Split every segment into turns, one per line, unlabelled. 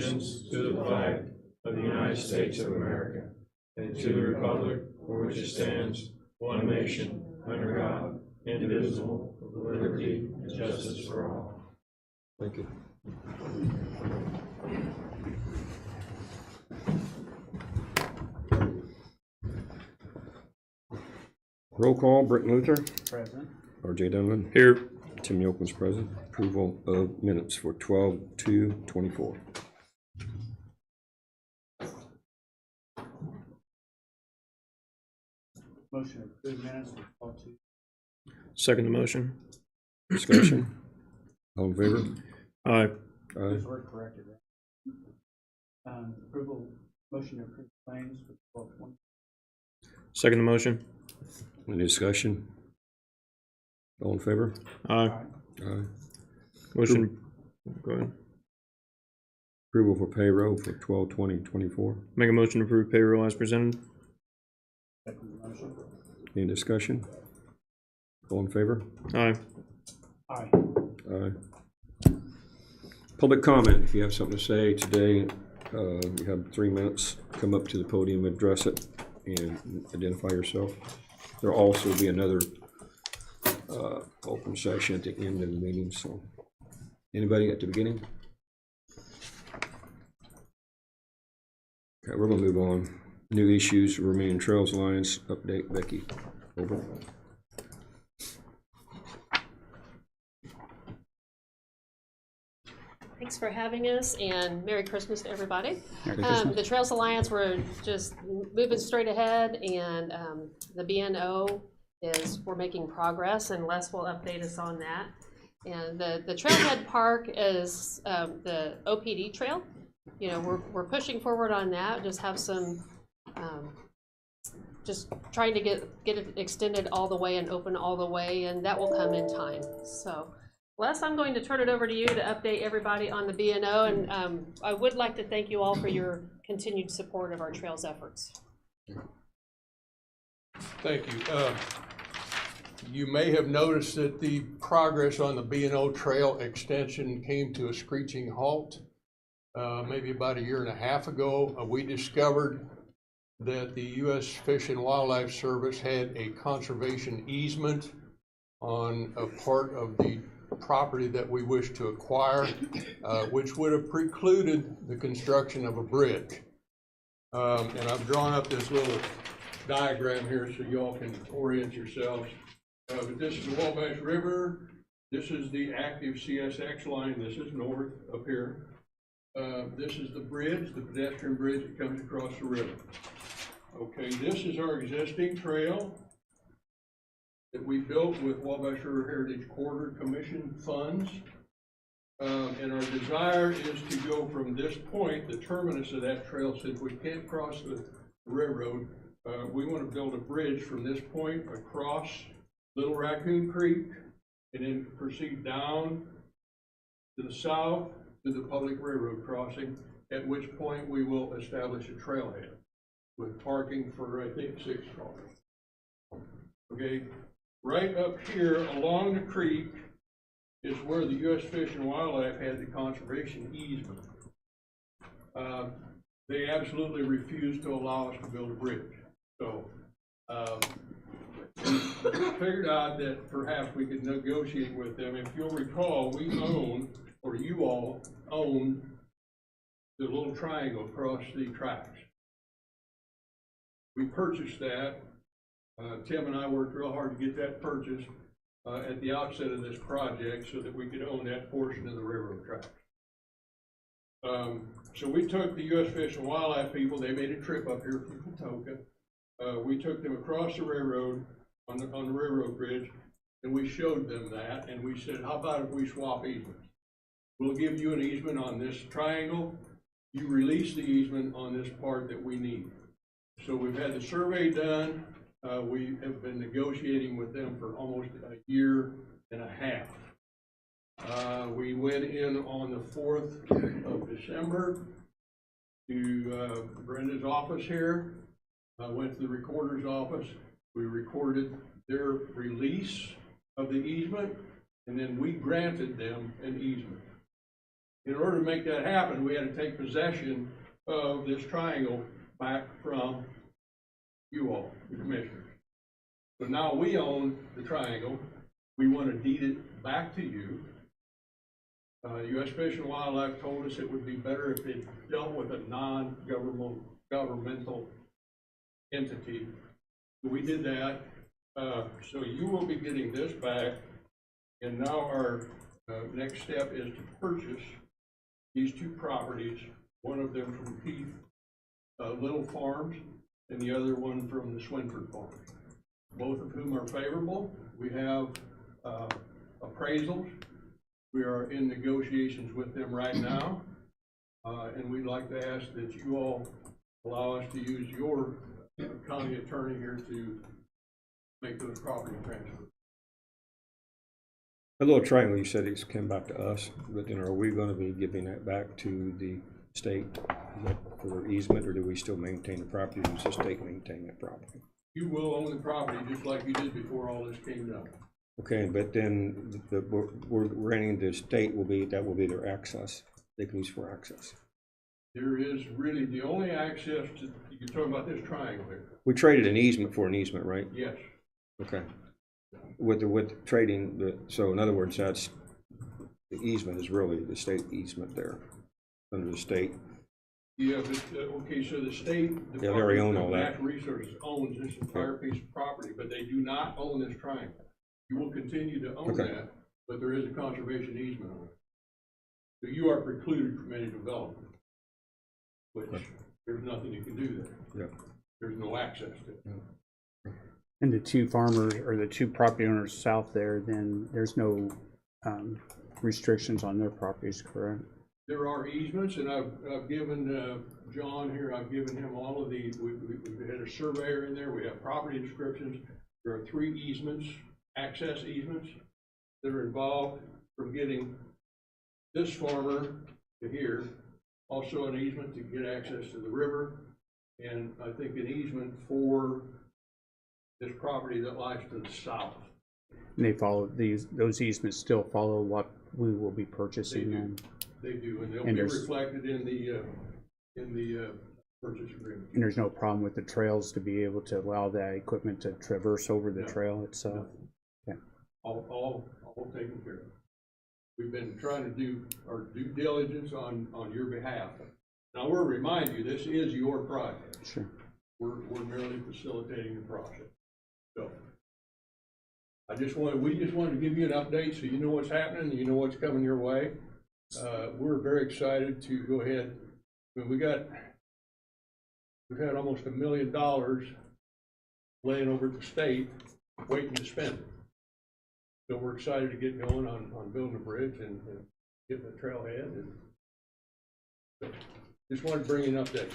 allegiance to the flag of the United States of America and to the republic for which it stands, one nation, under God, indivisible, with liberty and justice for all.
Thank you. Roll call, Britt Luther.
Present.
R.J. Donovan.
Here.
Tim Yocum's present. Approval of minutes for 12/2/24.
Motion to approve minutes for 12/2.
Second the motion.
Discussion. All in favor?
Aye.
Aye.
Those were corrected, right? Approval, motion to approve claims for 12/20.
Second the motion.
Any discussion? All in favor?
Aye.
Aye.
Motion. Go ahead.
Approval for payroll for 12/20/24.
Make a motion to approve payroll as presented.
Second motion.
Any discussion? All in favor?
Aye.
Aye.
Aye. Public comment. If you have something to say today, you have 3 minutes. Come up to the podium, address it, and identify yourself. There'll also be another open session at the end of the meeting. So, anybody at the beginning? Okay, we're gonna move on. New issues, Romanian Trails Alliance update. Becky, over.
Thanks for having us, and Merry Christmas to everybody.
Merry Christmas.
The Trails Alliance, we're just moving straight ahead, and the BNO we're making progress, and Les will update us on that. And the Trailhead Park is the OPD trail. You know, we're pushing forward on that. Just have some, just trying to get it extended all the way and open all the way, and that will come in time. So. Les, I'm going to turn it over to you to update everybody on the BNO, and I would like to thank you all for your continued support of our trails efforts.
Thank you. You may have noticed that the progress on the B&O Trail extension came to a screeching halt. Maybe about 1.5 years ago, we discovered that the U.S. Fish and Wildlife Service had a conservation easement on a part of the property that we wish to acquire, which would have precluded the construction of a bridge. And I've drawn up this little diagram here so y'all can orient yourselves. But this is the Wabash River. This is the active CSX line. This is north up here. This is the bridge, the pedestrian bridge that comes across the river. Okay, this is our existing trail that we built with Wabash River Heritage Corridor Commission funds. And our desire is to go from this point, the terminus of that trail, since we can't cross the railroad, we want to build a bridge from this point across Little Raccoon Creek and then proceed down to the south to the public railroad crossing, at which point we will establish a trailhead with parking for, I think, 6 cars. Okay. Right up here along the creek is where the U.S. Fish and Wildlife had the conservation easement. They absolutely refused to allow us to build a bridge. So we figured out that perhaps we could negotiate with them. If you'll recall, we own, or you all own, the little triangle across the tracks. We purchased that. Tim and I worked real hard to get that purchased at the outset of this project so that we could own that portion of the railroad tracks. So we took the U.S. Fish and Wildlife people. They made a trip up here from Patoka. We took them across the railroad on the railroad bridge, and we showed them that, and we said, how about if we swap easements? We'll give you an easement on this triangle. You release the easement on this part that we need. So we've had the survey done. We have been negotiating with them for almost 1.5 years. We went in on the 4th of December to Brenda's office here. I went to the recorder's office. We recorded their release of the easement, and then we granted them an easement. In order to make that happen, we had to take possession of this triangle back from you all, the commissioners. So now we own the triangle. We want to deed it back to you. U.S. Fish and Wildlife told us it would be better if it dealt with a non-governmental entity. So we did that. So you will be getting this back. And now our next step is to purchase these two properties, one of them from Heath Little Farms and the other one from the Swinford Farms, both of whom are favorable. We have appraisals. We are in negotiations with them right now, and we'd like to ask that you all allow us to use your county attorney here to make those property transfers.
A little triangle, you said it's come back to us, but then are we gonna be giving that back to the state? Is that for their easement, or do we still maintain the property? Does the state maintain that property?
You will own the property just like you did before all this came down.
Okay, but then we're renting the state that will be their access. They can use for access.
There is really the only access to, you're talking about this triangle here.
We traded an easement for an easement, right?
Yes.
Okay. With trading, so in other words, that's, the easement is really the state easement there, under the state.
Yeah, but, okay, so the state
They already own all that.
Natural Resources owns this entire piece of property, but they do not own this triangle. You will continue to own
Okay.
that, but there is a conservation easement on it. So you are precluded from any development, which there's nothing you can do there.
Yeah.
There's no access to it.
And the two farmers, or the two property owners south there, then there's no restrictions on their properties, correct?
There are easements, and I've given John here, I've given him all of the, we had a surveyor in there, we have property descriptions. There are 3 easements, access easements, that are involved from getting this farmer to here, also an easement to get access to the river, and I think an easement for this property that lies to the south.
And they follow those easements still follow what we will be purchasing then?
They do, and they'll
And
be
there's-
reflected in the purchase agreement.
And there's no problem with the trails to be able to allow that equipment to traverse over the
No.
trail itself?
All taken care of. We've been trying to do our due diligence on your behalf. Now, we'll remind you, this is your project.
Sure.
We're merely facilitating the process. So, we just wanted to give you an update so you know what's happening and you know what's coming your way. We're very excited to go ahead. I mean, we've had almost $1 million laying over at the state waiting to spend it. So we're excited to get going on building a bridge and getting the trailhead. And so just wanted to bring you an update.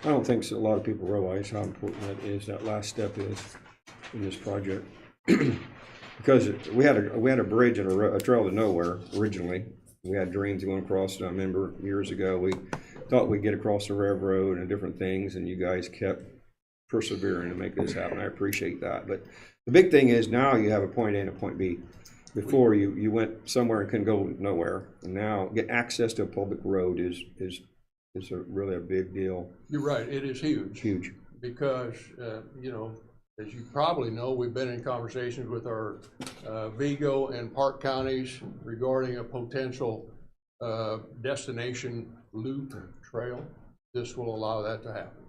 I don't think a lot of people realize how important that last step is in this project. Because we had a bridge and a trail to nowhere originally. We had dreams of going across it. I remember years ago, we thought we'd get across the railroad and different things, and you guys kept persevering to make this happen. I appreciate that. But the big thing is now you have a point A and a point B. Before you went somewhere and couldn't go nowhere, and now get access to a public road is really a big deal.
You're right, it is huge.
Huge.
Because, you know, as you probably know, we've been in conversations with our Vigo and Park counties regarding a potential destination loop trail. This will allow that to happen.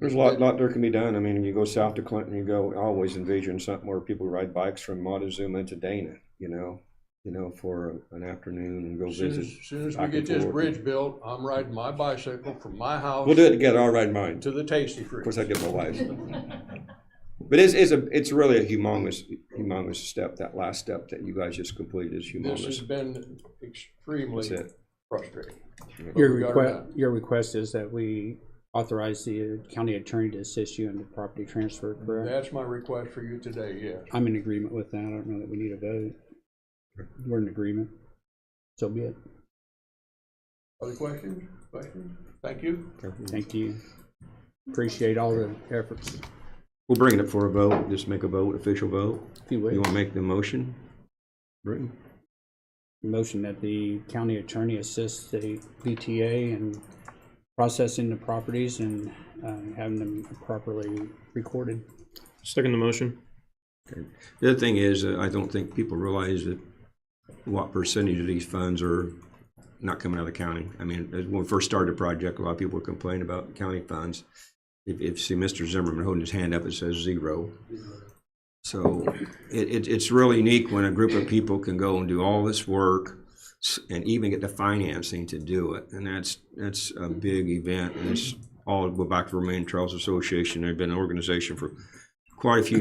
There's a lot there can be done. I mean, you go south to Clinton, you go, I always envision something where people ride bikes from Montezuma to Dana, you know, for an afternoon and go visit.
As soon as we
back
get
and
this
forth.
bridge built, I'm riding my bicycle from my house
We'll do it together. I'll ride mine.
to the Tasty
Of
Freeze.
course, I get my wife's. But it's really a humongous step. That last step that you guys just completed is
This has
humongous.
been extremely
That's it.
frustrating.
Your request is that we authorize the county attorney to assist you in the property transfer, correct?
That's my request for you today, yes.
I'm in agreement with that. I don't know that we need a vote. We're in agreement. So be it.
Other questions? Thank you.
Thank you. Appreciate all the efforts.
We'll bring it up for a vote. Just make a vote, official vote.
If you
You
would.
want to make the motion, Britton?
motion that the county attorney assists the BTA in processing the properties and having them properly recorded.
Second the motion.
The other thing is, I don't think people realize that what percentage of these funds are not coming out of the county. I mean, when we first started the project, a lot of people were complaining about county funds. If you see Mr. Zimmerman holding his hand up, it says 0. So it's really unique when a group of people can go and do all this work and even get the financing to do it. And that's a big event. And it's all go back to the Vermilion Trails Association. They've been an organization for quite a few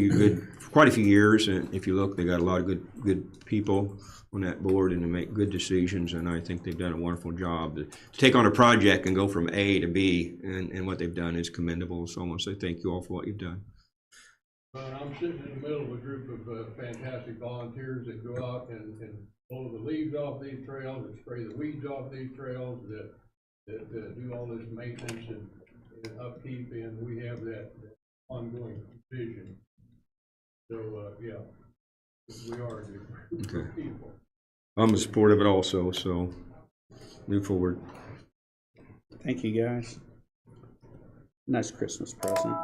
years. And if you look, they got a lot of good people on that board and to make good decisions, and I think they've done a wonderful job. To take on a project and go from A to B, and what they've done is commendable, so I want to say thank you all for what you've done.
I'm sitting in the middle of a group of fantastic volunteers that go out and pull the leaves off these trails, and spray the weeds off these trails, that do all this maintenance and upkeep, and we have that ongoing vision. So, yeah, we are a group of people.
I'm in support of it also, so move forward.
Thank you, guys. Nice Christmas present.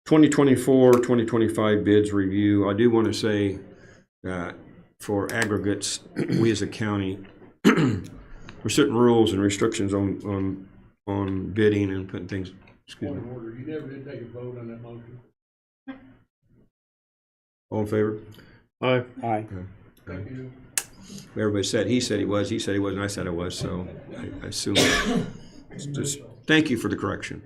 2024-2025 bids review. I do want to say that for aggregates, we as a county, there's certain rules and restrictions on bidding and putting things. Excuse
Point
me.
of order, you never did take a vote on that motion.
All in favor?
Aye.
Aye.
Thank you.
Everybody said he said he was, he said he was, and I said I was, so I assume. Just thank you for the correction.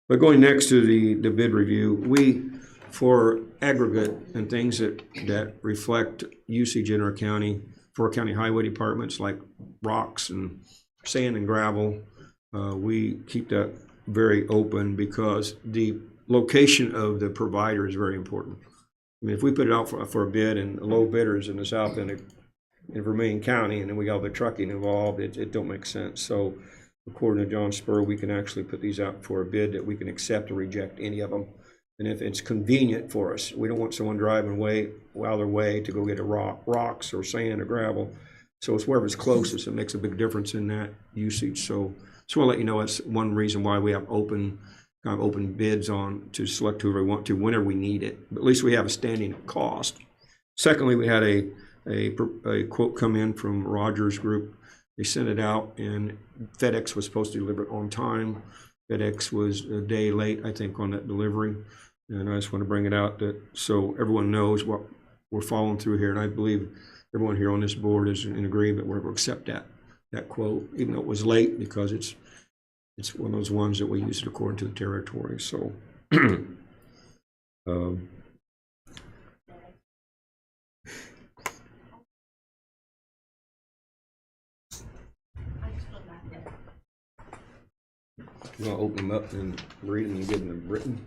But going next to the bid review, we, for aggregate and things that reflect usage in our county, for our county highway departments like rocks and sand and gravel, we keep that very open because the location of the provider is very important. I mean, if we put it out for a bid and low bidders in the south end in Vermilion County, and then we got the trucking involved, it don't make sense. So according to John Spur, we can actually put these out for a bid that we can accept or reject any of them. And if it's convenient for us, we don't want someone driving out of their way to go get rocks or sand or gravel. So it's wherever's closest. It makes a big difference in that usage. So just want to let you know that's one reason why we have open bids on to select whoever we want to whenever we need it. But at least we have a standing cost. Secondly, we had a quote come in from Rogers Group. They sent it out, and FedEx was supposed to deliver it on time. FedEx was a day late, I think, on that delivery. And I just want to bring it out so everyone knows what we're following through here. And I believe everyone here on this board is in agreement. We'll accept that quote, even though it was late, because it's one of those ones that we use it according to the territory. So, you want to open them up and read them and give them written?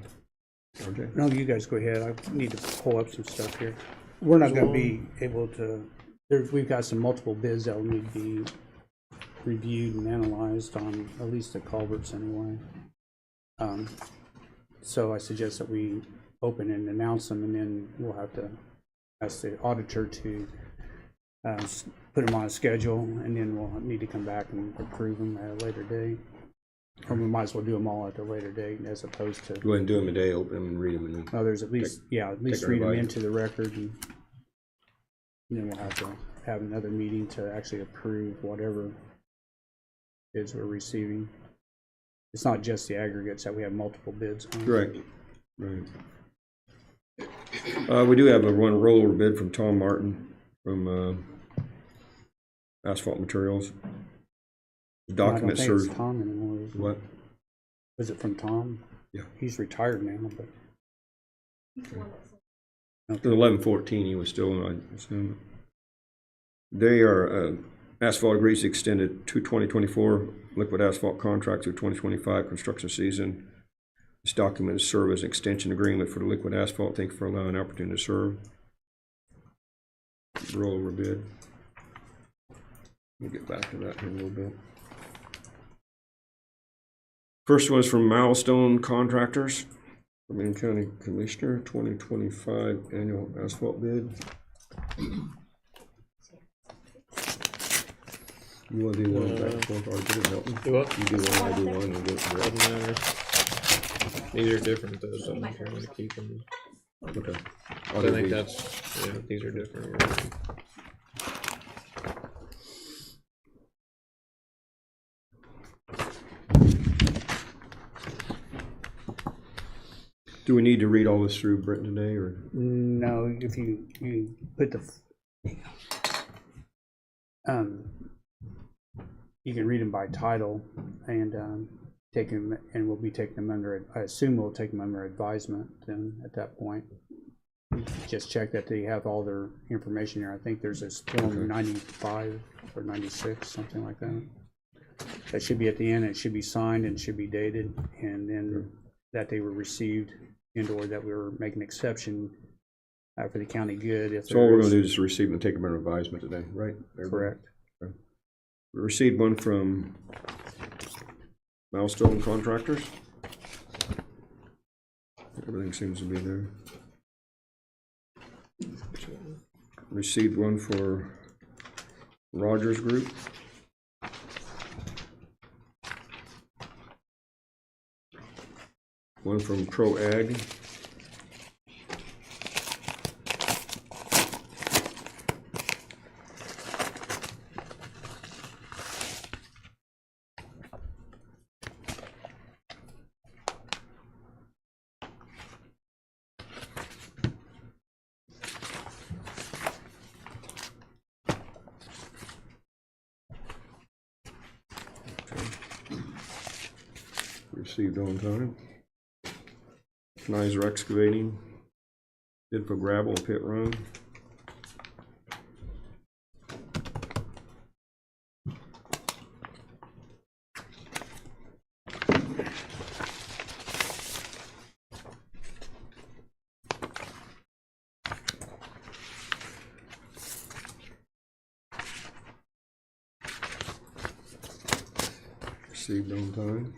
Okay.
No, you guys go ahead. I need to pull up some stuff here. We're not going to be able to, we've got some multiple bids that will need to be reviewed and analyzed on at least the culverts anyway. So I suggest that we open and announce them, and then we'll have to ask the auditor to put them on a schedule, and then we'll need to come back and approve them at a later date. Or we might as well do them all at a later date as opposed to.
Go ahead and do them today, open them and read them. And then
There's at least, at least read them
everybody.
into the record, and then we'll have to have another meeting to actually approve whatever bids we're receiving. It's not just the aggregates that we have multiple bids on.
Right. We do have one rollover bid from Tom Martin from Asphalt Materials. The document
I don't think
serves.
it's Tom anymore. Is it?
What?
Was it from Tom?
Yeah.
He's retired now, but.
It was 11/14. He was still on. I assume. They are asphalt agrees to extended to 2024 liquid asphalt contract through 2025 construction season. This document is serve as an extension agreement for the liquid asphalt. Thank you for allowing the opportunity to serve. Rollover bid. We'll get back to that in a little bit. First one is from Milestone Contractors. Bergen County Commissioner 2025 annual asphalt bid. You want to do one back and forth, or get it, Helton?
Do what?
You do one, I do one, and get it.
Doesn't matter. These are different though, so I'm trying to keep them.
Okay.
I think that's, yeah, these are different.
Do we need to read all this through, Britton, today, or?
No, if you put the, you can read them by title and take them, and we'll be taking them under, I assume we'll take them under advisement then at that point. Just check that they have all their information here. I think there's this form 95 or 96, something like that. That should be at the end. It should be signed and should be dated, and then that they were received and or that we were making exception for the county good. If
So all we're
there
gonna
is-
do is just receive and take them under advisement today, right? Everybody?
Correct.
Okay. We received one from Milestone Contractors. Everything seems to be there. Received one for Rogers Group. One from Pro Ag. Received on time. Schneiser Excavating. Bid for gravel pit run. Received on time.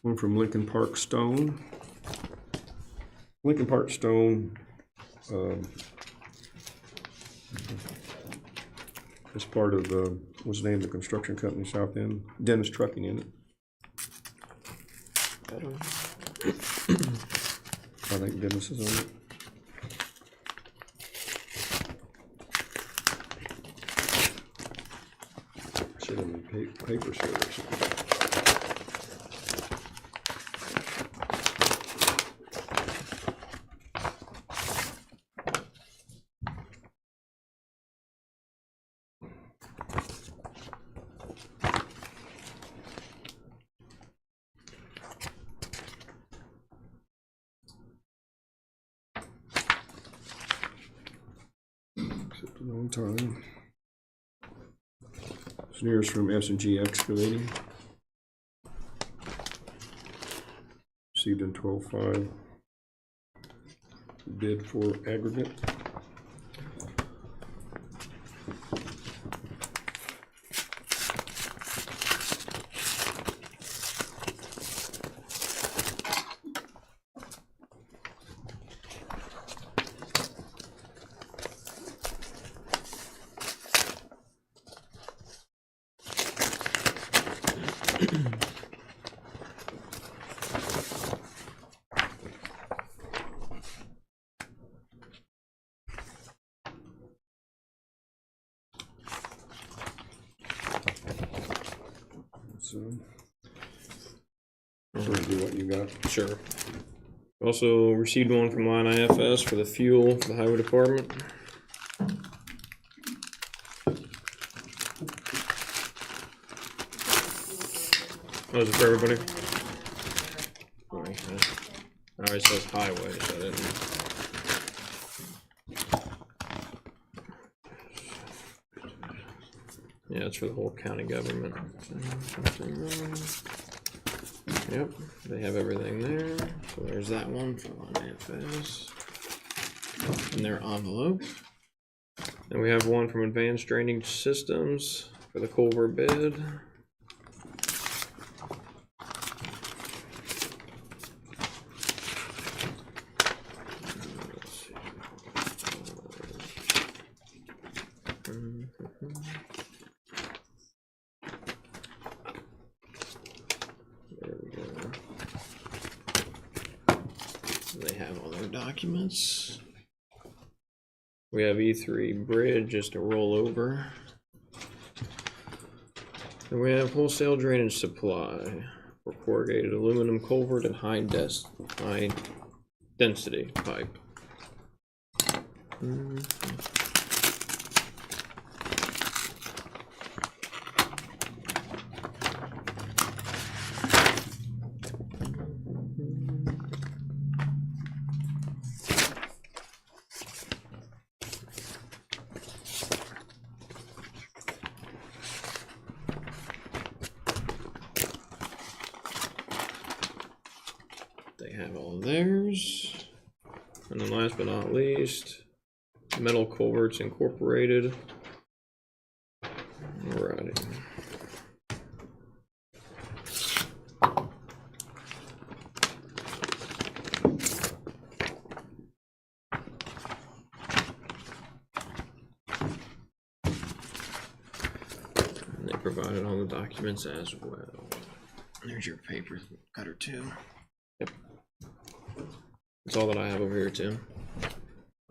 One from Lincoln Park Stone. Lincoln Park Stone is part of, what's the name of the construction company South End? Dennis Trucking, in it. I think Dennis is on it. Should have been papers here or something. Accepted on time. Sneers from S&G Excavating. Received in 12/5. Bid for aggregate. So do what you got.
Sure. Also received one from Line IFS for the fuel for the highway department. Oh, is it for everybody? Okay. Oh, it says highway, so I didn't. Yeah, it's for the whole county government. Yep, they have everything there. So there's that one for Line IFS. And their envelope. And we have one from Advanced Drainage Systems for the Culver bid. documents. We have E3 bridge, just a rollover. And we have wholesale drainage supply for corrugated aluminum culvert and high density pipe. They have all theirs. And then last but not least, Metal Culverts Incorporated. Alrighty. And they provided all the documents as well. There's your paper cutter too. Yep. That's all that I have over here, Tim.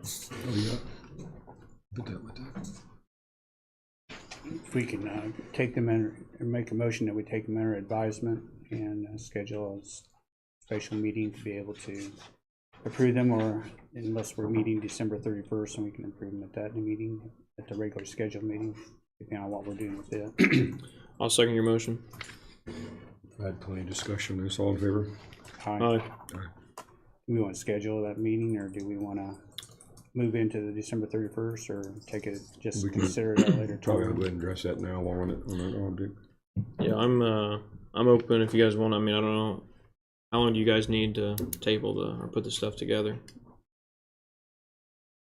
Oh, yeah. Put that with that.
If we can take them in, or make a motion that we take them under advisement and schedule a special meeting to be able to approve them, or unless we're meeting December 31st and we can approve them at that meeting, at the regular scheduled meeting, depending on what we're doing with it.
I'll second your motion.
I had plenty of discussion on this. All in favor?
Aye.
Do we want to schedule that meeting, or do we want to move into the December 31st, or take it, just
We can
consider it at a later
Probably I'll
time?
go ahead and address that now while we're on that object.
Yeah, I'm open if you guys want. I mean, I don't know how long do you guys need to table or put the stuff together.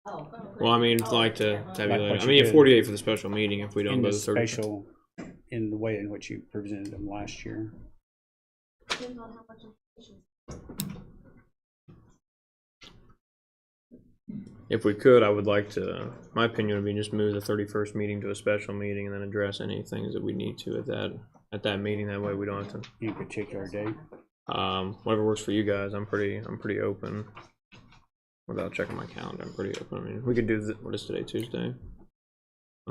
Well, I mean, like to tabulate. I mean, you have 48 for the special meeting if we don't
In
go
the
to 30.
special, in the way in which you presented them last year.
If we could, I would like to. My opinion would be just move the 31st meeting to a special meeting and then address any things that we need to at that meeting. That way, we don't have to.
Any particular date?
Whatever works for you guys. I'm pretty open. Without checking my calendar, I'm pretty open. I mean, we could do what is today, Tuesday?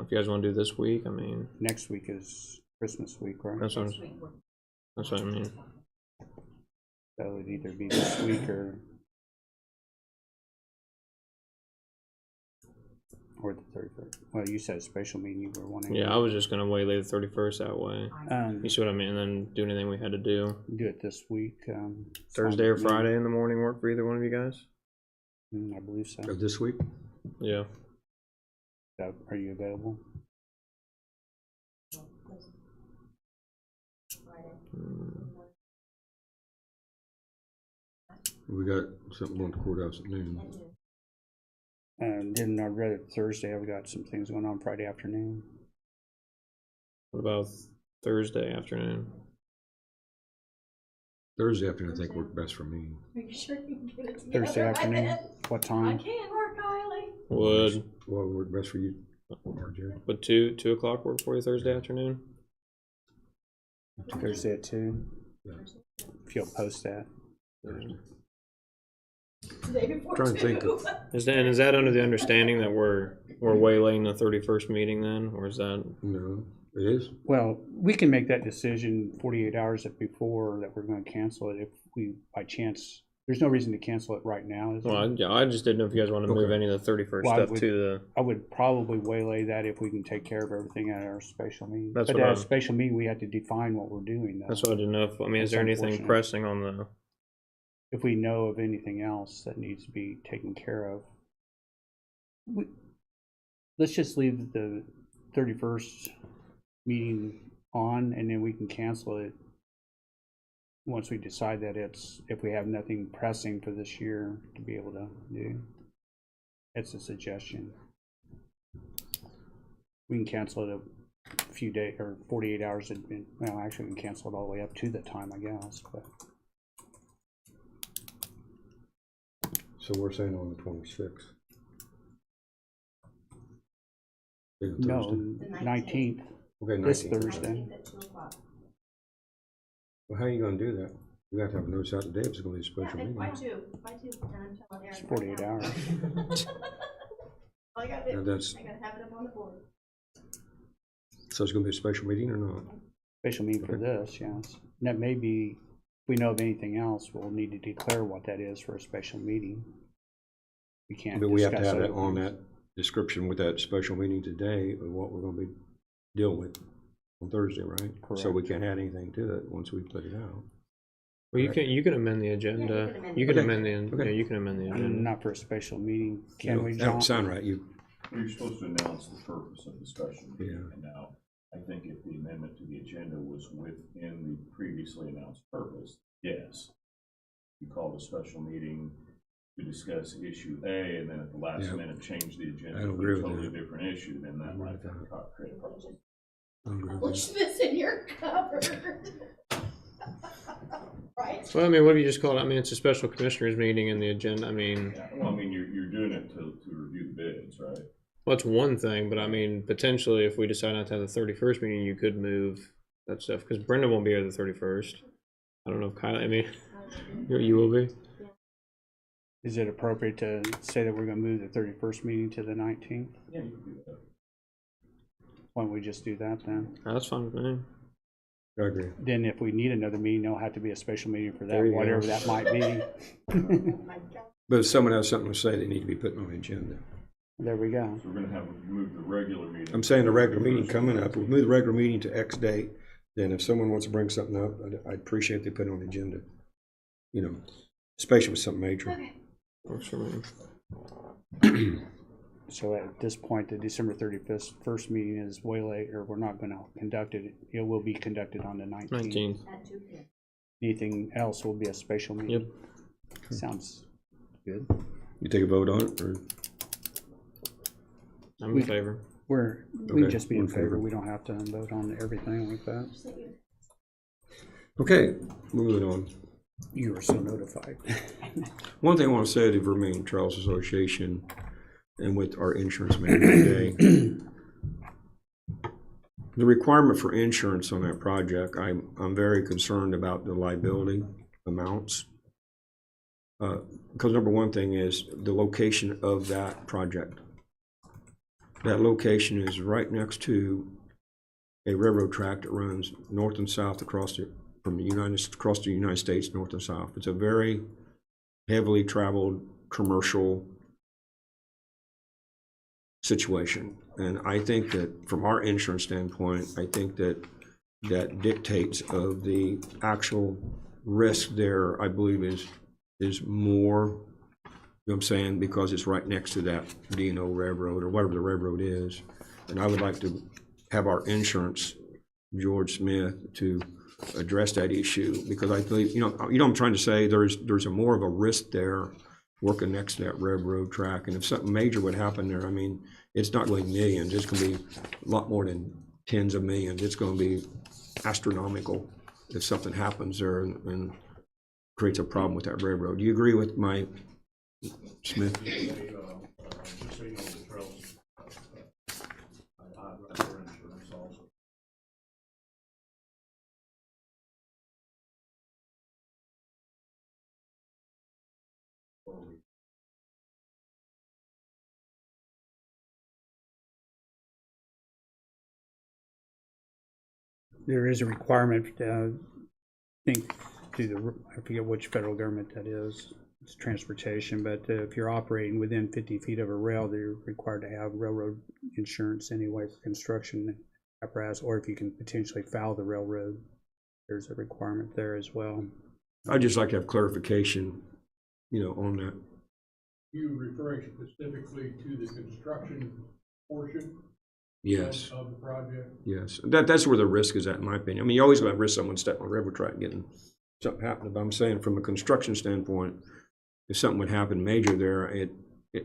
If you guys want to do this week, I mean,
Next week is Christmas week, right?
that's what I mean.
That would either be this week or the 31st. Well, you said special meeting you were wanting.
Yeah, I was just gonna waylay the 31st that way. You see what I mean? And then do anything we had to do.
Do it this week.
Thursday or Friday in the morning work for either one of you guys?
I believe so.
Of this week?
Yeah.
Are you available?
We got something going to the courthouse at noon.
And then I read it Thursday. I've got some things going on Friday afternoon.
What about Thursday afternoon?
Thursday afternoon, I think, worked best for me.
Are you sure you can get it together?
Thursday afternoon. What
I
time?
can work, Kylie.
What would work best for you, RJ?
Would 2 o'clock work for you Thursday afternoon?
Thursday at 2.
Yeah.
If you'll post that.
Thursday.
The day before
Trying to think
too.
Is that under the understanding that we're waylaying the 31st meeting then, or is that?
No, it is?
Well, we can make that decision 48 hours before that we're going to cancel it if we, by chance, there's no reason to cancel it right now, is there?
Well, I just didn't know if you guys want to move
Okay.
any of the 31st
Well, I
stuff
would-
to the.
I would probably waylay that if we can take care of everything at our special meeting.
That's
But
what
at a
I'm-
special meeting, we have to define what we're doing, though.
That's what I didn't know. If I mean, is
That's
there anything
unfortunate.
pressing on the?
If we know of anything else that needs to be taken care of. Let's just leave the 31st meeting on, and then we can cancel it once we decide that if we have nothing pressing for this year to be able to do. It's a suggestion. We can cancel it a few days, or 48 hours, well, actually, we can cancel it all the way up to the time, I guess, but.
So we're saying on the 26th. Is it
No,
Thursday?
19th,
Okay,
this
19th.
Thursday.
At 2 o'clock.
Well, how are you gonna do that? We have to have a notice out today if it's gonna be a special
Yeah,
meeting.
I do, and I'm telling Aaron.
It's 48
right now.
hours.
All I gotta
Yeah,
do,
that's,
I gotta have it up on the board.
so it's gonna be a special meeting or not?
Special meeting for this, yes. And that may be, if we know of anything else, we'll need to declare what that is for a special meeting. We can't
But we have to
discuss
have that
other
on
things.
that description with that special meeting today of what we're gonna be dealing with on Thursday, right? So we can't add anything to it once we put it out.
Well, you can amend the agenda. You can
Okay.
amend the,
Okay.
yeah, you can amend the agenda.
Not for a special meeting, can we,
That
John?
don't sound right, you,
You're supposed to announce the purpose of the special meeting.
Yeah.
And now, I think if the amendment to the agenda was within the previously announced purpose, yes. You called a special meeting to discuss issue A, and then at the last
Yeah.
minute change the agenda
I don't
to
agree
a
with
totally
that.
different issue, then that might have been a credit problem.
I don't agree with
Push this in your cupboard. Right?
Well, I mean, what do you just call it? I mean, it's a special commissioners meeting in the agenda. I mean,
Yeah, well, I mean, you're doing it to review the bids, right?
well, it's one thing, but I mean, potentially if we decide not to have the 31st meeting, you could move that stuff, because Brenda won't be here the 31st. I don't know if Kyle, I mean, you will be?
Is it appropriate to say that we're gonna move the 31st meeting to the 19th?
Yeah, you can do that.
Why don't we just do that then?
That's fine with me.
that. I agree.
Then if we need another meeting, there'll have to be a special meeting for that,
There you go.
whatever that might be.
But if someone has something to say, they need to be put on the agenda.
There we go.
So we're gonna have, move the regular meeting.
I'm saying the regular meeting coming up, we'll move the regular meeting to X date, then if someone wants to bring something up, I'd appreciate they put it on the agenda. You know, especially with something major.
Works for me.
So at this point, the December 31st meeting is way late, or we're not gonna conduct it. It will be conducted on the 19th.
19th.
At 2 p.m.
Anything else will be a special meeting.
Yep.
Sounds good.
You take a vote on it, or?
I'm in favor.
We
Okay,
can just be in
we're in favor.
favor. We don't have to vote on everything like that.
Okay, moving on.
You are so notified.
One thing I want to say to Vermillion Trails Association and with our insurance man today, the requirement for insurance on that project, I'm very concerned about the liability amounts. Because number one thing is the location of that project. That location is right next to a railroad track that runs north and south across the United States, north and south. It's a very heavily traveled commercial situation. And I think that from our insurance standpoint, I think that that dictates of the actual risk there, I believe is more, you know what I'm saying, because it's right next to that D&O railroad or whatever the railroad is. And I would like to have our insurance, George Smith, to address that issue, because I believe, you know what I'm trying to say, there's a more of a risk there working next to that railroad track. And if something major would happen there, I mean, it's not going to be millions, it's going to be a lot more than tens of millions. It's going to be astronomical if something happens there and creates a problem with that railroad. Do you agree with my Smith?
Just so you know, the trails, I have their insurance also.
There is a requirement, I think, to the, I forget which federal government that is, it's transportation, but if you're operating within 50 feet of a rail, they're required to have railroad insurance anyway for construction apparatus, or if you can potentially foul the railroad, there's a requirement there as well.
I'd just like to have clarification, you know, on that.
You referring specifically to the construction portion
Yes,
of the project?
yes. That's where the risk is at, in my opinion. I mean, you always going to risk someone stepping on a railroad track and getting something happening. But I'm saying from a construction standpoint, if something would happen major there,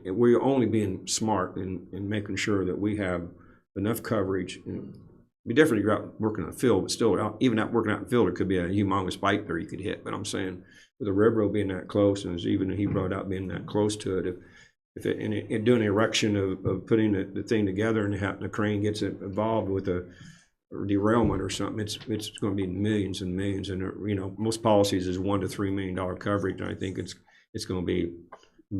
we're only being smart in making sure that we have enough coverage. It'd be different if you're out working in the field, but still, even out working out in the field, there could be a humongous bite there you could hit. But I'm saying with the railroad being that close, and as even he brought out being that close to it, if doing an erection of putting the thing together and the crane gets involved with derailment or something, it's going to be millions and millions. And, you know, most policies is $1 to $3 million coverage. And I think it's going to be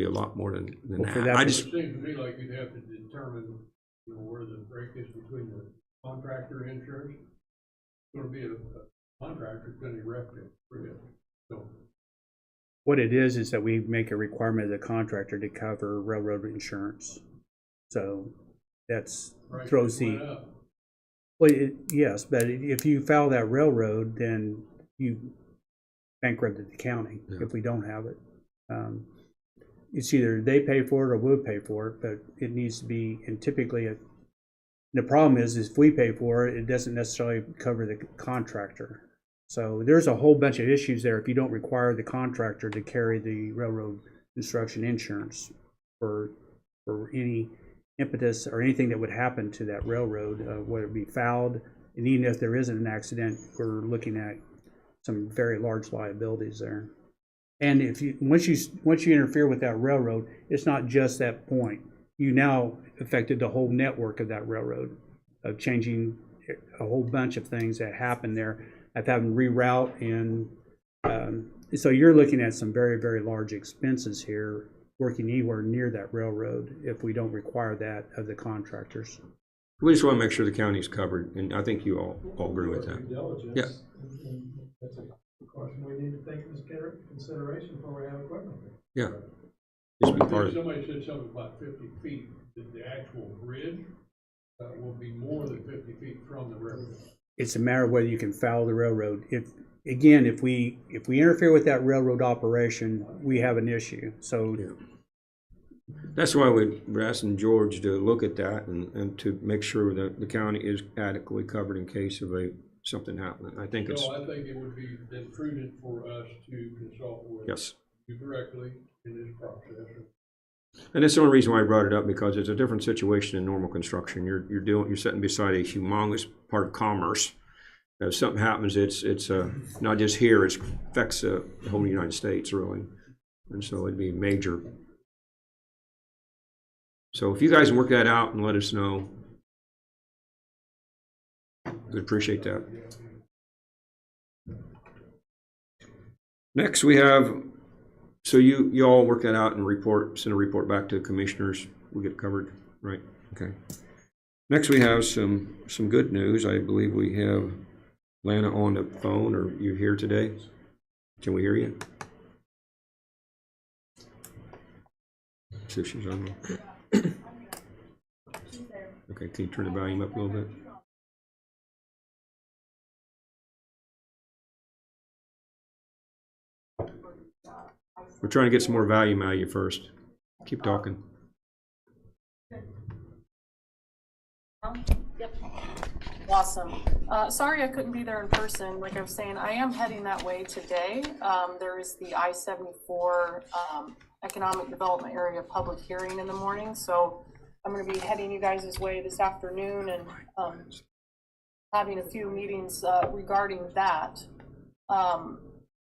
a lot more than
Well, for
that.
that
I
It
just,
seems to me like you'd have to determine, you know, where the break is between the contractor insurance. It's gonna be a contractor's gonna erect it for you, so.
What it is that we make a requirement of the contractor to cover railroad insurance. So that's
prices
throws
went
the,
up.
well, yes, but if you foul that railroad, then you bankrupted the county
Yeah.
if we don't have it. It's either they pay for it or we'll pay for it, but it needs to be, and typically the problem is if we pay for it, it doesn't necessarily cover the contractor. So there's a whole bunch of issues there if you don't require the contractor to carry the railroad construction insurance for any impetus or anything that would happen to that railroad, whether it be fouled, and even if there isn't an accident, we're looking at some very large liabilities there. And if you once you interfere with that railroad, it's not just that point. You now affected the whole network of that railroad, of changing a whole bunch of things that happen there, of having reroute, and so you're looking at some very, very large expenses here working anywhere near that railroad if we don't require that of the contractors.
we just want to make sure the county's covered, and I think you all agree with that.
Due diligence,
Yeah.
and that's a question we need to take into consideration before we have equipment.
Yeah. Just be
I
part
think
of,
somebody said something about 50 feet, that the actual bridge will be more than 50 feet from the railroad.
It's a matter of whether you can foul the railroad. If we interfere with that railroad operation, we have an issue. So
yeah. That's why we're asking George to look at that and to make sure that the county is adequately covered in case of something happening. I think it's,
So I think it would be then prudent for us to consult with
yes.
you directly in this process.
And that's the only reason why I brought it up, because it's a different situation in normal construction. You're sitting beside a humongous part of commerce. If something happens, it's not just here, it affects the whole United States, really. And so it'd be major. So if you guys can work that out and let us know, we'd appreciate that. Next, we have, so you all work that out and send a report back to the commissioners. We get covered, right? Okay. Next, we have some good news. I believe we have Lana on the phone, or you here today? Can we hear you? See if she's on there. Okay, can you turn the volume up a little bit? We're trying to get some more volume out of you first. Keep talking.
Yep. Awesome. Sorry I couldn't be there in person. Like I was saying, I am heading that way today. There is the I-74 Economic Development Area public hearing in the morning, so I'm going to be heading you guys' way this afternoon and having a few meetings regarding that.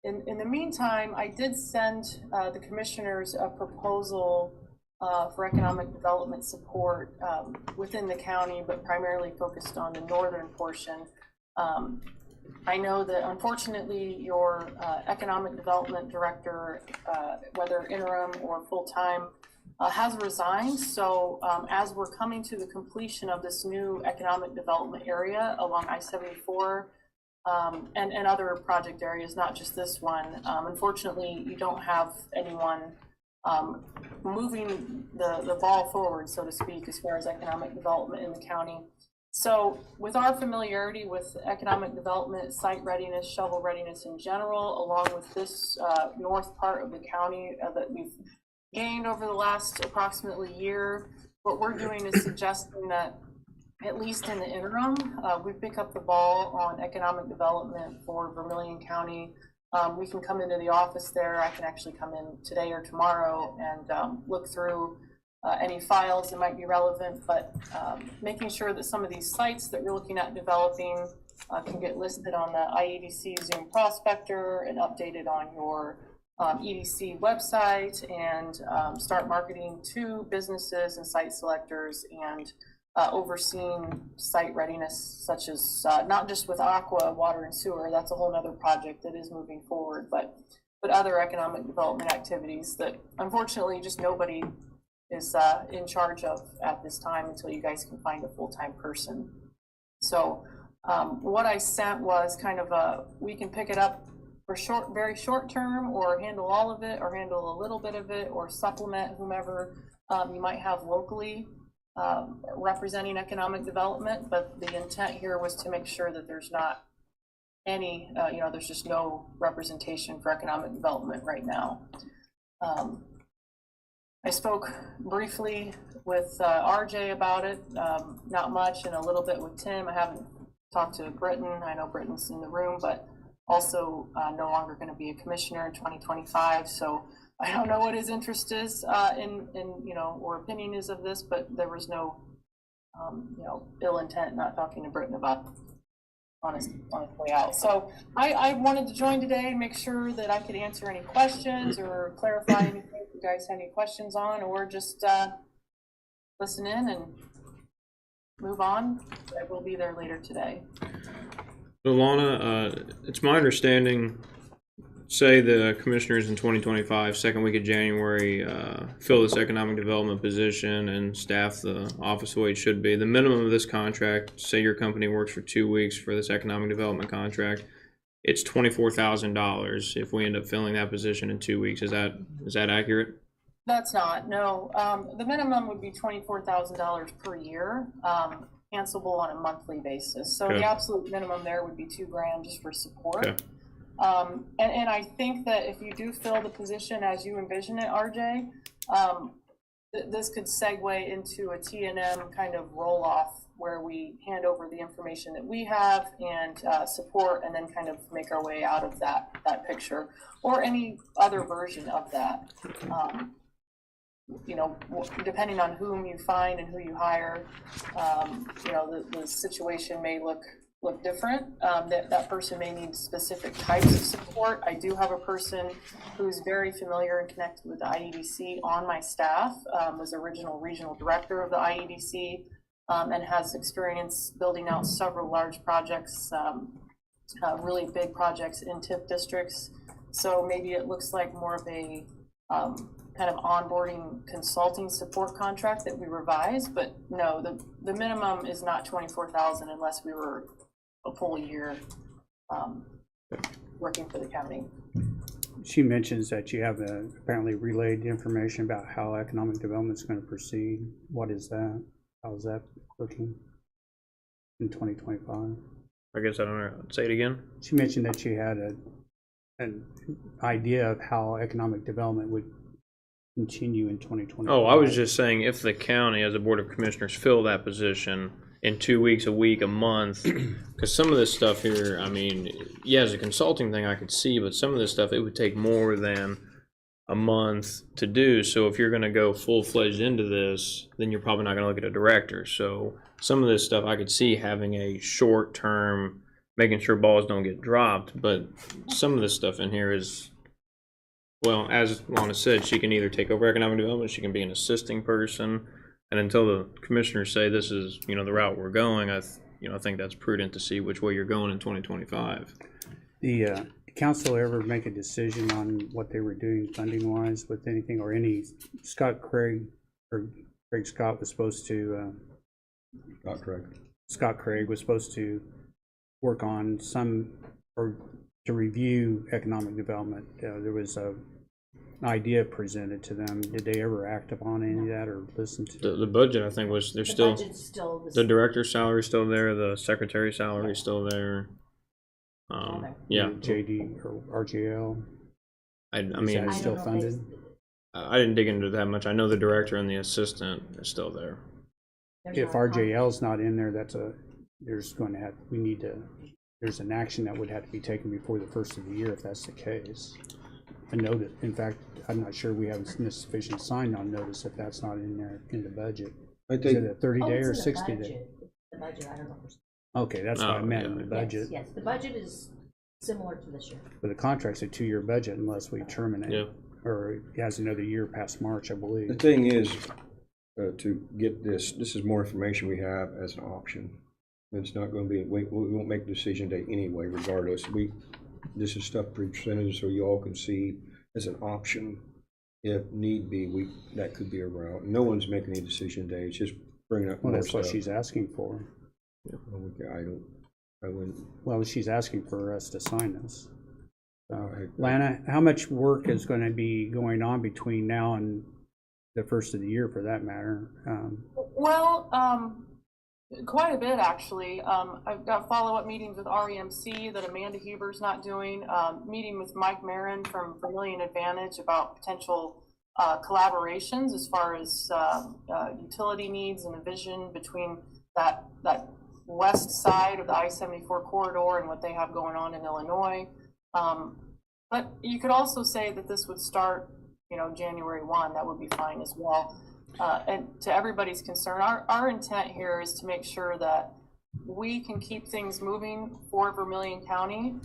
In the meantime, I did send the commissioners a proposal for economic development support within the county, but primarily focused on the northern portion. I know that unfortunately your economic development director, whether interim or full-time, has resigned. So as we're coming to the completion of this new economic development area along I-74, and other project areas, not just this one. Unfortunately, you don't have anyone moving the ball forward, so to speak, as far as economic development in the county. So with our familiarity with economic development, site readiness, shovel readiness in general, along with this north part of the county that we've gained over the last approximately year, what we're doing is suggesting that at least in the interim, we pick up the ball on economic development for Vermilion County. We can come into the office there. I can actually come in today or tomorrow and look through any files that might be relevant, but making sure that some of these sites that we're looking at developing can get listed on the IEDC Zoom Prospector and updated on your EDC website, and start marketing to businesses and site selectors and overseeing site readiness, such as, not just with Aqua, water and sewer, that's a whole nother project that is moving forward, but other economic development activities that unfortunately just nobody is in charge of at this time until you guys can find a full-time person. So what I sent was kind of we can pick it up for very short term, or handle all of it, or handle a little bit of it, or supplement whomever you might have locally representing economic development. But the intent here was to make sure that there's not any, there's just no representation for economic development right now. I spoke briefly with RJ about it, not much, and a little bit with Tim. I haven't talked to Britton. I know Britton's in the room, but also no longer going to be a commissioner in 2025. So I don't know what his interest is in or opinion is of this, but there was no, ill intent not talking to Britton about on his way out. So I wanted to join today and make sure that I could answer any questions or clarify anything if you guys had any questions on, or just listen in and move on. I will be there later today.
So Lana, it's my understanding, say the commissioners in 2025, second week of January, fill this economic development position and staff the office the way it should be. The minimum of this contract, say your company works for 2 weeks for this economic development contract, it's $24,000 if we end up filling that position in 2 weeks. Is that accurate?
That's not, no. The minimum would be $24,000 per year, cancelable on a monthly basis. So
Okay.
the absolute minimum there would be $2,000 just for support.
Okay.
And I think that if you do fill the position as you envision it, RJ, this could segue into a T&M kind of roll-off where we hand over the information that we have and support, and then kind of make our way out of that picture, or any other version of that. Depending on whom you find and who you hire, the situation may look different. That person may need specific types of support. I do have a person who's very familiar and connected with the IEDC on my staff, was original regional director of the IEDC, and has experience building out several large projects, really big projects in TIF districts. So maybe it looks like more of a kind of onboarding consulting support contract that we revise, but no, the minimum is not 24,000 unless we were a full year working for the county.
She mentions that you have apparently relayed information about how economic development is going to proceed. What is that? How is that looking in 2025?
I guess I don't know. Say it again.
She mentioned that you had an idea of how economic development would continue in 2025.
Oh, I was just saying if the county, as a board of commissioners, fill that position in 2 weeks, a week, a month, because some of this stuff here, I mean, yeah, as a consulting thing I could see, but some of this stuff, it would take more than a month to do. So if you're going to go full-fledged into this, then you're probably not going to look at a director. So some of this stuff I could see having a short-term, making sure balls don't get dropped, but some of this stuff in here is, well, as Lana said, she can either take over economic development, she can be an assisting person, and until the commissioners say this is, the route we're going, I think that's prudent to see which way you're going in 2025.
The council ever make a decision on what they were doing funding wise with anything, or any? Craig Scott was supposed to. Scott Craig was supposed to work on or to review economic development. There was an idea presented to them. Did they ever act upon any of that or listen to?
The budget, I think, was there's still
Budget's still
the director's salary is still there, the secretary's salary is still there. Yeah,
JD or RGL.
I
Is
mean,
that still
I don't know if
funded?
I didn't dig into that much. I know the director and the assistant are still there.
If RJL's not in there, there's an action that would have to be taken before the first of the year if that's the case. A notice, in fact, I'm not sure we have sufficient sign-on notice if that's not in there in the budget.
I
Is
think
it a 30-day or 60-day?
The budget, I don't know.
Okay, that's what I
Oh,
meant
yeah.
in the budget.
Yes, the budget is similar to this year.
But the contract's a 2-year budget unless we terminate.
Yeah.
Or it has another year past March, I
the
believe.
thing is, to get this. This is more information we have as an option. It's not going to be, we won't make a decision today anyway, regardless. This is stuff presented so you all can see as an option. If need be, that could be a route. No one's making a decision today. It's just bringing up
Well,
more
that's what
stuff.
she's asking for.
I wouldn't.
Well, she's asking for us to sign this.
I-
Lana, how much work is going to be going on between now and the first of the year, for that matter?
Well, quite a bit, actually. I've got follow-up meetings with REMC that Amanda Huber's not doing, meeting with Mike Marin from Vermillion Advantage about potential collaborations as far as utility needs and a vision between that west side of the I-74 corridor and what they have going on in Illinois. But you could also say that this would start, January 1. That would be fine as well. And to everybody's concern, our intent here is to make sure that we can keep things moving for Vermillion County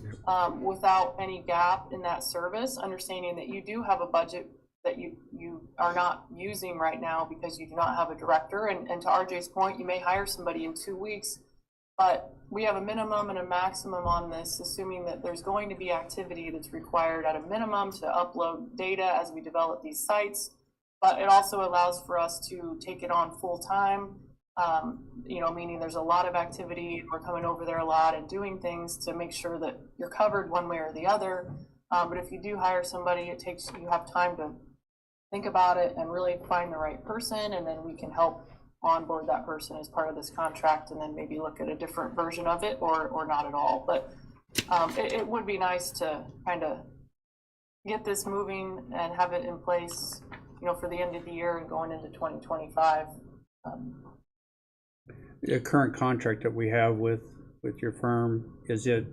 without any gap in that service, understanding that you do have a budget that you are not using right now because you do not have a director. And to RJ's point, you may hire somebody in 2 weeks, but we have a minimum and a maximum on this, assuming that there's going to be activity that's required at a minimum to upload data as we develop these sites. But it also allows for us to take it on full time, meaning there's a lot of activity. We're coming over there a lot and doing things to make sure that you're covered one way or the other. But if you do hire somebody, you have time to think about it and really find the right person, and then we can help onboard that person as part of this contract, and then maybe look at a different version of it or not at all. But it would be nice to kind of get this moving and have it in place, for the end of the year and going into 2025.
The current contract that we have with your firm, does it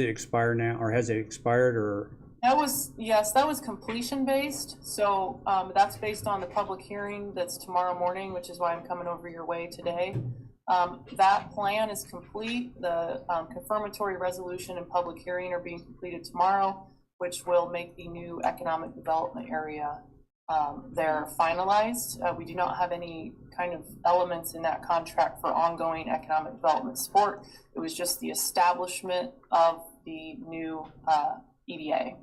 expire now, or has it expired, or?
Yes, that was completion based. So that's based on the public hearing that's tomorrow morning, which is why I'm coming over your way today. That plan is complete. The confirmatory resolution and public hearing are being completed tomorrow, which will make the new economic development area there finalized. We do not have any kind of elements in that contract for ongoing economic development support. It was just the establishment of the new EDA.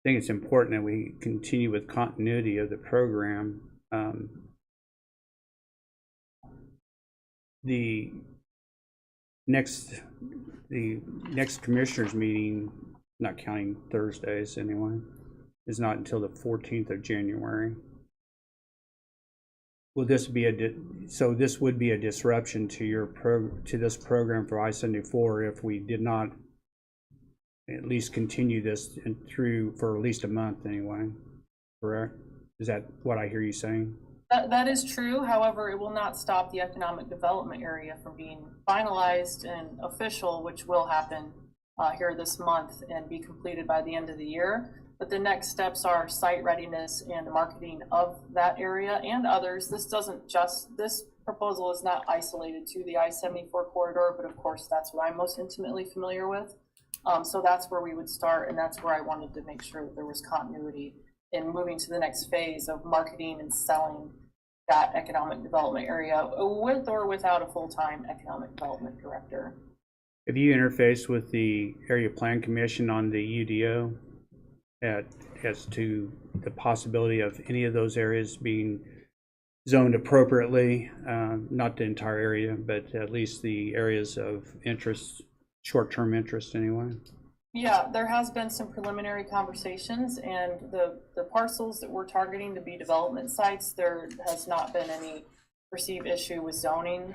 I think it's important that we continue with continuity of the program. The next commissioners meeting, not counting Thursdays anyway, is not until the 14th of January. Will this be so this would be a disruption to this program for I-74 if we did not at least continue this through for at least a month anyway, correct? Is that what I hear you saying?
That is true. However, it will not stop the economic development area from being finalized and official, which will happen here this month and be completed by the end of the year. But the next steps are site readiness and the marketing of that area and others. This proposal is not isolated to the I-74 corridor, but of course that's what I'm most intimately familiar with. So that's where we would start, and that's where I wanted to make sure that there was continuity in moving to the next phase of marketing and selling that economic development area with or without a full-time economic development director.
Have you interfaced with the Area Plan Commission on the UDO as to the possibility of any of those areas being zoned appropriately? Not the entire area, but at least the areas of interest, short-term interest anyway?
Yeah, there has been some preliminary conversations, and the parcels that we're targeting to be development sites, there has not been any perceived issue with zoning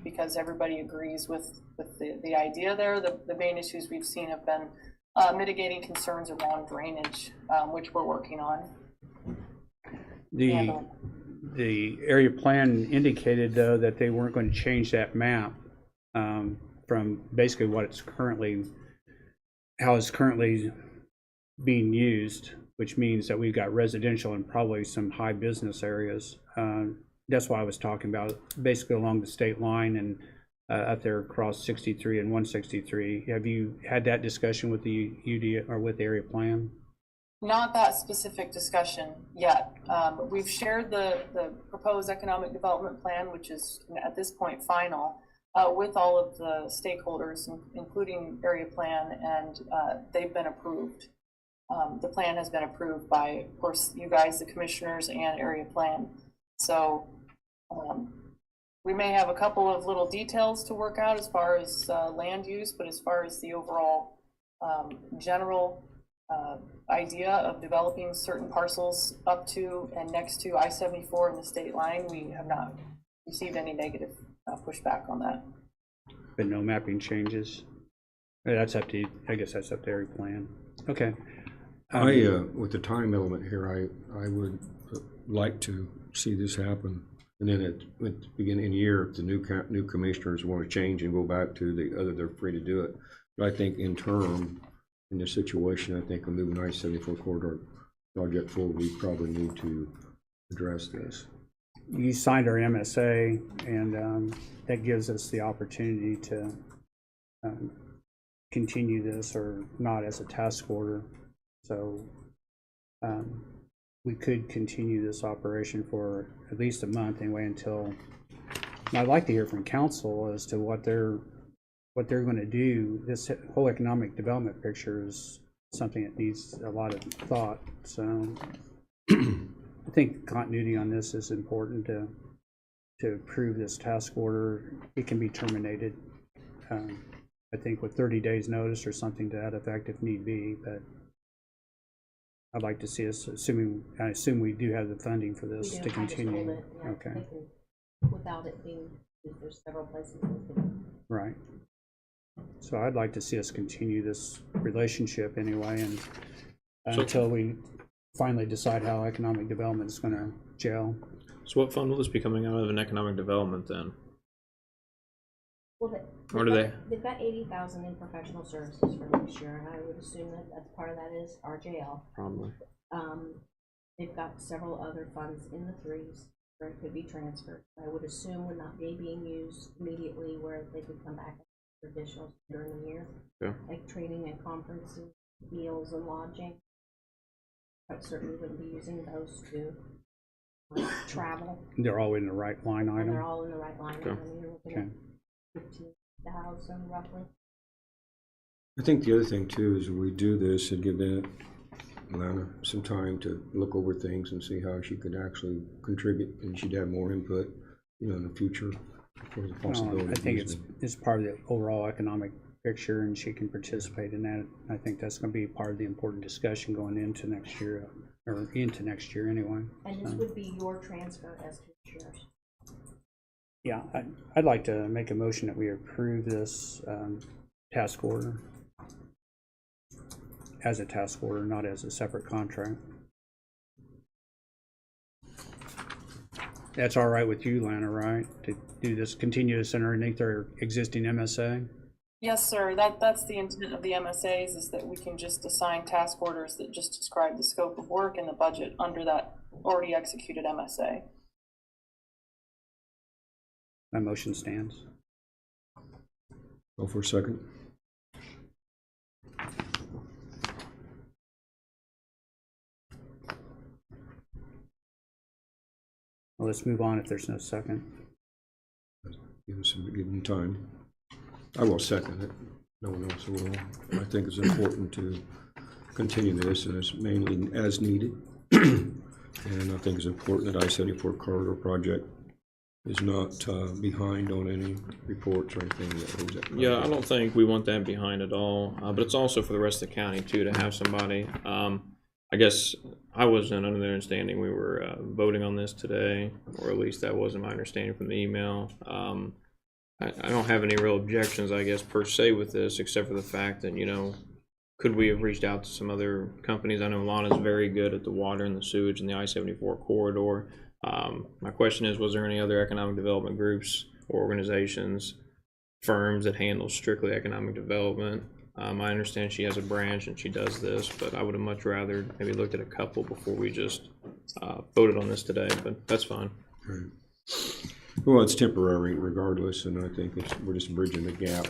because everybody agrees with the idea there. The main issues we've seen have been mitigating concerns around drainage, which we're working on.
The area plan indicated, though, that they weren't going to change that map from basically what it's currently, how it's currently being used, which means that we've got residential and probably some high business areas. That's why I was talking about basically along the state line and up there across 63 and 163. Have you had that discussion with the UD or with the area plan?
Not that specific discussion yet. We've shared the proposed economic development plan, which is at this point final, with all of the stakeholders, including area plan, and they've been approved. The plan has been approved by, of course, you guys, the commissioners, and area plan. So we may have a couple of little details to work out as far as land use, but as far as the overall general idea of developing certain parcels up to and next to I-74 and the state line, we have not received any negative pushback on that.
But no mapping changes? That's up to, I guess that's up to area plan. Okay.
With the time element here, I would like to see this happen. And then at the beginning of the year, if the new commissioners want to change and go back to the other, they're free to do it. But I think interim, in this situation, I think a moving I-74 corridor project forward, we probably need to address this.
You signed our MSA, and that gives us the opportunity to continue this or not as a task order. So we could continue this operation for at least a month anyway until, and I'd like to hear from council as to what they're going to do. This whole economic development picture is something that needs a lot of thought. So I think continuity on this is important to approve this task order. It can be terminated, I think, with 30 days notice or something to that effect if need be, but I'd like to see us, I assume we do have the funding for this
We
to
do. I just
continue.
hold it, yeah,
Okay,
they can- without it being, there's several places they can.
right. So I'd like to see us continue this relationship anyway, and until we finally decide how economic development is going to gel.
So what fund will this be coming out of in economic development then?
Well,
Or do they?
They've got 80,000 in professional services for next year, and I would assume that that's part of that is RJL.
Probably.
They've got several other funds in the threes where it could be transferred. I would assume would not be being used immediately, where they could come back for additional during the year.
Yeah.
Like training and conferences, meals and lodging. I certainly wouldn't be using those to travel,
They're all in the right line
and they're
item.
all in the right line.
Okay.
item. You're looking
Okay.
at 15,000 roughly.
I think the other thing too is we do this and give that Lana some time to look over things and see how she could actually contribute, and she'd have more input, in the future for the possibility.
I think it's part of the overall economic picture, and she can participate in that. I think that's going to be part of the important discussion going into next year, or into next year anyway.
And this would be your transfer as commissioners.
Yeah, I'd like to make a motion that we approve this task order as a task order, not as a separate contract. That's all right with you, Lana, right? To do this, continue this underneath their existing MSA?
Yes, sir. That's the intent of the MSAs, is that we can just assign task orders that just describe the scope of work and the budget under that already executed MSA.
My motion stands.
Go for a second.
Well, let's move on if there's no second.
Give them time. I will second it. No one else will. I think it's important to continue this, and it's mainly as needed. And I think it's important that I-74 corridor project is not behind on any reports or anything that holds that.
Yeah, I don't think we want that behind at all, but it's also for the rest of the county too, to have somebody. I guess I wasn't under the understanding we were voting on this today, or at least that wasn't my understanding from the email. I don't have any real objections, I guess, per se with this, except for the fact that, could we have reached out to some other companies? I know Lana's very good at the water and the sewage and the I-74 corridor. My question is, was there any other economic development groups or organizations, firms that handle strictly economic development? I understand she has a branch and she does this, but I would have much rather maybe looked at a couple before we just voted on this today, but that's fine.
Right. Well, it's temporary regardless, and I think we're just bridging the gap.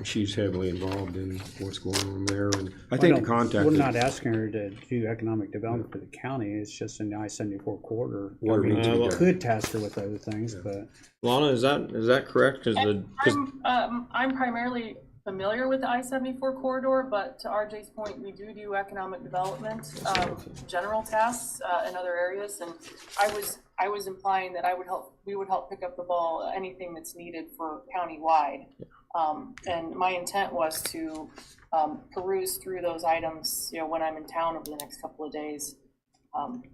She's heavily involved in what's going on there, and I think the contact.
We're not asking her to do economic development for the county, it's just in the I-74 corridor.
What
I mean,
needs to be
we
done.
could task her with other things, but
Lana, is that correct? Because
I'm primarily familiar with the I-74 corridor, but to RJ's point, we do economic development, general tasks, in other areas, and I was implying that we would help pick up the ball, anything that's needed for countywide. And my intent was to, peruse through those items, when I'm in town over the next couple of days.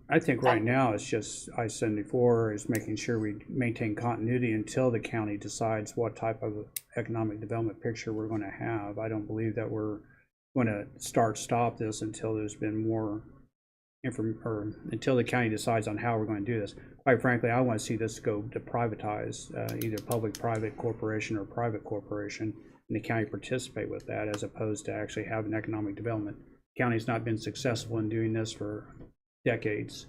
I think right now it's just I-74 is making sure we maintain continuity until the county decides what type of economic development picture we're going to have. I don't believe that we're going to stop this until there's been more or until the county decides on how we're going to do this. Quite frankly, I want to see this go to privatize, either public-private corporation or private corporation, and the county participate with that as opposed to actually having economic development. The county's not been successful in doing this for decades.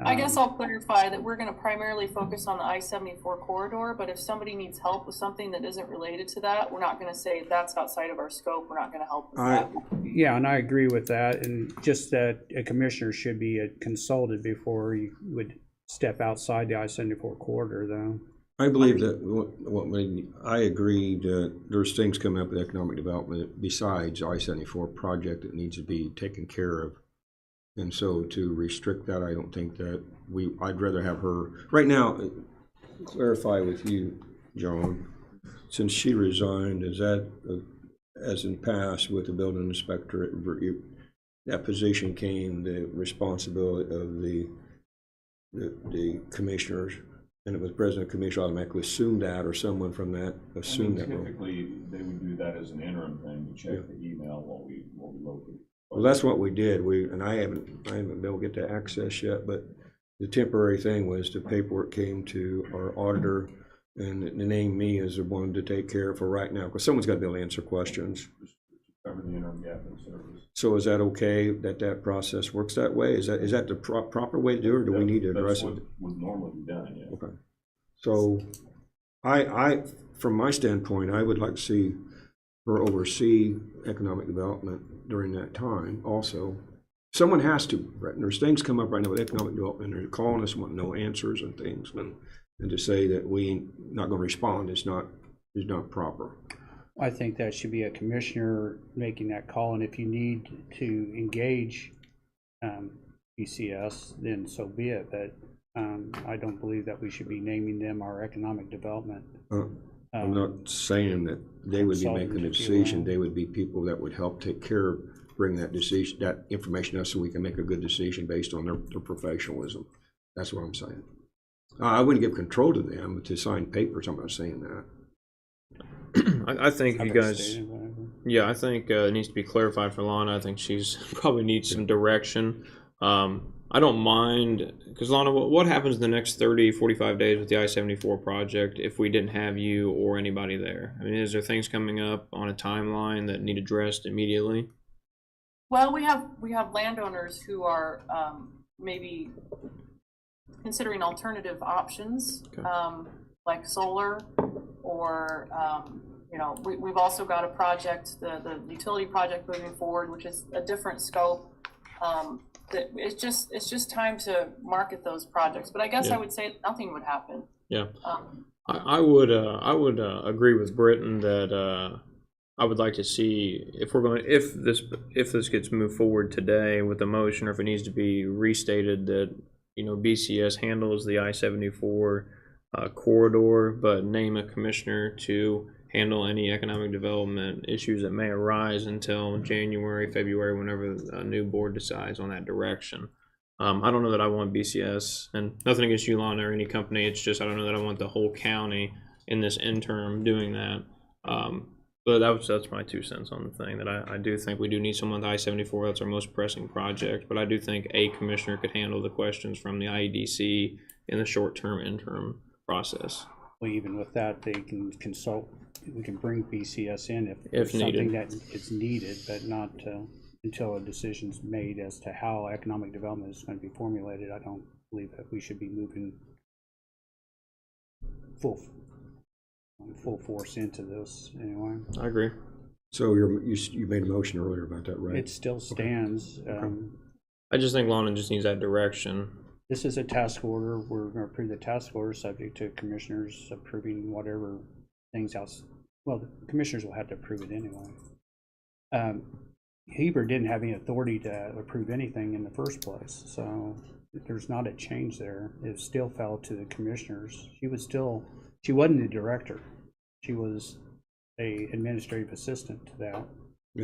I guess I'll clarify that we're gonna primarily focus on the I-74 corridor, but if somebody needs help with something that isn't related to that, we're not gonna say that's outside of our scope, we're not gonna help with that.
Yeah, and I agree with that, and just that a commissioner should be consulted before you would step outside the I-74 corridor, though.
I believe that I agree that there's things coming up with economic development besides I-74 project that needs to be taken care of. And so to restrict that, I don't think that I'd rather have her, right now, clarify with you, John, since she resigned, is that, as in past with the building inspector, that position came the responsibility of the commissioners, and it was president commissioner automatically assumed that, or someone from that assumed that role?
Typically, they would do that as an interim thing, to check the email while we locate.
Well, that's what we did. I haven't been able to get to access yet, but the temporary thing was the paperwork came to our auditor and they named me as the one to take care of for right now, because someone's got to be able to answer questions.
Cover the interim gap in service.
So is that okay that process works that way? Is that the proper way to do it, or do we need to address it?
That's what would normally be done, yeah.
Okay. So I, from my standpoint, I would like to see her oversee economic development during that time also. Someone has to, right? And there's things come up right now with economic development, they're calling us, want no answers and things, and to say that we ain't not gonna respond is not proper.
I think that should be a commissioner making that call, and if you need to engage BCS, then so be it, but I don't believe that we should be naming them our economic development.
I'm not saying that they would be making the
consultant, if you
decision,
will.
they would be people that would help take care of, bring that decision, that information to us so we can make a good decision based on their professionalism. That's what I'm saying. I wouldn't give control to them to sign papers, I'm not saying that.
I think you guys,
Stated, whatever.
yeah, I think it needs to be clarified for Lana. I think she's probably needs some direction. I don't mind, because Lana, what happens in the next 30, 45 days with the I-74 project if we didn't have you or anybody there? I mean, is there things coming up on a timeline that need addressed immediately?
Well, we have landowners who are, maybe considering alternative options,
Okay.
Like solar, or, we've also got a project, the utility project moving forward, which is a different scope. That it's just time to market those projects, but I guess
Yeah.
I would say nothing would happen.
Yeah, I would agree with Britton that I would like to see if this gets moved forward today with the motion, or if it needs to be restated that BCS handles the I-74 corridor, but name a commissioner to handle any economic development issues that may arise until January, February, whenever a new board decides on that direction. I don't know that I want BCS, and nothing against you, Lana, or any company. It's just I don't know that I want the whole county in this interim doing that. But that's my 2 cents on the thing. That I do think we do need someone with I-74. That's our most pressing project. But I do think a commissioner could handle the questions from the IEDC in the short-term interim process.
Well, even with that, they can consult, we can bring BCS in if
If
there's something
needed.
that is needed, but not until a decision's made as to how economic development is going to be formulated. I don't believe that we should be moving full force into this anyway.
I agree.
So you made a motion earlier about that, right?
It still stands.
I just think Lana just needs that direction.
This is a task order. We're going to approve the task order subject to commissioners approving whatever things else. Well, the commissioners will have to approve it anyway. Heber didn't have any authority to approve anything in the first place, so there's not a change there. It still fell to the commissioners. She wasn't the director. She was a administrative assistant to that.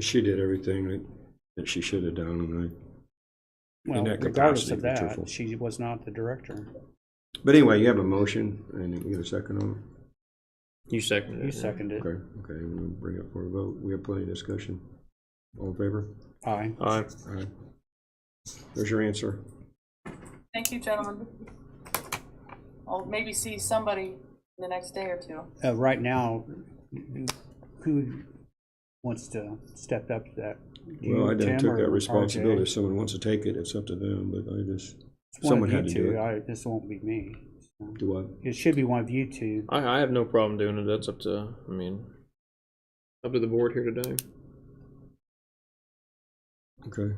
She did everything that she should have done, and
Well,
that
regardless
capacity,
of
to be
that,
truthful.
she was not the director.
But anyway, you have a motion, and you get a second on
You seconded it.
You seconded
it?
it.
Okay, we'll bring it for a vote. We have plenty of discussion. All in favor?
Aye.
Aye.
Aye. There's your answer.
Thank you, gentlemen. I'll maybe see somebody the next day or two.
Right now, who wants to step up to that? You,
Well, I
Tim,
took
or
that responsibility.
RJ?
If someone wants to take it, it's up to them, but
It's one
someone
of
had
you
to do
two.
it.
This won't be me. So.
Do what?
It should be one of you two.
I have no problem doing it. That's up to, up to the board here today.
Okay.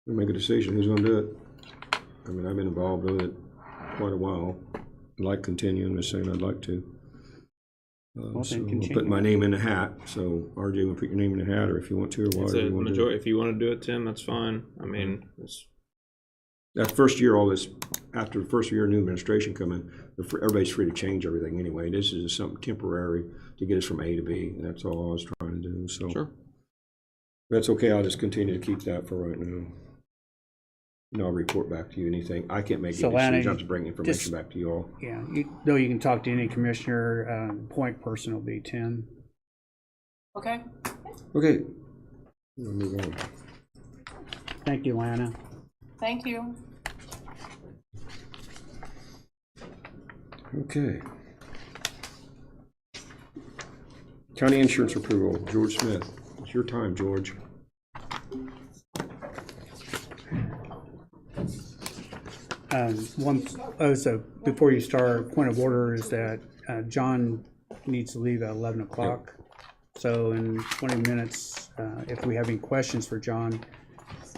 We'll make a decision. Who's gonna do it? I've been involved with it quite a while. I'd like to continue. I'm just saying I'd like to.
Well,
So
then
I'll
continue.
put my name in the hat. So RJ will put your name in the hat, or if you want to, or
It's
whatever
a
you want to do.
majority. If you want to do it, Tim, that's fine. It's
That first year, after the first year of new administration come in, everybody's free to change everything anyway. This is just something temporary to get us from A to B, and that's all I was trying to do, so.
sure.
That's okay, I'll just continue to keep that for right now. And I'll report back to you anything. I can't make
So,
any decisions,
Lanny,
I'm just bringing information back to you all.
Yeah, though you can talk to any commissioner. Point person will be Tim.
Okay?
Okay, we'll move on.
Thank you, Lana.
Thank you.
Okay. County insurance approval, George Smith. It's your time, George.
So before you start, point of order is that John needs to leave at 11 o'clock. So in 20 minutes, if we have any questions for John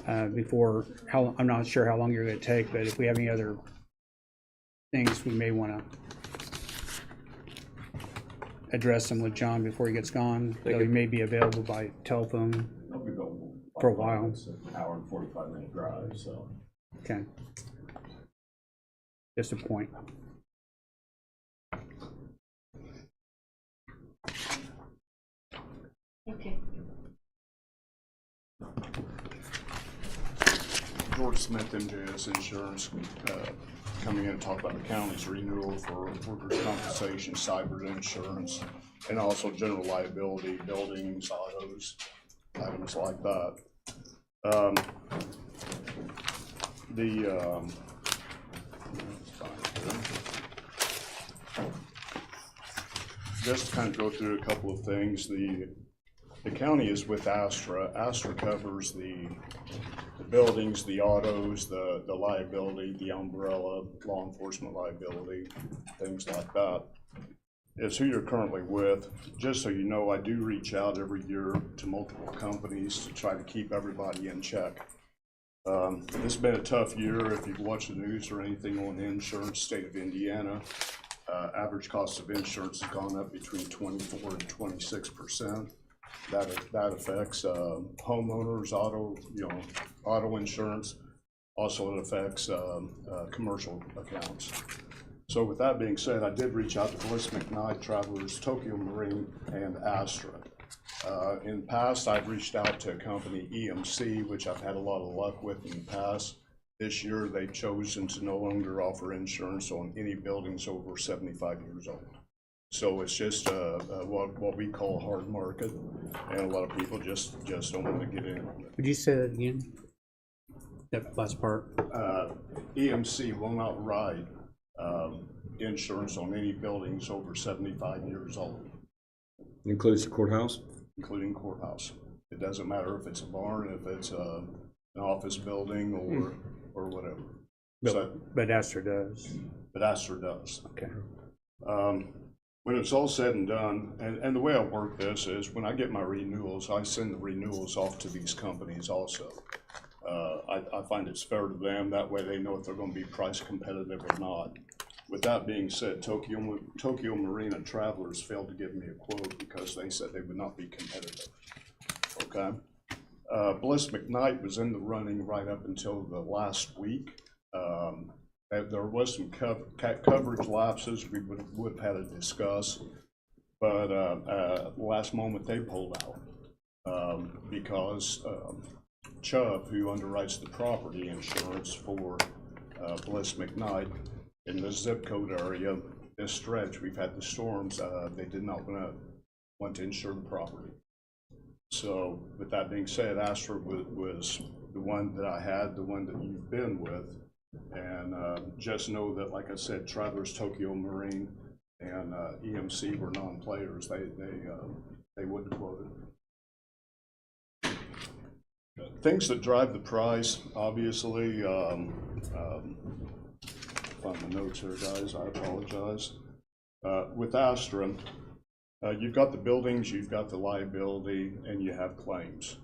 I'm not sure how long you're going to take, but if we have any other things, we may want to address them with John before he gets gone. Though he may be available by telephone
I'll be available
for a while.
It's an hour and 45-minute drive, so.
Okay. Just a point.
Okay.
George Smith, MJS Insurance, coming in to talk about the county's renewal for workers' compensation, cyber insurance, and also general liability, buildings, autos, items like that. Just to kind of go through a couple of things, the county is with Astra. Astra covers the buildings, the autos, the liability, the umbrella, law enforcement liability, things like that. It's who you're currently with. Just so you know, I do reach out every year to multiple companies to try to keep everybody in check. It's been a tough year. If you've watched the news or anything on the insurance, state of Indiana, average cost of insurance has gone up between 24 and 26%. That affects homeowners, auto insurance. Also, it affects commercial accounts. So with that being said, I did reach out to Bliss McKnight, Travelers, Tokyo Marine, and Astra. In the past, I've reached out to a company, EMC, which I've had a lot of luck with in the past. This year, they've chosen to no longer offer insurance on any buildings over 75 years old. So it's just what we call a hard market, and a lot of people just don't want to get in on it.
Would you say that again? That last part?
EMC will not write insurance on any buildings over 75 years old,
Includes the courthouse?
including courthouse. It doesn't matter if it's a barn, if it's a an office building or whatever. So,
But Astor does.
but Astor does.
Okay.
When it's all said and done, and the way I work this is when I get my renewals, I send the renewals off to these companies also. I find it's fair to them, that way they know if they're gonna be price competitive or not. With that being said, Tokyo Marina Travelers failed to give me a quote because they said they would not be competitive, okay? Bliss McKnight was in the running right up until the last week. There was some coverage lapses we would have had to discuss, but last moment they pulled out because Chubb, who underwrites the property insurance for Bliss McKnight in the zip code area, this stretch we've had the storms. They did not want to insure the property. So, with that being said, Astor was the one that I had, the one that you've been with. And just know that, like I said, Travelers Tokyo Marine and EMC were non-players. They wouldn't quote it. Things that drive the price, obviously, find the notes here, guys, I apologize. With Astra, you've got the buildings, you've got the liability, and you have claims.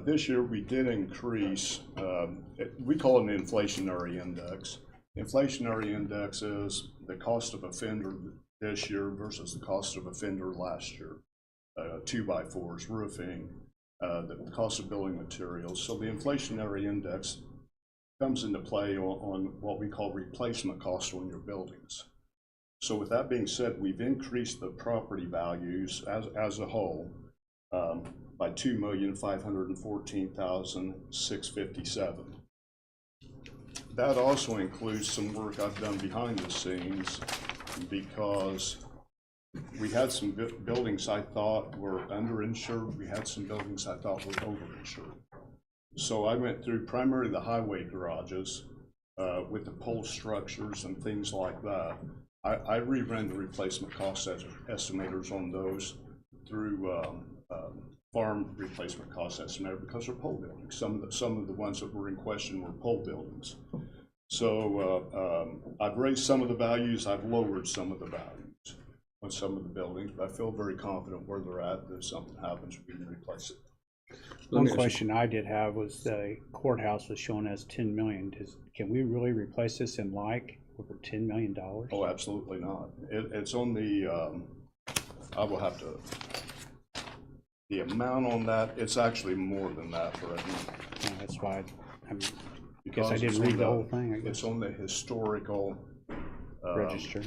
This year we did increase, we call it an inflationary index. Inflationary index is the cost of a fender this year versus the cost of a fender last year. 2x4s, roofing, the cost of building materials. So the inflationary index comes into play on what we call replacement cost on your buildings. So with that being said, we've increased the property values as a whole by $2,514,657. That also includes some work I've done behind the scenes because we had some buildings I thought were underinsured. We had some buildings I thought were overinsured. So I went through primarily the highway garages with the pole structures and things like that. I reran the replacement cost estimators on those through farm replacement cost estimator because they're pole buildings. Some of the ones that were in question were pole buildings. So I've raised some of the values, I've lowered some of the values on some of the buildings, but I feel very confident where they're at, that if something happens, we can replace it.
One question I did have was the courthouse was shown as 10 million. Can we really replace this in like over $10 million?
Oh, absolutely not. It's on the, I will have to, the amount on that, it's actually more than that, Brittany.
Yeah, that's why I guess
Because
I
it's
didn't
on
read the whole thing. I
It's
guess.
on the historical
Register.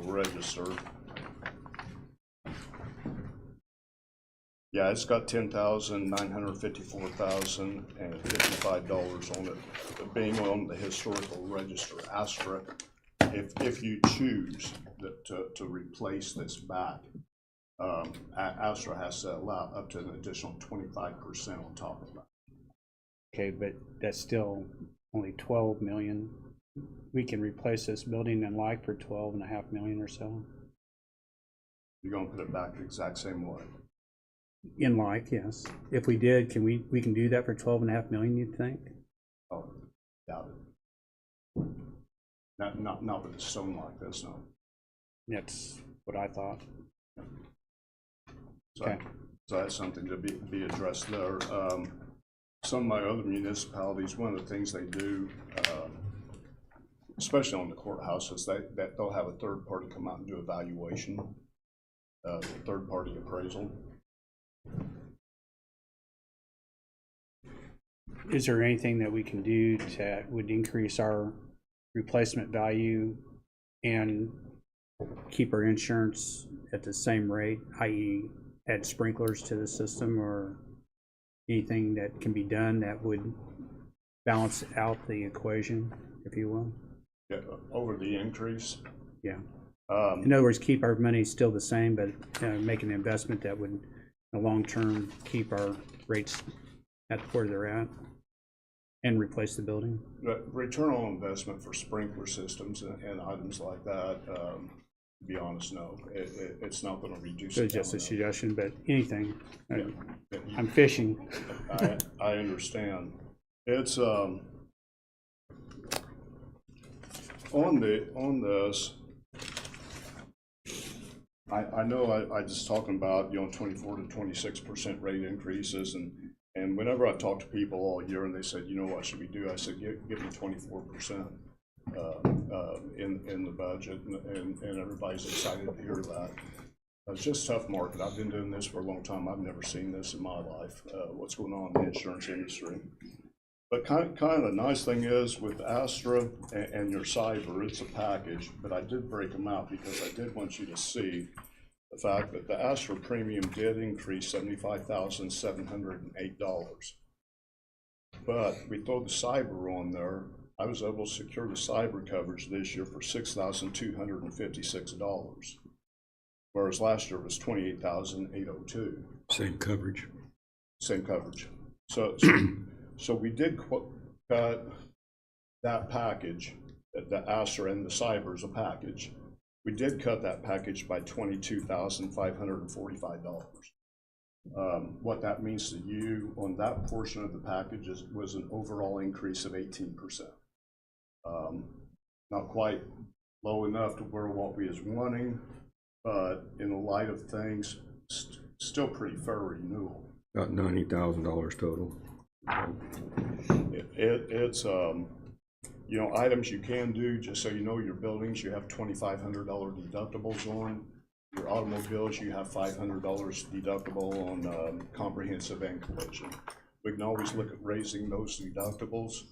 Register. Yeah, it's got $10,954,055 on it. But being on the historical register, Astra, if you choose to replace this back, Astra has to allow up to an additional 25% on top of that.
Okay, but that's still only 12 million. We can replace this building in like for 12.5 million or so.
You're gonna put it back the exact same way.
In like, yes. If we did, we can do that for 12.5 million, you'd think?
Oh, doubt it. Not with a stone like this, no.
That's what I thought.
So,
Okay.
so that's something to be addressed there. Some of my other municipalities, one of the things they do, especially on the courthouses, that they'll have a third party come out and do evaluation, third party appraisal.
Is there anything that we can do that would increase our replacement value and keep our insurance at the same rate, i.e. add sprinklers to the system, or anything that can be done that would balance out the equation, if you will?
Yeah, over the increase.
Yeah. In other words, keep our money still the same, but make an investment that would, in the long term, keep our rates at where they're at and replace the building.
The return on investment for sprinkler systems and items like that, To be honest, no, it's not gonna reduce.
So
the
just a
count,
suggestion, but anything,
no. Yeah,
I'm fishing.
I understand. It's, on this, I know I just talking about, 24 to 26% rate increases, and whenever I've talked to people all year and they said, what should we do? I said, give me 24%. In the budget, and everybody's excited to hear that. It's just a tough market. I've been doing this for a long time. I've never seen this in my life, what's going on in the insurance industry. But kind of the nice thing is with Astra and your cyber, it's a package, but I did break them out because I did want you to see the fact that the Astra premium did increase $75,708. But we throw the cyber on there. I was able to secure the cyber coverage this year for $6,256, whereas last year was $28,802.
Same coverage.
Same coverage. So we did cut that package, the Astra and the cyber is a package. We did cut that package by $22,545. What that means to you on that portion of the package was an overall increase of 18%. Not quite low enough to where what we is wanting, but in the light of things, still pretty fair renewal.
About $90,000 total.
It's items you can do, just so you know, your buildings, you have $2,500 deductibles on. Your automobiles, you have $500 deductible on comprehensive and collision. We can always look at raising those deductibles.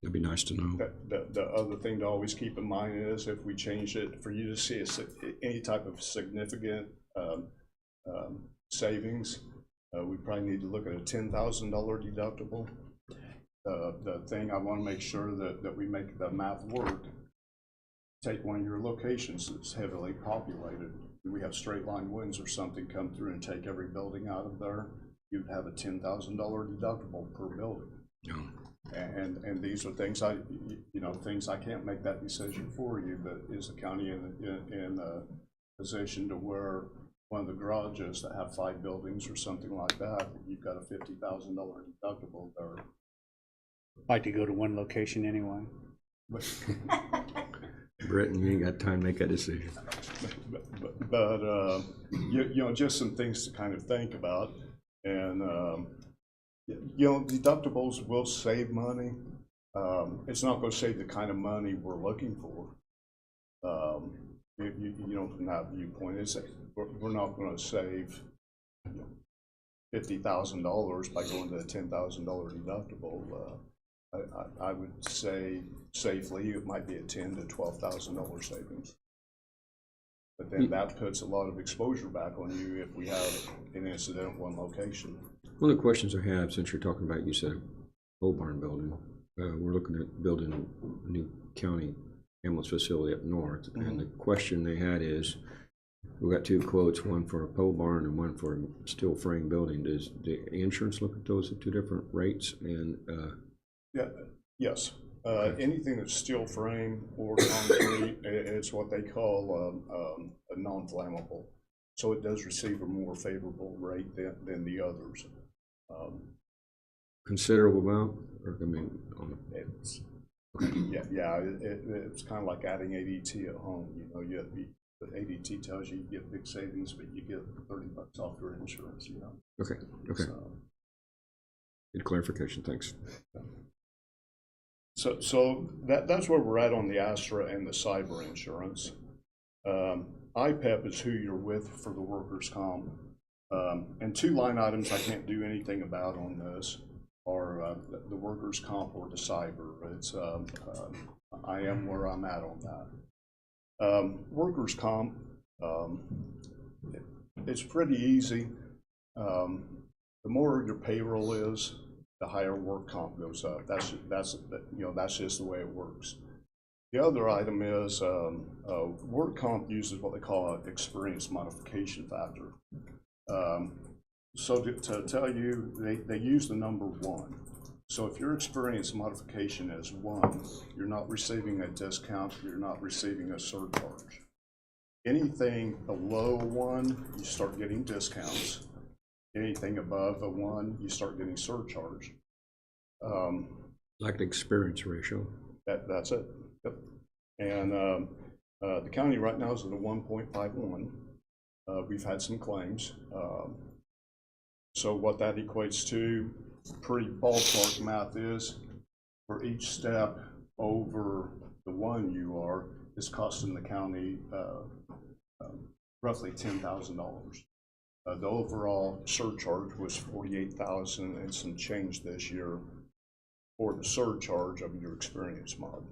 It'd be nice to know.
The other thing to always keep in mind is if we change it, for you to see any type of significant savings, we probably need to look at a $10,000 deductible. The thing I want to make sure that we make the math work, take one of your locations that's heavily populated. We have straight line winds or something come through and take every building out of there. You'd have a $10,000 deductible per building.
No.
And these are things things I can't make that decision for you, but is the county in a position to where one of the garages that have 5 buildings or something like that, you've got a $50,000 deductible there.
Like to go to one location anyway.
Britton, you ain't got time to make that decision.
But just some things to kind of think about, and deductibles will save money. It's not going to save the kind of money we're looking for. From that viewpoint, we're not going to save $50,000 by going to a $10,000 deductible. I would say safely it might be a $10,000 to $12,000 savings. But then that puts a lot of exposure back on you if we have an incident at one location.
One of the questions I have, since you're talking about, you said a pole barn building, we're looking at building a new county ambulance facility up north, and the question they had is, we got 2 quotes, one for a pole barn and one for a steel frame building. Does the insurance look at those at 2 different rates? And
yes. Anything that's steel frame or concrete, it's what they call a non-flammable. So it does receive a more favorable rate than the others.
considerable amount, or
It's it's kind of like adding ADT at home. The ADT tells you get big savings, but you get $30 off your insurance.
Okay.
So,
Good clarification. Thanks.
So that's where we're at on the Astra and the cyber insurance. IPEP is who you're with for the workers' comp. And 2 line items I can't do anything about on this are the workers' comp or the cyber. It's I am where I'm at on that. Workers' comp, it's pretty easy. The more your payroll is, the higher work comp goes up. That's just the way it works. The other item is work comp uses what they call an experience modification factor. So to tell you, they use the number 1. So if your experience modification is 1, you're not receiving a discount, you're not receiving a surcharge. Anything below 1, you start getting discounts. Anything above a 1, you start getting surcharge.
Like the experience ratio.
That's it. Yep. And the county right now is at a 1.51. We've had some claims. So what that equates to, pretty ballpark math is, for each step over the 1 you are, is costing the county roughly $10,000. The overall surcharge was $48,000 and some change this year for the surcharge of your experience mod.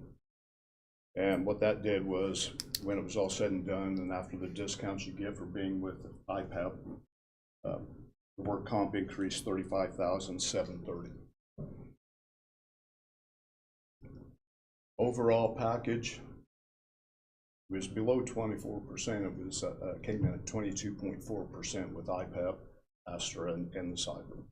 And what that did was, when it was all said and done, and after the discounts you get for being with IPEP, the work comp increased $35,730. Overall package was below 24%. It was came in at 22.4% with IPEP, Astra, and the cyber.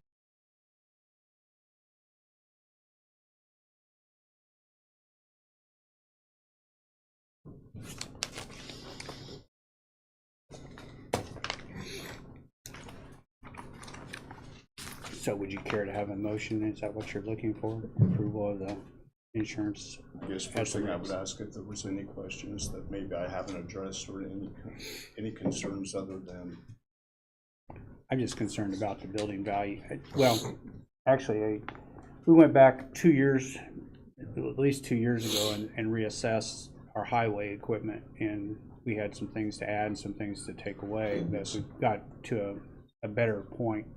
So would you care to have a motion? Is that what you're looking for? Approval of the insurance?
I guess first thing I would ask if there was any questions that maybe I haven't addressed, or any concerns other than.
I'm just concerned about the building value. Well, actually, we went back 2 years, at least 2 years ago, and reassessed our highway equipment, and we had some things to add and some things to take away. That we got to a better point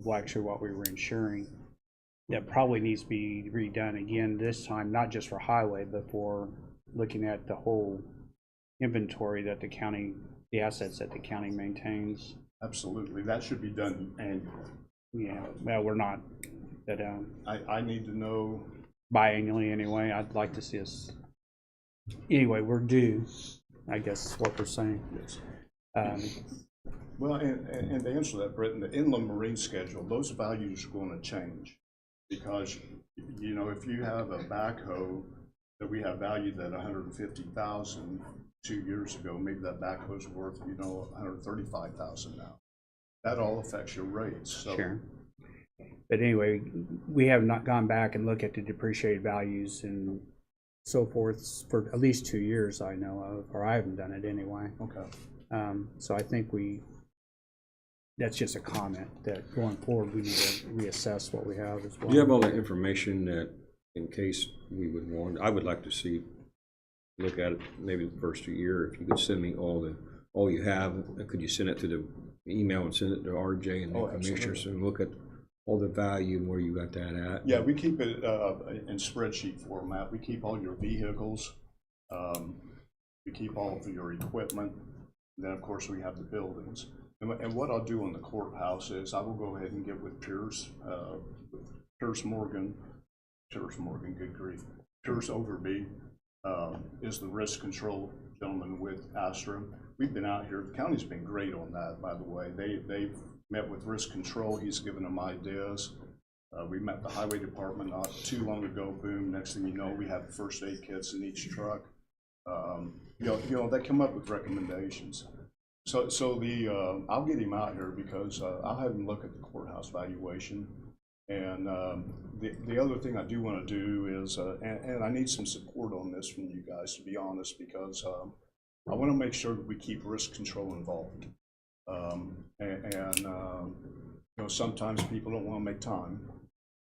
of actually what we were insuring. That probably needs to be redone again this time, not just for highway, but for looking at the whole inventory that the county, the assets that the county maintains.
Absolutely, that should be done annually.
Yeah, well, we're not, but
I need to know.
biannually anyway. I'd like to see us, anyway, we're due, I guess is what we're saying.
Yes. Well, and to answer that, Britton, the inland marine schedule, those values are going to change, because, you know, if you have a backhoe that we have valued at $150,000 2 years ago, maybe that backhoe's worth, you know, $135,000 now. That all affects your rates. So.
Sure. But anyway, we have not gone back and looked at the depreciated values and so forth for at least 2 years, I know of, or I haven't done it anyway.
Okay.
So I think that's just a comment that going forward, we need to reassess what we have as well.
Do you have all that information that, in case we would want, I would like to see, look at it maybe the first year, if you could send me all you have, could you send it to the email and send it to RJ and the commissioners and look at all the value and where you got that at?
Yeah, we keep it in spreadsheet format. We keep all your vehicles. We keep all of your equipment. And then, of course, we have the buildings. And what I'll do on the courthouse is I will go ahead and get with Pierce Morgan, good grief. Pierce Overby is the risk control gentleman with Astra. We've been out here. The county's been great on that, by the way. They've met with risk control. He's given them ideas. We met the highway department not too long ago. Boom, next thing you know, we have first aid kits in each truck. You know, they come up with recommendations. So I'll get him out here because I'll have him look at the courthouse valuation. And the other thing I do want to do is, and I need some support on this from you guys, to be honest, because I want to make sure that we keep risk control involved. You know, sometimes people don't want to make time,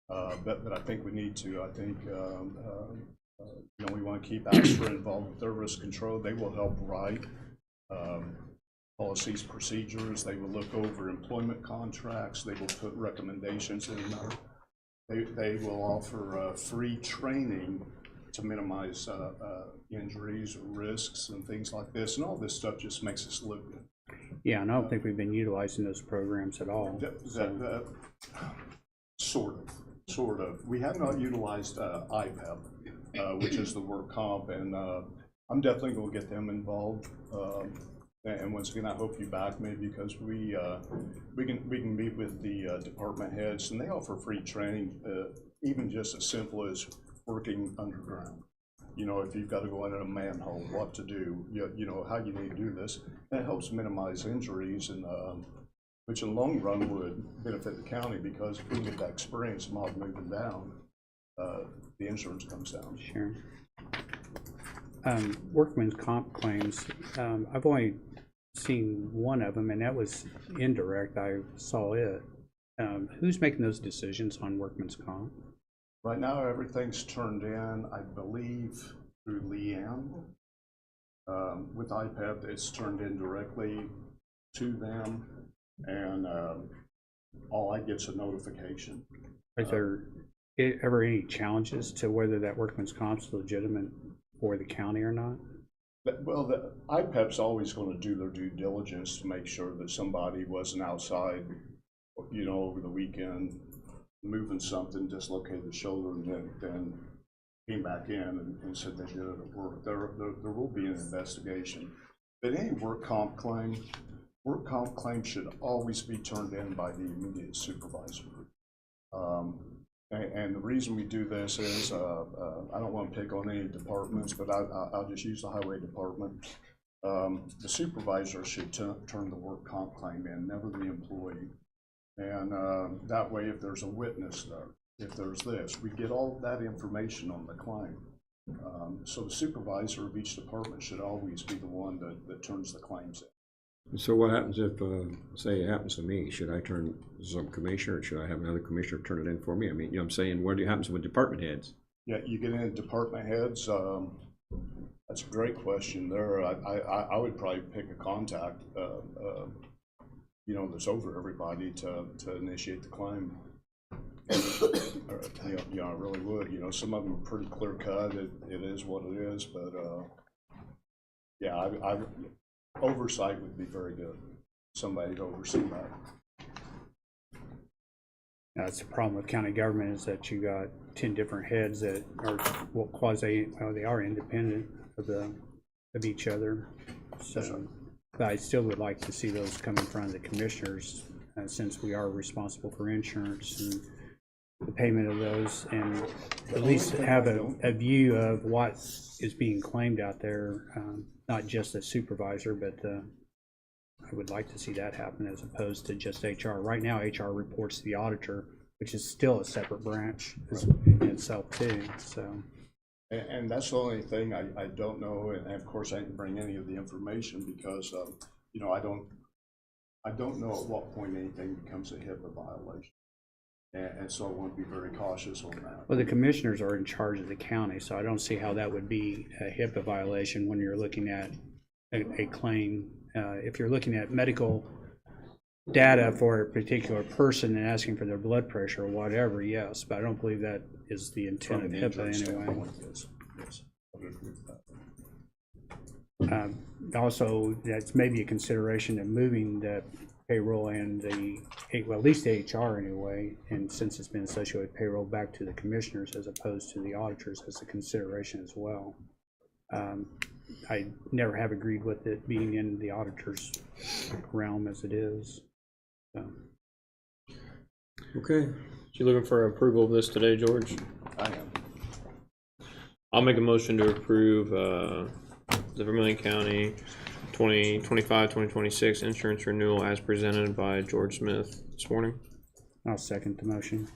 but I think we need to. I think you know, we want to keep Astra involved with their risk control. They will help write policies, procedures. They will look over employment contracts. They will put recommendations in there. They will offer free training to minimize injuries or risks and things like this. And all this stuff just makes us look good.
Yeah, and I don't think we've been utilizing those programs at all.
Sort of. We have not utilized IPEP, which is the work comp, and I'm definitely going to get them involved. And once again, I hope you back me, because we can meet with the department heads, and they offer free training, even just as simple as working underground. you know, if you've got to go in a manhole, what to do, you know, how you need to do this. And it helps minimize injuries, and which in the long run would benefit the county, because if we get that experience of moving down, the insurance comes down.
Sure. Workman's comp claims, I've only seen one of them, and that was indirect. I saw it. Who's making those decisions on workman's comp?
Right now, everything's turned in, I believe, through Leanne. With IPEP, it's turned in directly to them, and all I get's a notification.
Is there ever any challenges to whether that workman's comp's legitimate for the county or not?
Well, the IPEP's always going to do their due diligence to make sure that somebody wasn't outside, you know, over the weekend, moving something, dislocated the shoulder, and then came back in and said they did it at work. There will be an investigation. But any work comp claim should always be turned in by the immediate supervisor. And the reason we do this is, I don't want to pick on any departments, but I'll just use the highway department. The supervisor should turn the work comp claim in, never the employee. And that way, if there's a witness there, if there's this, we get all of that information on the claim. So the supervisor of each department should always be the one that turns the claims in.
So what happens if, say it happens to me? Should I turn some commissioner, or should I have another commissioner turn it in for me? I mean, you know what I'm saying? What happens with department heads?
Yeah, you get into department heads, that's a great question there. I would probably pick a contact, you know, that's over everybody to initiate the claim. You know, I really would. You know, some of them are pretty clear cut. It is what it is, but yeah, oversight would be very good. Somebody to oversee that.
That's the problem with county government, is that you got 10 different heads that are they are independent of each other. So, but I still would like to see those come in front of the commissioners, since we are responsible for insurance and the payment of those, and at least have a view of what is being claimed out there, not just the supervisor, but I would like to see that happen as opposed to just HR. Right now, HR reports to the auditor, which is still a separate branch in itself too. So,
and that's the only thing I don't know, and of course I didn't bring any of the information because you know, I don't know at what point anything becomes a HIPAA violation. And so I want to be very cautious on that.
well, the commissioners are in charge of the county, so I don't see how that would be a HIPAA violation when you're looking at a claim. If you're looking at medical data for a particular person and asking for their blood pressure or whatever, yes, but I don't believe that is the intent of HIPAA anyway.
Yes, I would agree with that.
Also, that's maybe a consideration of moving the payroll and well, at least the HR anyway, and since it's been associated with payroll, back to the commissioners as opposed to the auditors as a consideration as well. I never have agreed with it being in the auditor's realm as it is. So.
Okay. You looking for approval of this today, George?
I am.
I'll make a motion to approve the Vermilion County 2025-2026 insurance renewal as presented by George Smith this morning.
I'll second the motion.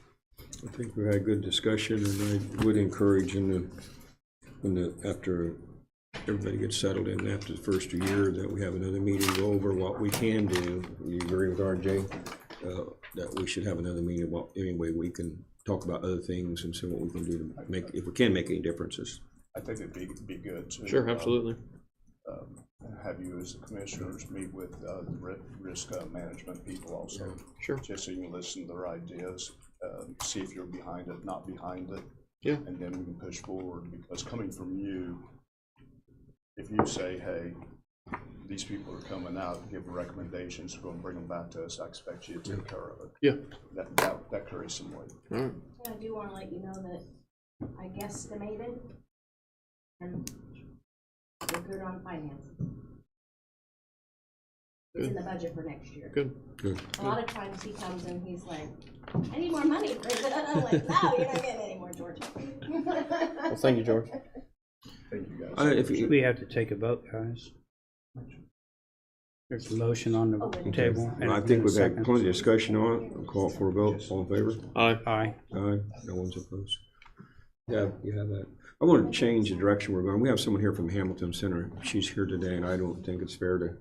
I think we had a good discussion, and I would encourage after everybody gets settled in after the first year, that we have another meeting, go over what we can do. You agree with RJ? That we should have another meeting about any way we can talk about other things and see what we can do to make, if we can make any differences.
I think it'd be good to
Sure, absolutely.
have you as the commissioners meet with the risk management people also.
Sure.
Just so you can listen to their ideas, see if you're behind it, not behind it.
Yeah.
And then we can push forward, because coming from you, if you say, hey, these people are coming out, give recommendations, we're going to bring them back to us, I expect you to take care of it.
Yeah.
That carries some weight.
All right.
I do want to let you know that I guesstimated, and we're good on finances. It's in the budget for next year.
Good.
A lot of times he comes and he's like, I need more money for it. I'm like, no, you're not getting any more, George.
Well, thank you, George.
Thank you, guys.
If you,
We have to take a vote, guys. There's a motion on the table. and
I think
a
we've had
second.
plenty of discussion on it. I'll call for a vote. All in favor?
Aye.
Aye. No one's opposed. Yeah, you have that. I want to change the direction we're going. We have someone here from Hamilton Center. She's here today, and I don't think it's fair to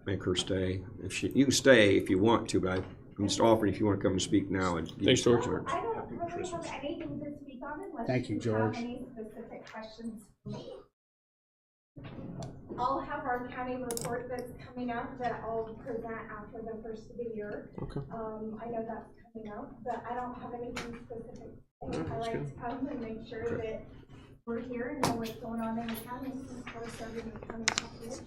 make her stay. You can stay if you want to, but I'm just offering if you want to come and speak now. Thanks, George.
I don't really have anything to speak on unless
Thank you,
you
George.
have any specific questions for me. I'll have our county report that's coming up that I'll present after the first of the year.
Okay.
I know that's coming up, but I don't have anything specific. I like to come and make sure that we're here and know what's going on in the county since we're serving the county population.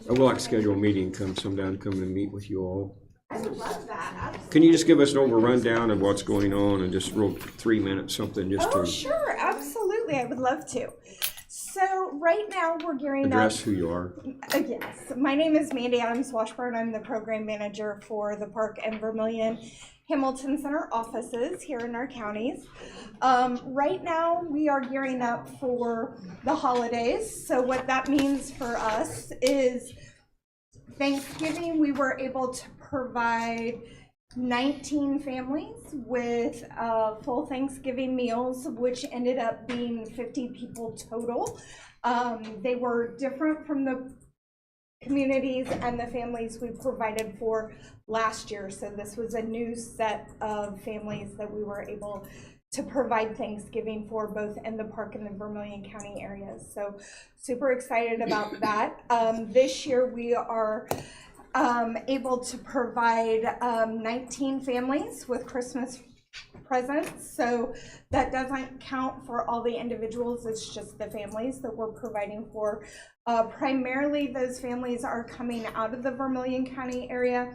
I would like to schedule a meeting, come and meet with you all.
I would love that, absolutely.
Can you just give us an rundown of what's going on and just real 3 minutes, something just
Oh,
to
sure, absolutely, I would love to. So right now, we're gearing up.
address who you are?
Yes, my name is Mandy Adams Washburn. I'm the program manager for the Park and Vermilion Hamilton Center offices here in our counties. Right now, we are gearing up for the holidays. So what that means for us is Thanksgiving, we were able to provide 19 families with full Thanksgiving meals, which ended up being 50 people total. They were different from the communities and the families we provided for last year. So this was a new set of families that we were able to provide Thanksgiving for, both in the Park and the Vermilion County areas. So super excited about that. This year we are able to provide 19 families with Christmas presents. So that doesn't count for all the individuals, it's just the families that we're providing for. Primarily those families are coming out of the Vermilion County area.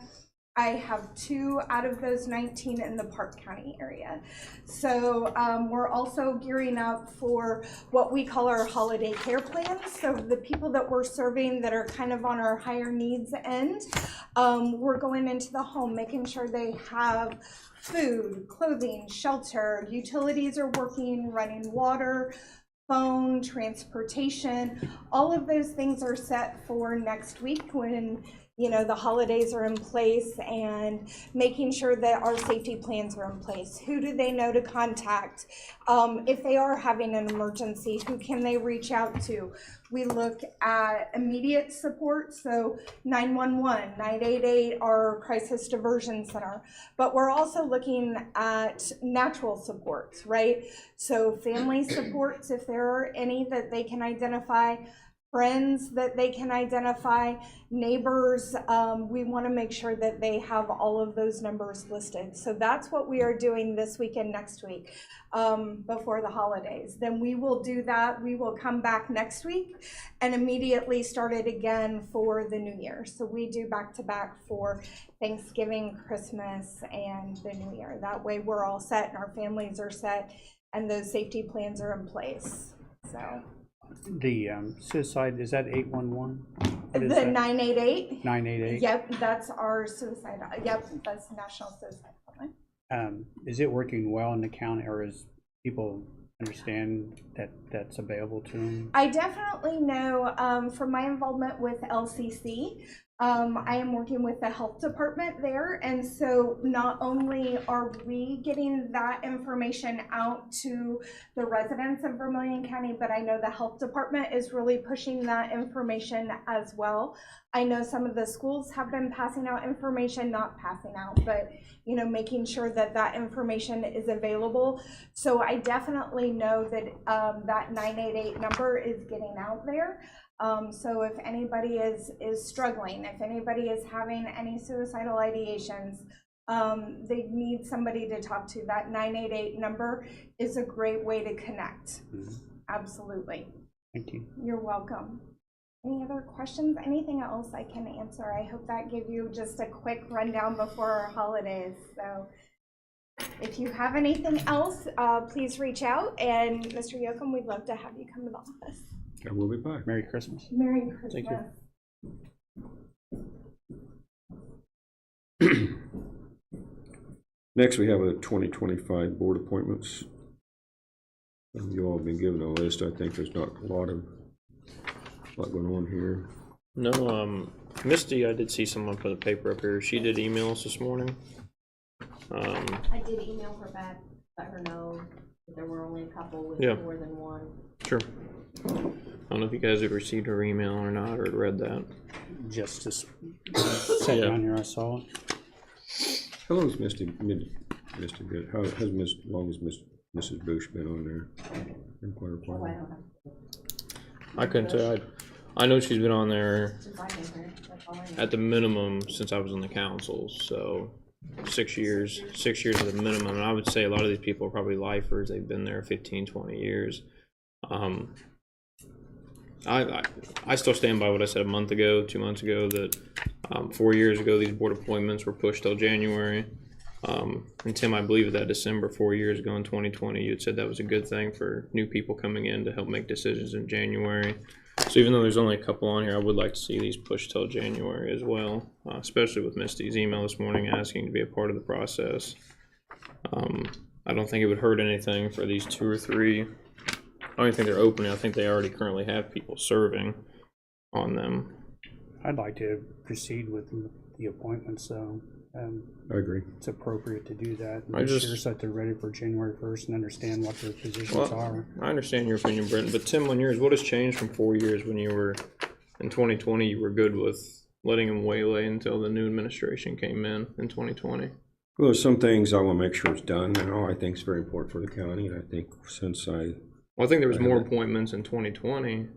I have 2 out of those 19 in the Park County area. So we're also gearing up for what we call our holiday care plans. So the people that we're serving that are kind of on our higher needs end, we're going into the home, making sure they have food, clothing, shelter, utilities are working, running water, phone, transportation. All of those things are set for next week when the holidays are in place, and making sure that our safety plans are in place. Who do they know to contact? If they are having an emergency, who can they reach out to? We look at immediate support, so 911, 988, our crisis diversion center. But we're also looking at natural supports, right? So family supports, if there are any that they can identify, friends that they can identify, neighbors. We want to make sure that they have all of those numbers listed. So that's what we are doing this week and next week before the holidays. Then we will do that. We will come back next week and immediately start it again for the new year. So we do back to back for Thanksgiving, Christmas, and the new year. That way we're all set and our families are set and those safety plans are in place. So.
The suicide, is that 811?
The 988?
988?
Yep, that's our suicide. Yep, that's National Suicide Hotline.
Is it working well in the county, or is people understand that that's available to them?
I definitely know from my involvement with LCC, I am working with the health department there, and so not only are we getting that information out to the residents of Vermilion County, but I know the health department is really pushing that information as well. I know some of the schools have been passing out information, not passing out, but making sure that that information is available. So I definitely know that that 988 number is getting out there. So if anybody is struggling, if anybody is having any suicidal ideations, they need somebody to talk to. That 988 number is a great way to connect.
Mm-hmm.
Absolutely.
Thank you.
You're welcome. Any other questions? Anything else I can answer? I hope that gave you just a quick rundown before our holidays. So if you have anything else, please reach out. And Mr. Yoakum, we'd love to have you come to the office.
I will be back.
Merry Christmas.
Merry Christmas.
Thank you.
Next, we have a 2025 board appointments. You all been given a list. I think there's not a lot going on here.
No, Misty, I did see someone put a paper up here. She did email us this morning.
I did email her back, let her know that there were only a couple with
Yeah.
more than one.
Sure. I don't know if you guys have received her email or not, or read that.
Just to set down here, I saw it.
How long has Misty been? How long has Mrs. Bush been on there? Inquiry
Oh, I
Department?
don't know.
I couldn't tell. I know she's been on there
Since I've been here, that's all I know.
at the minimum since I was on the council, so 6 years. 6 years is the minimum, and I would say a lot of these people are probably lifers. They've been there 15, 20 years. I still stand by what I said a month ago, 2 months ago, that 4 years ago these board appointments were pushed till January. And Tim, I believe that December 4 years ago in 2020, you had said that was a good thing for new people coming in to help make decisions in January. So even though there's only a couple on here, I would like to see these pushed till January as well, especially with Misty's email this morning asking to be a part of the process. I don't think it would hurt anything for these 2 or 3. I don't think they're opening. I think they already currently have people serving on them.
I'd like to proceed with the appointments, so
I agree.
it's appropriate to do that.
I
Make
just-
sure so that they're ready for January 1st and understand what their positions
Well,
are.
I understand your opinion, Brenton, but Tim, on yours, what has changed from 4 years when you were in 2020? You were good with letting them waylay until the new administration came in 2020.
Well, there's some things I want to make sure it's done now. I think it's very important for the county, and I think since
Well, I think there was more appointments in 2020.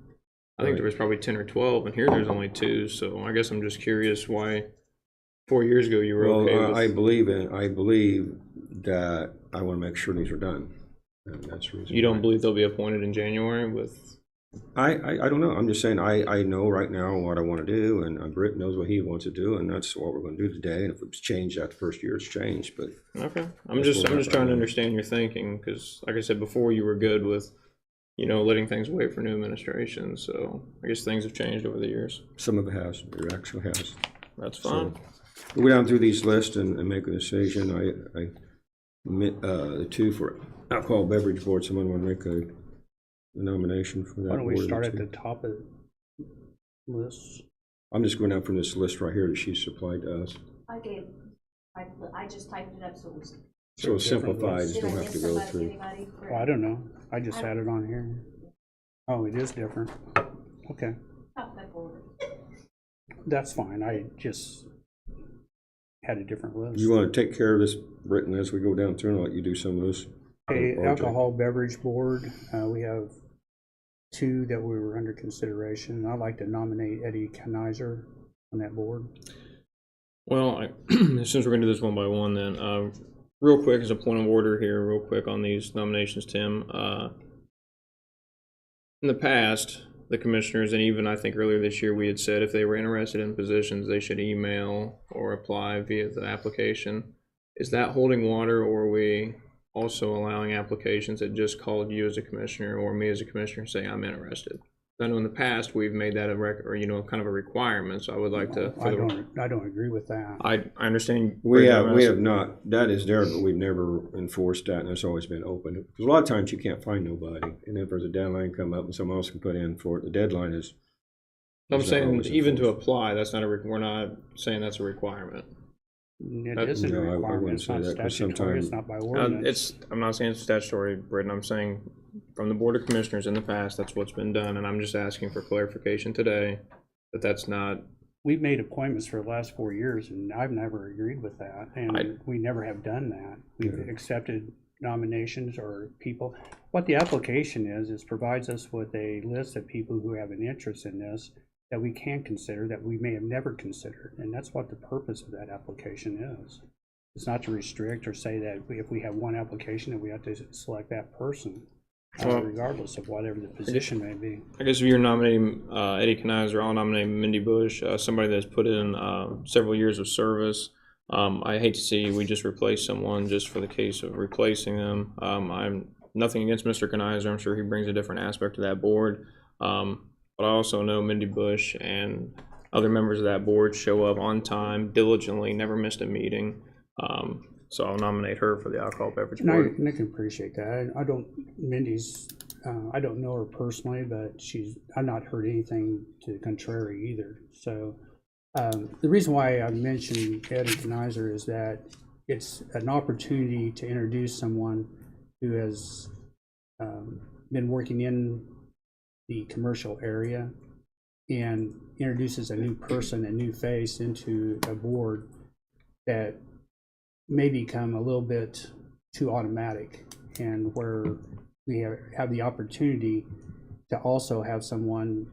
I think there was probably 10 or 12, and here there's only 2. So I guess I'm just curious why 4 years ago you were okay with.
I believe that I want to make sure these are done. And that's the reason.
You don't
why.
believe they'll be appointed in January with?
I don't know. I'm just saying I know right now what I want to do, and Britt knows what he wants to do, and that's what we're going to do today. And if it's changed after the first year, it's changed. But
Okay, I'm
That's
just
what
trying to
happened.
understand your thinking, because like I said before, you were good with, letting things wait for new administration. So I guess things have changed over the years.
some of it has. It actually has.
That's fine.
We'll go down through these lists and make a decision. The 2 for alcohol beverage board. Someone want to make a nomination for that.
Why don't we
board of
start
the
at the
2?
top of the list?
I'm just going down from this list right here that she supplied to us.
I just typed it up, so it was.
So it's
Different
simplified.
lists.
You
Did
don't
I
have
miss
to go
somebody,
through.
anybody?
Well, I don't know. I just had it on here. Oh, it is different. Okay,
Alphabetical order.
that's fine. I just had a different list.
You want to take care of this, Britton, as we go down through and I'll let you do some of this?
Okay,
RJ.
alcohol beverage board, we have 2 that we were under consideration. I'd like to nominate Eddie Kanizer on that board.
Well, since we're going to do this one by one, then real quick as a point of order here, real quick on these nominations, Tim. In the past, the commissioners, and even I think earlier this year, we had said if they were interested in positions, they should email or apply via the application. Is that holding water, or are we also allowing applications that just called you as a commissioner or me as a commissioner saying I'm interested? I know in the past we've made that a kind of a requirement. So I would like to.
I don't agree with that.
I understand.
We have not, that is there, but we've never enforced that, and it's always been open. Because a lot of times you can't find nobody, and if there's a deadline come up and someone else can put in for it, the deadline is.
I'm
is not
saying
always
even to
enforced.
apply, that's not we're not saying that's a requirement.
It isn't a
No, I
requirement.
wouldn't
It's
say
not
that, 'cause
statutory. It's
sometime-
not by ordinance.
I'm not saying it's statutory, Britton. I'm saying from the Board of Commissioners in the past, that's what's been done, and I'm just asking for clarification today that that's not.
We've made appointments for the last 4 years, and I've never agreed with that, and we never have done that. We've accepted nominations or people. What the application is provides us with a list of people who have an interest in this that we can consider, that we may have never considered, and that's what the purpose of that application is. It's not to restrict or say that if we have one application, that we have to select that person, regardless of whatever the position may be.
I guess if you're nominating Eddie Kanizer, I'll nominate Mindy Bush, somebody that's put in several years of service. I hate to see we just replace someone just for the case of replacing them. I'm nothing against Mr. Kanizer. I'm sure he brings a different aspect to that board. But I also know Mindy Bush and other members of that board show up on time, diligently, never missed a meeting.
So I'll nominate her for the Alcohol Beverage
And
Board.
I can appreciate that. I don't, Mindy's, I don't know her personally, but I've not heard anything to the contrary either. So the reason why I mentioned Eddie Kenizer is that it's an opportunity to introduce someone who has been working in the commercial area and introduces a new person, a new face into a board that may become a little bit too automatic, and where we have the opportunity to also have someone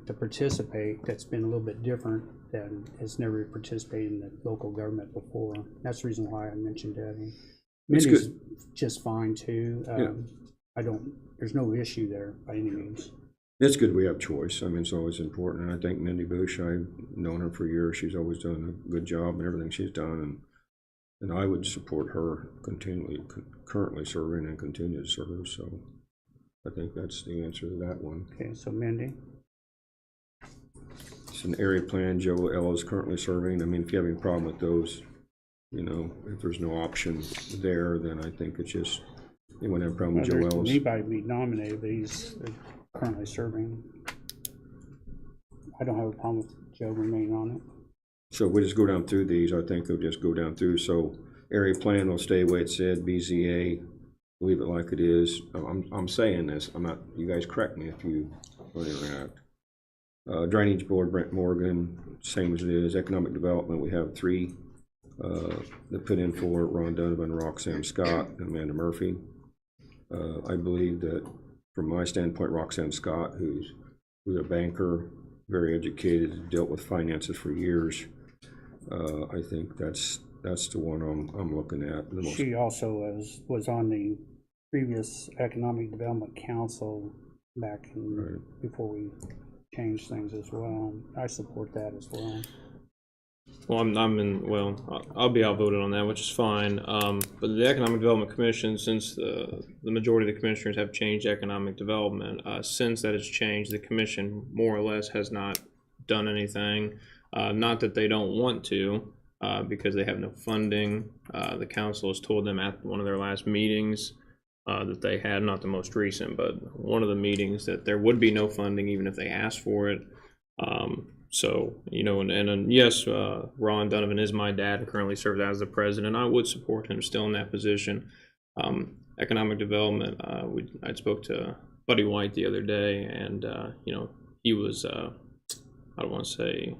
to participate that's been a little bit different, than has never participated in the local government before. That's the reason why I mentioned Debbie.
That's
Mindy's just fine too. There's no issue there by any means.
It's good we have choice. I mean, it's always important. And I think Mindy Bush, I've known her for years. She's always done a good job in everything she's done. And I would support her currently serving and continue to serve. So I think that's the answer to that one.
Okay, so Mindy.
It's an area plan. Joe L is currently serving. I mean, if you have any problem with those, you know, if there's no option there, then I think it's just, you wouldn't have a problem with Joe Ellis.
Anybody be nominated, but he's currently serving. I don't have a problem with Joe remaining on it.
So if we just go down through these, I think they'll just go down through. So area plan will stay the way it said. BZA, leave it like it is. I'm saying this. I'm not. You guys correct me if you want to interact. Drainage board, Brent Morgan, same as it is. Economic development, we have 3 that put in for Ron Donovan, Roxanne Scott, and Amanda Murphy. I believe that from my standpoint, Roxanne Scott, who's a banker, very educated, dealt with finances for years. I think that's the one I'm looking at the most.
She also was on the previous Economic Development Council back in, before we changed things as well. I support that as well.
Well, I'll be outvoted on that, which is fine. But the Economic Development Commission, since the majority of the commissioners have changed economic development, since that has changed, the commission more or less has not done anything. Not that they don't want to, because they have no funding. The council has told them at one of their last meetings that they had, not the most recent, but one of the meetings, that there would be no funding even if they asked for it. So, you know, and yes, Ron Donovan is my dad and currently serves as the president. I would support him still in that position. Economic development, I spoke to Buddy White the other day, and, you know, he was, I don't want to say,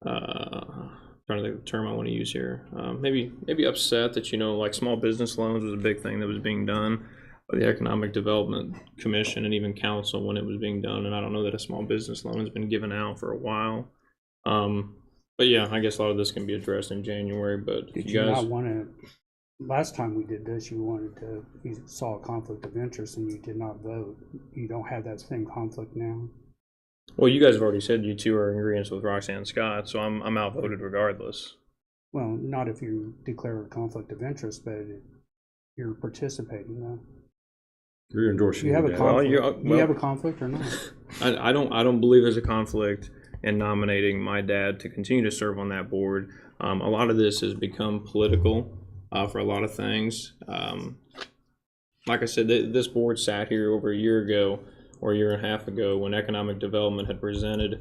trying to think of the term I want to use here. Maybe upset that, you know, like small business loans was a big thing that was being done by the Economic Development Commission and even council when it was being done. And I don't know that a small business loan has been given out for a while. But yeah, I guess a lot of this can be addressed in January. But
Did
you
you
guys
not want to, last time we did this, you saw a conflict of interest and you did not vote. You don't have that same conflict now?
Well, you guys have already said you two are in agreement with Roxanne Scott, so I'm outvoted regardless.
Well, not if you declare a conflict of interest, but you're participating though.
You're endorsing.
Do you have a
your dad.
conflict? Do you have a conflict or not?
I don't believe there's a conflict in nominating my dad to continue to serve on that board. A lot of this has become political for a lot of things. Like I said, this board sat here over a year ago or a year and a half ago when economic development had presented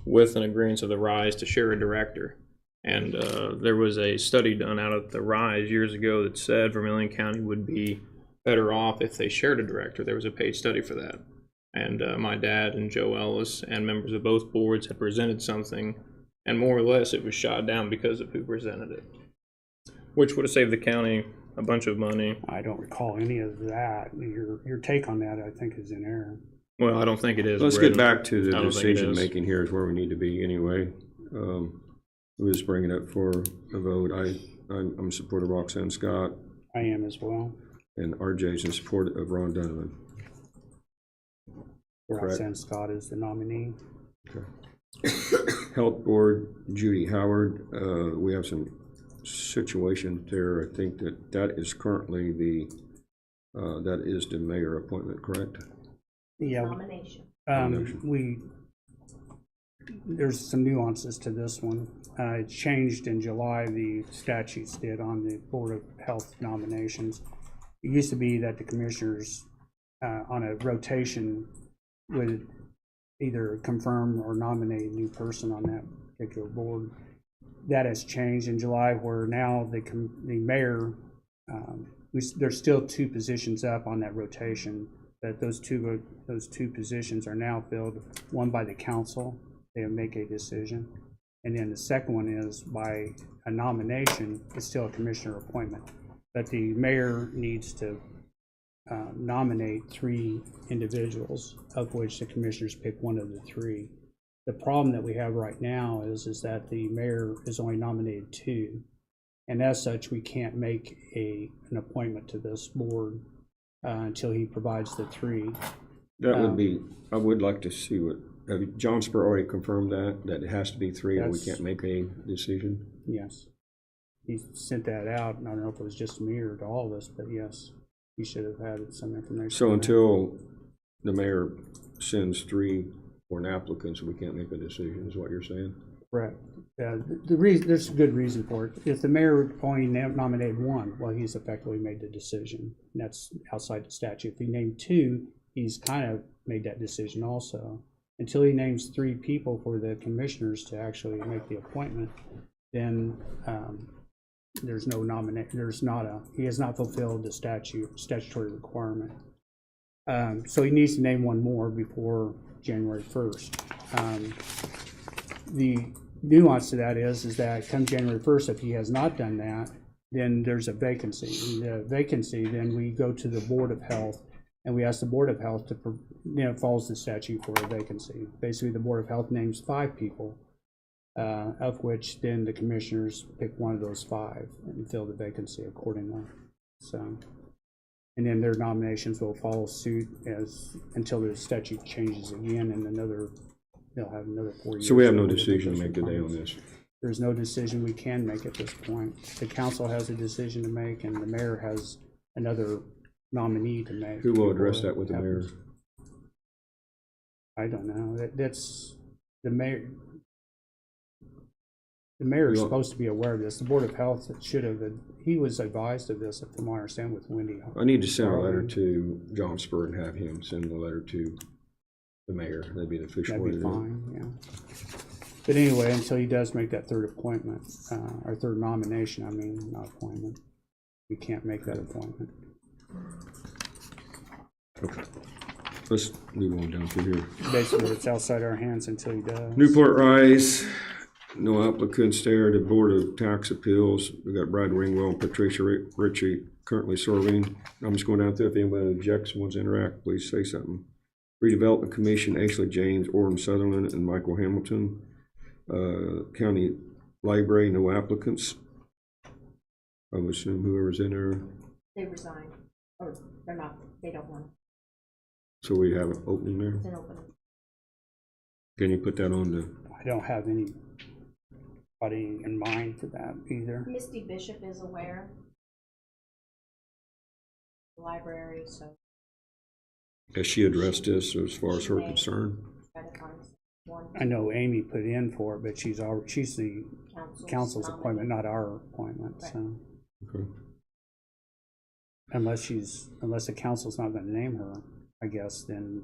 with an agreement of the RISE to share a director. And there was a study done out at the RISE years ago that said Vermilion County would be better off if they shared a director. There was a paid study for that. And my dad and Joe Ellis and members of both boards had presented something, and more or less it was shot down because of who presented it, which would have saved the county a bunch of money.
I don't recall any of that. Your take on that, I think, is in error.
Well, I don't think it is.
Let's
Brett.
get back to the
I don't think it
decision
is.
making. Here is where we need to be anyway. We'll just bring it up for a vote. I'm in support of Roxanne Scott,
I am as well.
and RJ's in support of Ron Donovan.
Roxanne Scott is the nominee.
Health Board, Judy Howard. We have some situation there. I think that is currently that is the mayor appointment, correct?
Yeah.
Nomination.
there's some nuances to this one. It changed in July, the statutes did on the Board of Health nominations. It used to be that the commissioners, on a rotation, would either confirm or nominate a new person on that particular board. That has changed in July, where now the mayor, there's still 2 positions up on that rotation, but those two positions are now filled, one by the council, they make a decision, and then the second one is by a nomination. It's still a commissioner appointment, but the mayor needs to nominate 3 individuals, of which the commissioners pick one of the 3. The problem that we have right now is that the mayor is only nominated 2, and as such, we can't make an appointment to this board until he provides the 3.
That would be, I would like to see what, John Spur already confirmed that it has to be 3, and we can't make a decision?
Yes. He sent that out, and I don't know if it was just me or to all of us, but yes, he should have had some information.
So
on that.
until the mayor sends 3 or an applicants, we can't make a decision, is what you're saying?
Correct. There's a good reason for it. If the mayor only nominated 1, well, he's effectively made the decision, and that's outside the statute. If he named 2, he's kind of made that decision also. Until he names 3 people for the commissioners to actually make the appointment, then there's no he has not fulfilled the statutory requirement. So he needs to name 1 more before January 1st. The nuance to that is that come January 1st, if he has not done that, then there's a vacancy. The vacancy, then we go to the Board of Health, and we ask the Board of Health to, follows the statute for a vacancy. Basically, the Board of Health names 5 people, of which then the commissioners pick one of those 5 and fill the vacancy accordingly. So, and then their nominations will follow suit until the statute changes again, and they'll have another 4 years.
So we have no decision to make today on this?
There's no decision we can make at this point. The council has a decision to make, and the mayor has another nominee to make.
Who will address that with the mayor?
I don't know. That's the mayor. The mayor is supposed to be aware of this. The Board of Health should have. He was advised of this, from what I understand, with Wendy.
I need to send a letter to John Spur and have him send a letter to the mayor. That'd be the official way to do it.
That'd be fine, yeah. But anyway, until he does make that 3rd appointment, or 3rd nomination, I mean, not appointment, we can't make that appointment.
Okay. Let's move on down through here.
Basically, it's outside our hands until he does.
Newport Rise, no applicants there. The Board of Tax Appeals, we got Brad Ringwell and Patricia Ritchie currently serving. I'm just going down through. If anyone objects, wants to interact, please say something. Redevelopment Commission, Ashley James, Orrin Sutherland, and Michael Hamilton. County Library, no applicants. I would assume whoever's in there.
They resigned, or they don't want
So we have an opening there.
it. It's an opening.
Can you put that on the?
I don't have anybody in mind for that either.
Misty Bishop is aware. The library, so.
Has she addressed this as far as her concern?
Try to find one.
I know Amy put in for it, but she's the council's
nominee.
appointment, not our appointment, so.
Okay.
Unless the council's not gonna name her, I guess, then,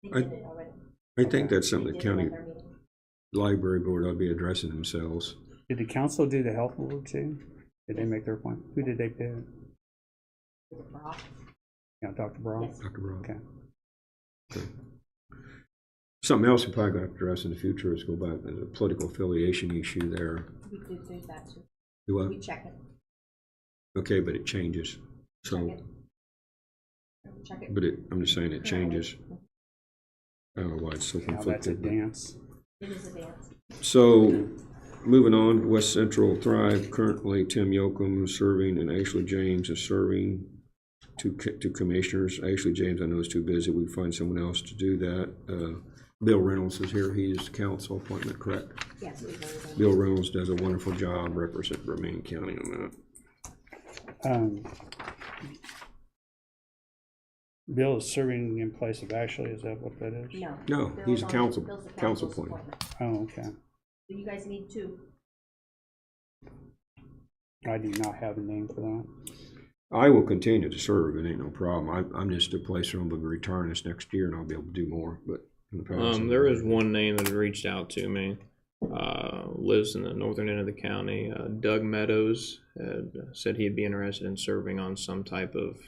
They did it already.
I think that's something
They
the
did it at
county
their meeting.
library board ought to be addressing themselves.
did the council do the health board too? Did they make their appointment? Who did they pick?
Is it Brock?
Dr. Brock?
Yes.
Dr. Brown.
Okay.
Something else we probably got to address in the future is go back, there's a political affiliation issue there.
We do that too.
Do what?
We check it.
Okay, but it changes. So,
Check it.
but I'm just saying it changes. I don't know why it's so
Now that's a
conflicted. but-
dance.
It is a dance.
So, moving on, West Central Thrive, currently Tim Yoakum is serving and Ashley James is serving, two commissioners. Ashley James, I know is too busy, we find someone else to do that. Bill Reynolds is here, he is the council appointment, correct?
Yes, we voted on it.
Bill Reynolds does a wonderful job representing Vermillion County on that.
Bill is serving in place of Ashley, is that what that is?
No.
No,
Bill's
he's a
on-
council-
Bill's the
council
council's
appointment.
Oh, okay.
So you guys need two.
I do not have a name for that.
I will continue to serve, it ain't no problem. I'm just a place where I'm gonna be retiring this next year and I'll be able to do more, but in the past.
There is one name that had reached out to me. Lives in the northern end of the county. Doug Meadows had said he'd be interested in serving on some type of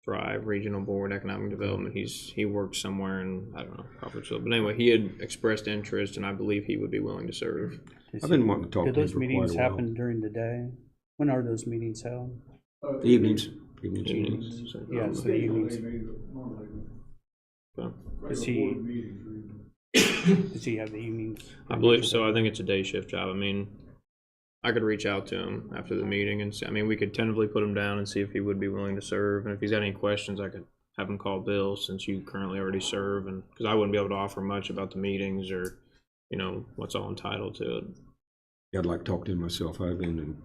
Thrive Regional Board Economic Development. He works somewhere in, I don't know, Crawfordsville. But anyway, he had expressed interest, and I believe he would be willing to serve.
I've been wanting to talk
Do
to him
those
for quite
meetings
a while.
happen during the day? When are those meetings held?
Evenings.
Evenings. So,
Yeah, so the evenings.
so,
Does he have the evenings?
I believe so. I think it's a day shift job. I mean, I could reach out to him after the meeting and see, I mean, we could tentatively put him down and see if he would be willing to serve. And if he's got any questions, I could have him call Bill, since you currently already serve, and because I wouldn't be able to offer much about the meetings or, you know, what's all entitled to it.
I'd like to talk to him myself. I've been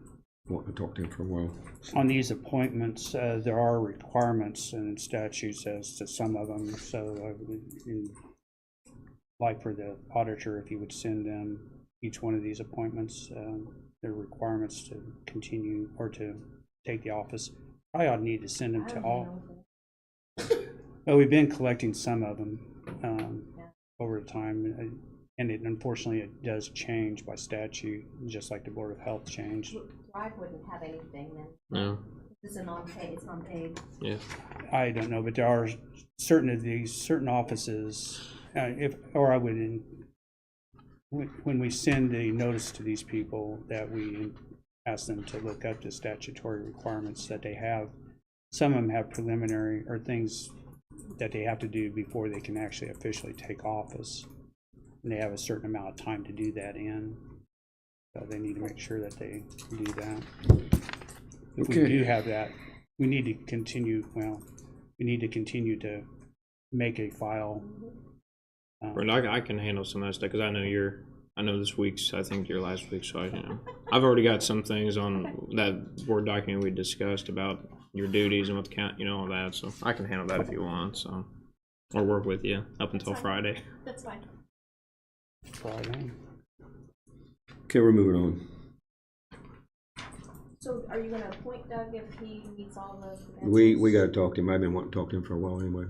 wanting to talk to him for a while.
On these appointments, there are requirements and statutes as to some of them, so like for the auditor, if you would send them each one of these appointments, there are requirements to continue or to take the office. I ought to need to send them to all. Well, we've been collecting some of them over time, and it unfortunately it does change by statute, just like the Board of Health changed.
Thrive wouldn't have anything then.
No.
This is a non-paid, it's non-paid.
Yeah.
I don't know, but there are certain offices, when we send a notice to these people, that we ask them to look up the statutory requirements that they have. Some of them have preliminary or things that they have to do before they can actually officially take office. And they have a certain amount of time to do that in. So they need to make sure that they do that. If we
Okay.
do have that, we need to continue to make a file.
Brenda, I can handle some of that stuff because I know this week's, I think your last week, so I've already got some things on that Word document we discussed about your duties and what the count, all that, so I can handle that if you want, so, or work with you up until Friday.
That's fine.
Friday.
Okay, we're moving on.
So are you gonna appoint Doug if he meets all the
We
credentials?
gotta talk to him. I've been wanting to talk to him for a while anyway.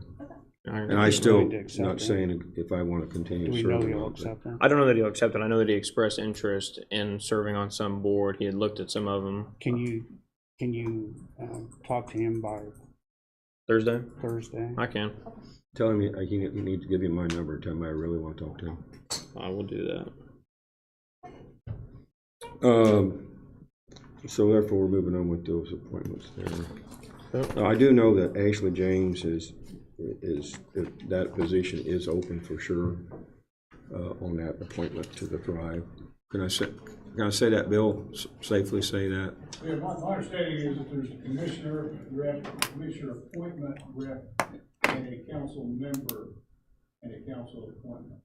And
I
I still
willing to accept
not
it.
saying if I want to continue
Do we
serving.
know
or
he'll
not, but-
accept that?
don't know that he'll accept it. I know that he expressed interest in serving on some board. He had looked at some of them.
Can you talk to him by
Thursday?
Thursday?
I can.
Tell him you need to give him my number and tell him I really want to talk to him.
I will do that.
So therefore, we're moving on with those appointments there. I do know that Ashley James is that position is open for sure on that appointment to the Thrive. Can I say that, Bill? Safely say that?
Yeah, my understanding is that there's a commissioner rep, commissioner appointment rep, and a council member, and a council appointment.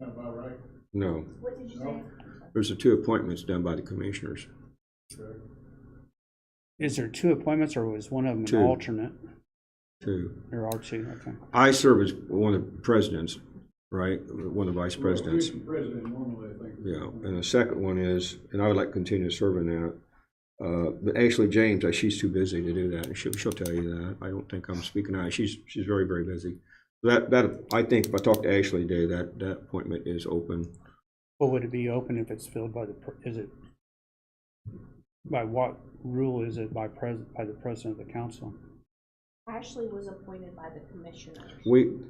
Sound about right?
No.
What did you say?
There's the two appointments done by the commissioners.
Is there two appointments, or was one of them
Two.
an alternate?
Two.
There are two, okay.
I serve as one of the presidents, right? One of the vice presidents.
President normally, I think.
Yeah, and the second one is, and I would like to continue serving that. But Ashley James, she's too busy to do that, and she'll tell you that. I don't think I'm speaking out. She's very, very busy. That I think if I talk to Ashley today, that appointment is open.
Well, would it be open if it's filled by by what rule is it by the president of the council?
Ashley was appointed by the commissioners.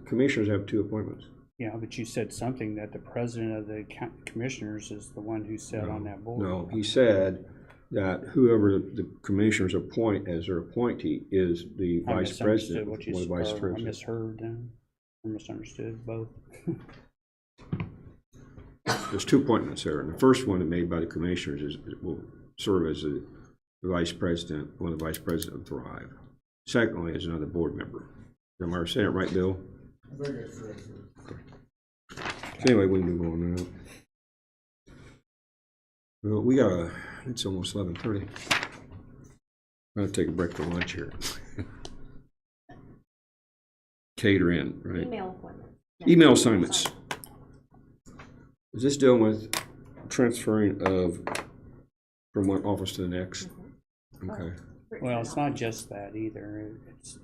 Commissioners have two appointments.
Yeah, but you said something that the president of the commissioners is the one who sat on that board.
No, he said that whoever the commissioners appoint as their appointee is the
I
vice president.
misunderstood what you
One of the vice
said. I
presidents.
misheard then. I misunderstood both.
There's two appointments there, and the first one made by the commissioners will serve as the vice president, one of the vice president of Thrive. Secondly, is another board member. Am I saying it right, Bill?
I think that's correct.
So anyway, we can move on now. Well, it's almost 11:30. I'm gonna take a break for lunch here. Cater in, right?
Email appointments.
Email assignments. Is this dealing with transferring of from one office to the next? Okay.
Well, it's not just that either.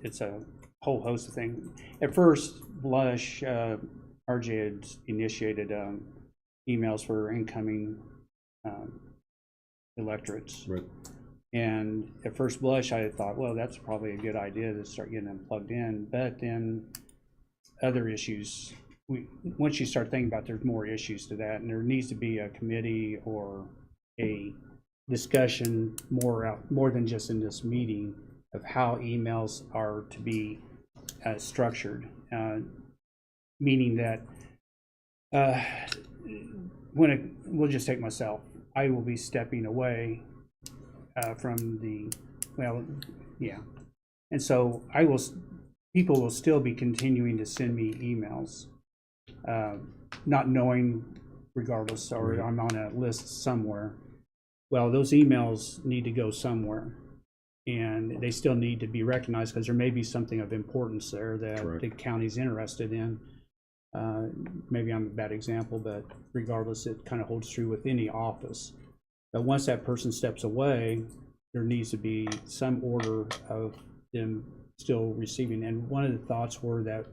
It's a whole host of things. At first blush, RJ had initiated emails for incoming electorates.
Right.
And at first blush, I thought, well, that's probably a good idea to start getting them plugged in. But then other issues, once you start thinking about, there's more issues to that, and there needs to be a committee or a discussion more than just in this meeting of how emails are to be structured, meaning that we'll just take myself. I will be stepping away from the, well, yeah. And so people will still be continuing to send me emails, not knowing regardless, or I'm on a list somewhere. Well, those emails need to go somewhere, and they still need to be recognized because there may be something of importance there that
Correct.
the county's interested in. Maybe I'm a bad example, but regardless, it kind of holds true with any office. But once that person steps away, there needs to be some order of them still receiving. And one of the thoughts were that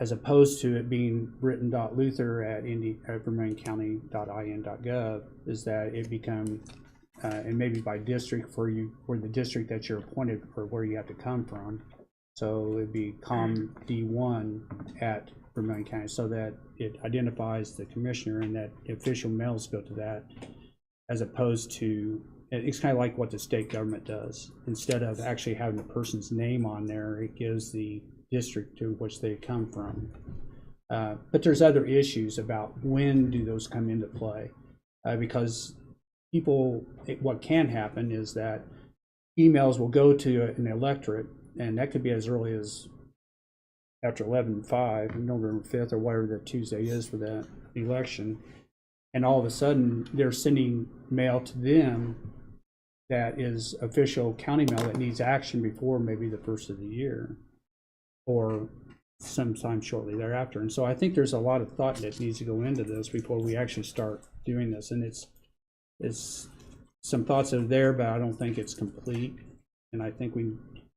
as opposed to it being written.luther@vermilioncounty.in.gov, is that it become, and maybe by district for the district that you're appointed or where you have to come from. So it'd be COM-D1 @Vermilion County, so that it identifies the commissioner and that the official mails go to that, as opposed to, it's kind of like what the state government does. Instead of actually having the person's name on there, it gives the district to which they come from. But there's other issues about when do those come into play, because what can happen is that emails will go to an electorate, and that could be as early as after 11/5, November 5th, or whatever the Tuesday is for that election. And all of a sudden, they're sending mail to them that is official county mail that needs action before maybe the first of the year, or sometime shortly thereafter. And so I think there's a lot of thought that needs to go into this before we actually start doing this. And it's some thoughts are there, but I don't think it's complete. And I think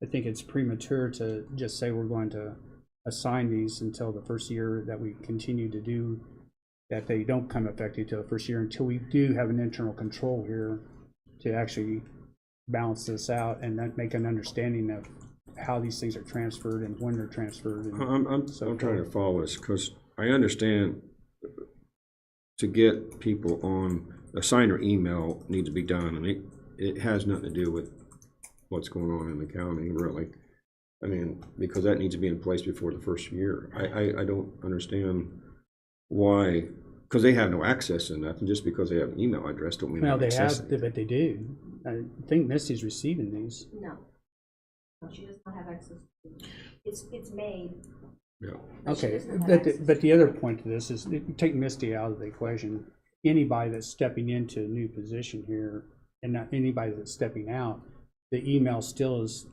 it's premature to just say we're going to assign these until the first year that we continue to do, that they don't come effective till the first year, until we do have an internal control here to actually balance this out and then make an understanding of how these things are transferred and when they're transferred. And
I'm trying to follow this, because I understand to get people on a sign or email needs to be done, and it has nothing to do with what's going on in the county, really. I mean, because that needs to be in place before the first year. I don't understand why, because they have no access to nothing. Just because they have an email address don't mean
well,
they
they
have access
have,
to it.
but they do. I think Misty's receiving these.
No. No, she does not have access to it. It's made.
Yeah.
But she
Okay,
doesn't have access
but the other point to this is, take Misty out of the equation. Anybody that's stepping into a new position here, and not anybody that's stepping out, the email still is,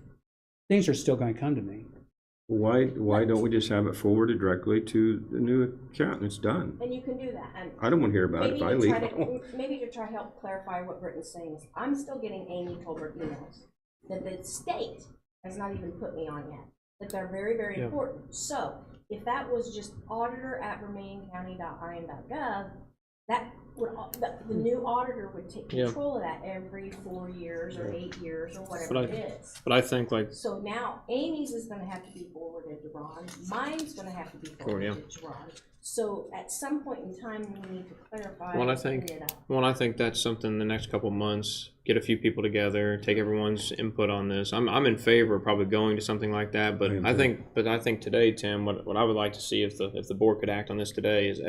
things are still going to come to me.
Why don't we just have it forwarded directly to the new account and it's done?
And you can do that. And
I don't want to hear about it if I leave.
maybe to try to help clarify what Britton's saying is, I'm still getting Amy Tolbert emails that the state has not even put me on yet, that they're very, very important. So if that was just auditor@vermilioncounty.in.gov, that would, the new auditor would take control of that every 4 years or 8 years or whatever it is.
But I think, like,
So now Amy's is gonna have to be forwarded to Ron, mine's gonna have to be forwarded to Ron. So at some point in time, we need to clarify.
Well, I
and
think-
clean it up.
well, I think that's something the next couple of months, get a few people together, take everyone's input on this. I'm in favor of probably going to something like that, but I think today, Tim, what I would like to see if the board could act on this today is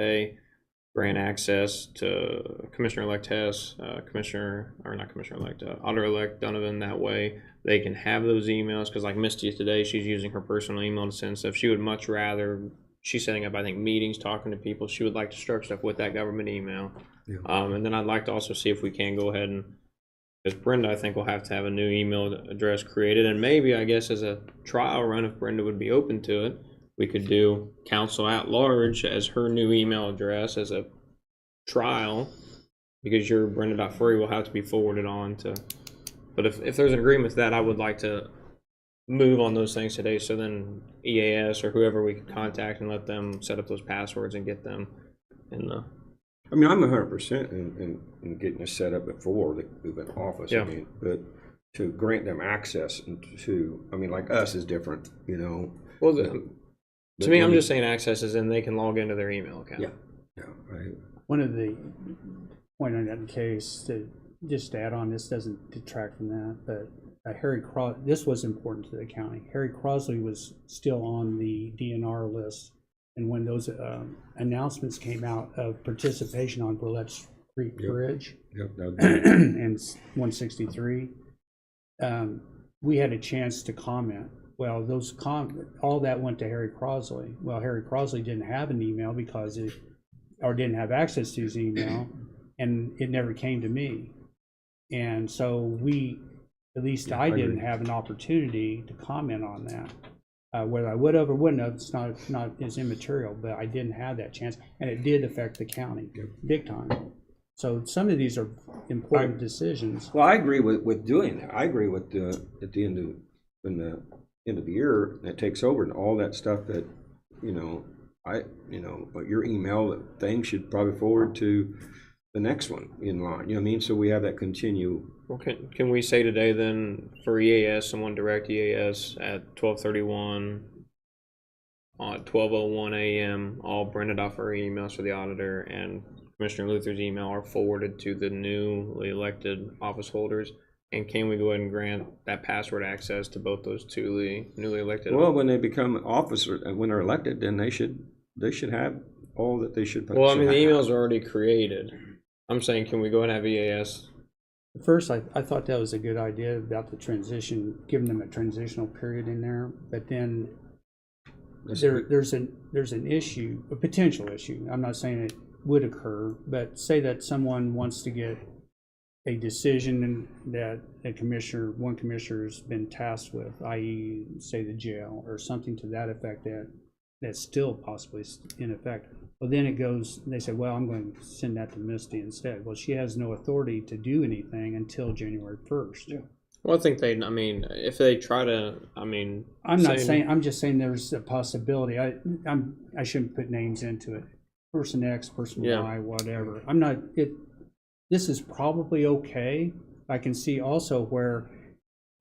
grant access to Commissioner-elect Hess, Auditor-elect Donovan. That way they can have those emails, because like Misty today, she's using her personal email to send stuff. She would much rather, she's setting up, I think, meetings, talking to people. She would like to structure stuff with that government email.
Yeah.
And then I'd like to also see if we can go ahead and, Because Brenda, I think, will have to have a new email address created, and maybe, I guess, as a trial run, if Brenda would be open to it, we could do council at large as her new email address as a trial, because your Brenda.free will have to be forwarded on to, but if there's an agreement to that, I would like to move on those things today, so then EAS or whoever we could contact and let them set up those passwords and get them in the.
I mean, I'm 100% in getting this set up before they move in office.
Yeah.
I mean, but to grant them access and to, I mean, like us is different, you know.
Well,
But
to me, I'm
when
just saying access is in, they can log into their email account.
Yeah. Yeah, right.
One of the point on that case, to just to add on, this doesn't detract from that, but Harry this was important to the county. Harry Crosley was still on the DNR list, and when those announcements came out of participation on Burlette Street Bridge
Yep, that would be-
and 163, we had a chance to comment. Well, all that went to Harry Crosley. Well, Harry Crosley didn't have an email or didn't have access to his email, and it never came to me. And so at least I didn't have an opportunity to comment on that. Whether I would have or wouldn't have, it's not as immaterial, but I didn't have that chance, and it did affect the county big time. So some of these are important decisions.
Well, I agree with doing that. I agree with at the end of the year that takes over and all that stuff that, but your email thing should probably forward to the next one in line. You know what I mean? So we have that continue.
Well, can we say today then for EAS, someone direct EAS at 12:31 at 12:01 a.m. all Brenda.free emails for the auditor and Commissioner Luther's email are forwarded to the newly elected office holders? And can we go ahead and grant that password access to both those newly elected?
Well, when they become officers, when they're elected, then they should have all that they should.
Well, I mean, the emails are already created. I'm saying, can we go ahead and have EAS?
At first, I thought that was a good idea about the transition, giving them a transitional period in there. But then there's an issue, a potential issue. I'm not saying it would occur, but say that someone wants to get a decision that one commissioner has been tasked with, i.e., say the jail or something to that effect that's still possibly in effect. Well, then it goes, they say, well, I'm going to send that to Misty instead. Well, she has no authority to do anything until January 1st. Yeah.
Well, I think if they try to,
I'm just saying there's a possibility. I shouldn't put names into it. Person X, person Y, whatever. This is probably okay. I can see also where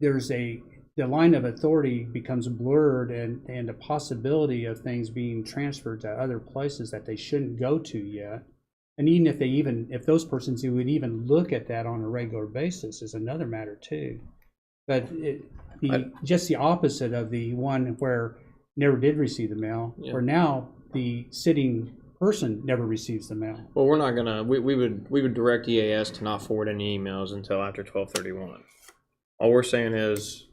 the line of authority becomes blurred and the possibility of things being transferred to other places that they shouldn't go to yet. And even if those persons who would even look at that on a regular basis is another matter too. But just the opposite of the one where never did receive the mail, where now the sitting person never receives the mail.
Well, we're not gonna. We would direct EAS to not forward any emails until after 12:31. All we're saying is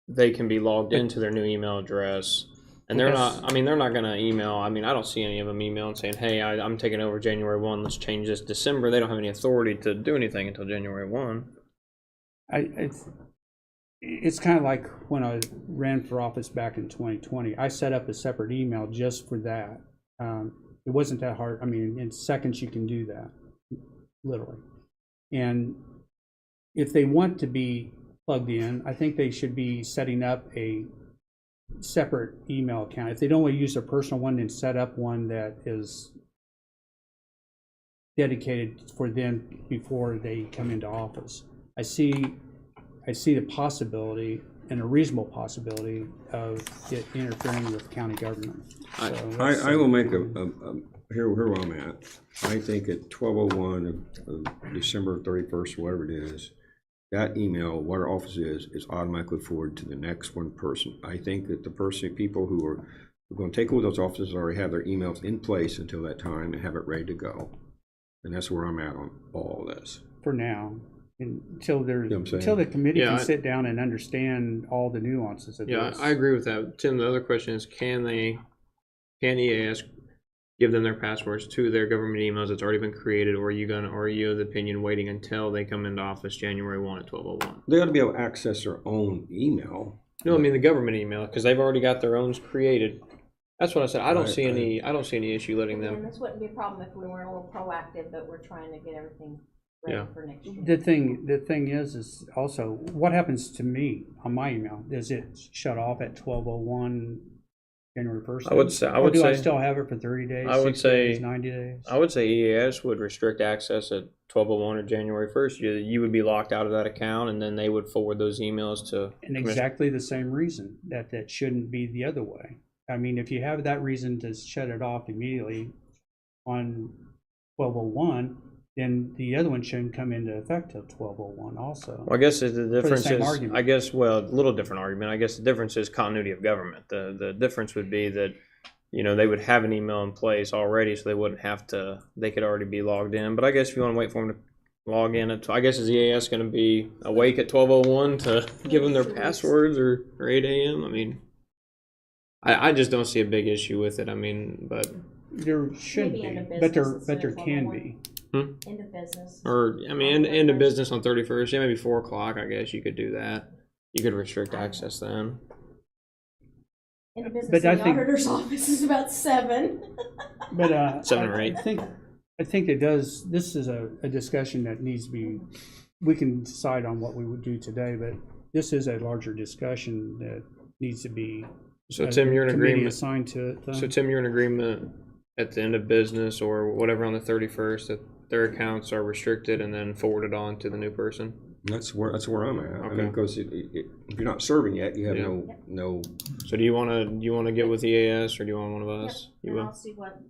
they can be logged into their new email address, and they're not. They're not gonna email. I don't see any of them emailing saying, "Hey, I'm taking over January 1. Let's change this December." They don't have any authority to do anything until January 1.
It's kind of like when I ran for office back in 2020. I set up a separate email just for that. It wasn't that hard. In seconds you can do that, literally. And if they want to be plugged in, I think they should be setting up a separate email account. If they don't want to use their personal one, then set up one that is dedicated for them before they come into office. I see the possibility, and a reasonable possibility, of it interfering with county government.
I will make here where I'm at. I think at 12:01 of December 31st, whatever it is, that email, what our office is automatically forwarded to the next one person. I think that people who are going to take over those offices already have their emails in place until that time and have it ready to go. And that's where I'm at on all this.
For now. Until
until
the committee can sit down and understand all the nuances of this.
I agree with that. Tim, the other question is, can EAS give them their passwords to their government emails that's already been created, or are you of the opinion waiting until they come into office January 1 at 12:01?
They ought to be able to access their own email.
No, I mean the government email, because they've already got their own created. That's what I said. I don't
Right,
see
right.
I don't see any issue letting
And
them.
this wouldn't be a problem if we were a little proactive, but we're trying to get everything ready
Yeah.
for next year.
The thing is also, what happens to me on my email? Does it shut off at 12:01 January 1st?
I would say-
Or do I still have it for 30 days,
I would
60
say-
days, 90 days?
I would say EAS would restrict access at 12:01 or January 1st. You would be locked out of that account, and then they would forward those emails to.
And exactly the same reason, that shouldn't be the other way. I mean, if you have that reason to shut it off immediately on 12:01, then the other one shouldn't come into effect till 12:01 also.
Well, I guess the difference
same
is,
argument.
I guess, well, a little different argument. I guess the difference is continuity of government. The difference would be that, they would have an email in place already, so they wouldn't have to, they could already be logged in. But I guess if you want to wait for them to log in, I guess is EAS going to be awake at 12:01 to give them their passwords or 8 a.m.? I mean, I just don't see a big issue with it. I mean, but,
There should
Maybe
be,
end of
but there
business
can
instead of
be.
End of business.
or, I mean, end of business on 31st, yeah, maybe 4 o'clock, I guess you could do that. You could restrict access then.
End of business
But I
in the
think-
auditor's office is about 7.
But
7 or
I
8.
think it does. This is a discussion that needs to be. We can decide on what we would do today, but this is a larger discussion that needs to be.
So
a
Tim, you're in
committee
agreement.
assigned to it.
So Tim, you're in agreement at the end of business or whatever on the 31st that their accounts are restricted and then forwarded on to the new person?
That's where I'm at. I mean,
Okay.
because if you're not serving yet, you have
Yeah.
no,
So do you want to get with EAS or do you want one of us? You
And
will.
I'll see what,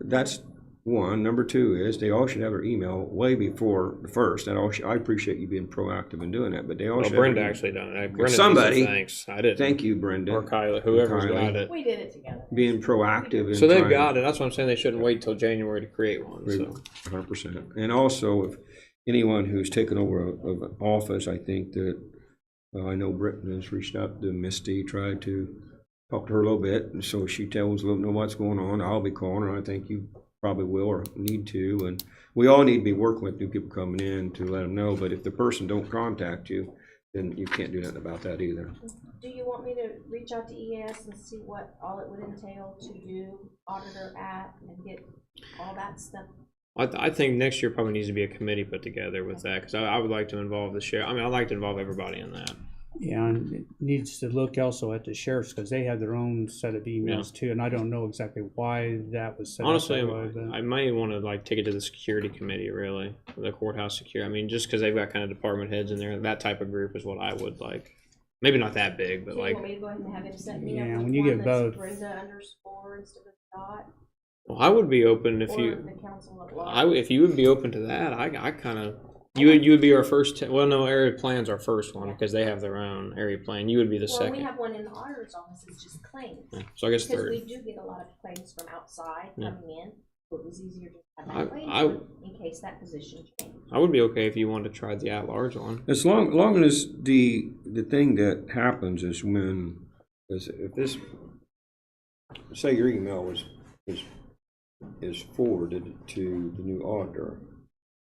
that's one. Number two is they all should have their email way before the first. And I appreciate you being proactive in doing that, but they all
Well,
should
Brenda
have
actually done it. Brenda
somebody-
needs some thanks. I didn't.
Thank you, Brenda.
Or Kyla, whoever's
Kylie.
got it.
we did it together.
Being proactive.
So they've got it. That's what I'm saying. They shouldn't wait till January to create one. So
100%. And also, if anyone who's taken over of an office, I think that, I know Britton has reached out to Misty, tried to talk to her a little bit, and so she tells know what's going on. I'll be calling her. I think you probably will or need to. And we all need to be working with new people coming in to let them know. But if the person don't contact you, then you can't do nothing about that either.
Do you want me to reach out to EAS and see what all it would entail to do auditor at and get all that stuff?
I think next year probably needs to be a committee put together with that because I would like to involve the sheriff. I mean, I'd like to involve everybody in that.
Yeah, and it needs to look also at the sheriffs because they have their own set of emails too, and I don't know exactly why that was set
Honestly,
up that way. But
I might want to take it to the security committee, really, the courthouse security. I mean, just because they've got kind of department heads in there, that type of group is what I would like. Maybe not that big, but
Do you
like,
want me to go ahead and have him set me up
Yeah,
with
when you
one
get
that's
both.
Brenda underscore instead of dot,
well, I would be open if
or
you,
the council at large?
if you would be open to that. I kind of, you would be our first. Well, no, area plan's our first one because they have their own area plan. You would be the
Well,
second.
we have one in the auditor's office, it's just claims.
Yeah, so I guess
Because
third.
we do get a lot of claims from outside
Yeah.
coming in, so it was easier to have
I-
that claims
I-
one in case that position changed.
I would be okay if you wanted to try the at-large one.
As long as the thing that happens is if this, say your email is forwarded to the new auditor,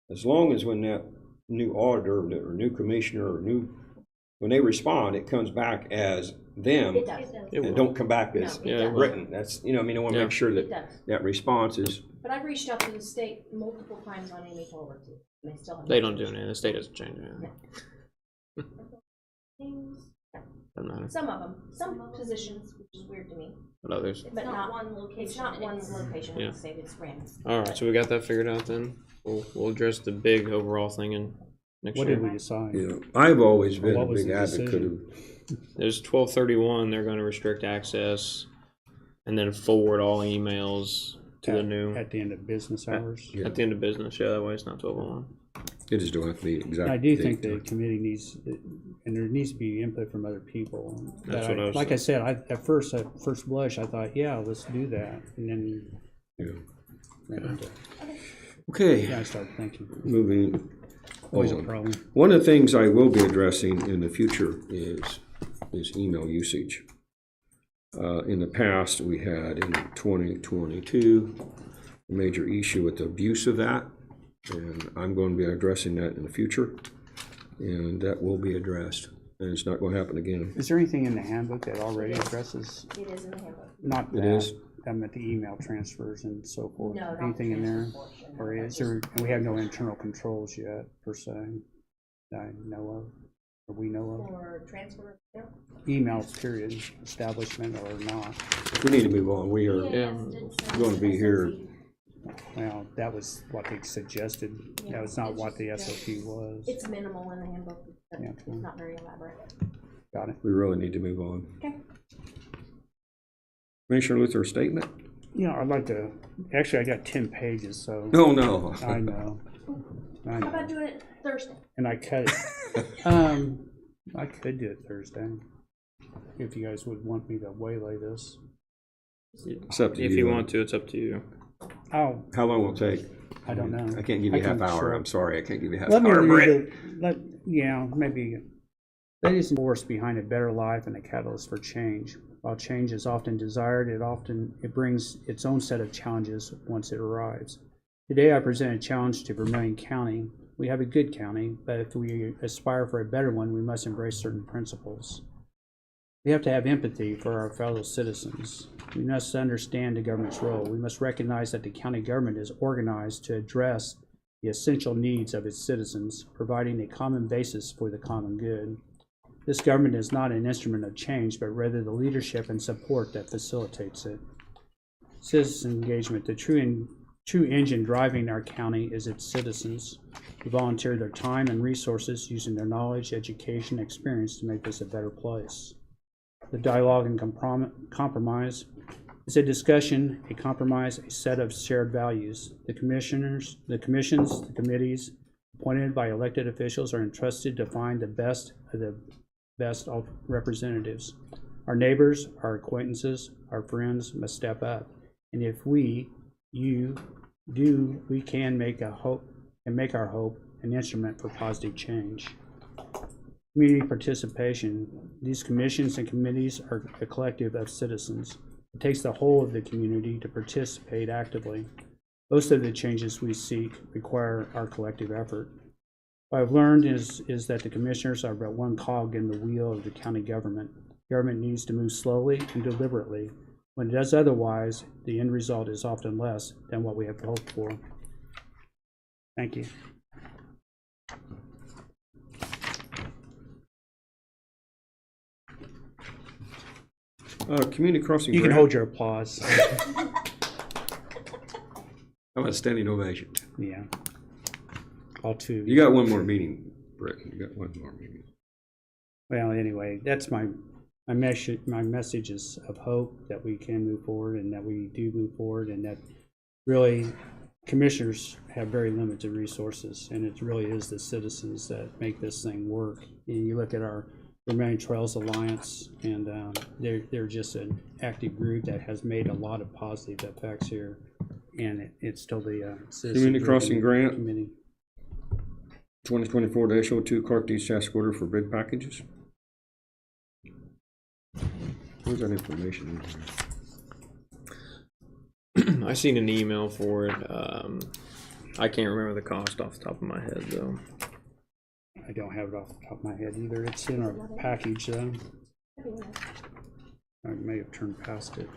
as long as when that new auditor or new commissioner or when they respond, it comes back as them.
It does,
It will.
And don't come back as
No, it
Yeah, it
does.
will.
written. That's, I mean, I want to
Yeah.
make sure
It
that
does.
that response is,
But I've reached out to the state multiple times on Amy Forward too, and they still haven't.
They don't do anything. The state doesn't change anything.
Things-
Doesn't matter.
Some of them, some positions, which is weird to me,
But others.
but not one location. It's not one location,
Yeah.
it's state, it's random.
All right, so we got that figured out then. We'll address the big overall thing in next
what
year.
did we decide?
I've always been
What
a
was
big
the
advocate
decision?
of,
There's 1231. They're going to restrict access, and then forward all emails to the new
At the end of business hours.
Yeah.
at the end of business. Yeah, that way it's not 1201.
it just don't have to be exact.
I do think
date.
the committee needs, and there needs to be input from other people.
That's
But
what I was
like I said, at first blush, I thought, yeah, let's do that, and then
Yeah. Okay,
I started thinking,
moving
always a
on.
problem.
One of the things I will be addressing in the future is email usage. In the past, we had in 2022 a major issue with the abuse of that, and I'm going to be addressing that in the future, and that will be addressed, and it's not going to happen again.
Is there anything in the handbook that already addresses,
It is in the handbook.
not
It
that,
is?
I meant the email transfers and so forth?
No, not
Anything in there?
transfer portion, no,
Or
that's
is there,
just-
we have no internal controls yet, per se, that I know of, or we know
For transfer, yeah.
of? Emails, period, establishment or not.
We need to move on. We are
Yeah.
going to be here.
Well, that was what they suggested. That was not what the SOP was.
It's minimal in the handbook, but
Yeah,
it's
cool.
not very elaborate.
Got it.
We really need to move on.
Okay.
Commissioner Luther, statement?
Yeah, I'd like to, actually, I got 10 pages, so.
No, no.
I know. I
How
know.
about doing it Thursday?
And I cut it. I could do it Thursday, if you guys would want me to waylay this.
It's up to you.
If you want to, it's up to you.
Oh,
How long will it take?
I don't know.
I can't give you a half
can
hour.
short-
I'm sorry, I can't give you a half
Let me
hour.
read
Brett.
it. Yeah, maybe. That is the force behind a better life and a catalyst for change. While change is often desired, it brings its own set of challenges once it arrives. Today I present a challenge to Vermilion County. We have a good county, but if we aspire for a better one, we must embrace certain principles. We have to have empathy for our fellow citizens. We must understand the government's role. We must recognize that the county government is organized to address the essential needs of its citizens, providing a common basis for the common good. This government is not an instrument of change, but rather the leadership and support that facilitates it. Citizen engagement, the true engine driving our county is its citizens, who volunteer their time and resources using their knowledge, education, experience to make this a better place. The dialogue and compromise is a discussion, a compromise, a set of shared values. The commissions, the committees appointed by elected officials are entrusted to find the best of the best representatives. Our neighbors, our acquaintances, our friends must step up. And if we can make our hope an instrument for positive change. Community participation. These commissions and committees are a collective of citizens. It takes the whole of the community to participate actively. Most of the changes we seek require our collective effort. What I've learned is that the commissioners are but one cog in the wheel of the county government. Government needs to move slowly and deliberately. When it does otherwise, the end result is often less than what we have hoped for. Thank you.
Community crossing.
You can
grant.
hold your applause.
How about a standing ovation?
Yeah. All two.
You got one more meeting, Brett. You got one more meeting.
Well, anyway, that's my message is of hope that we can move forward and that we do move forward, and that really commissioners have very limited resources, and it really is the citizens that make this thing work. And you look at our Vermilion Trails Alliance, and they're just an active group that has made a lot of positive effects here, and it's still the
Community crossing grant.
committee.
2024-02 Clark Deeds Task Order for bid packages. Where's that information?
I seen an email for it. I can't remember the cost off the top of my head though.
I don't have it off the top of my head either. It's in our package though. I may have turned past it.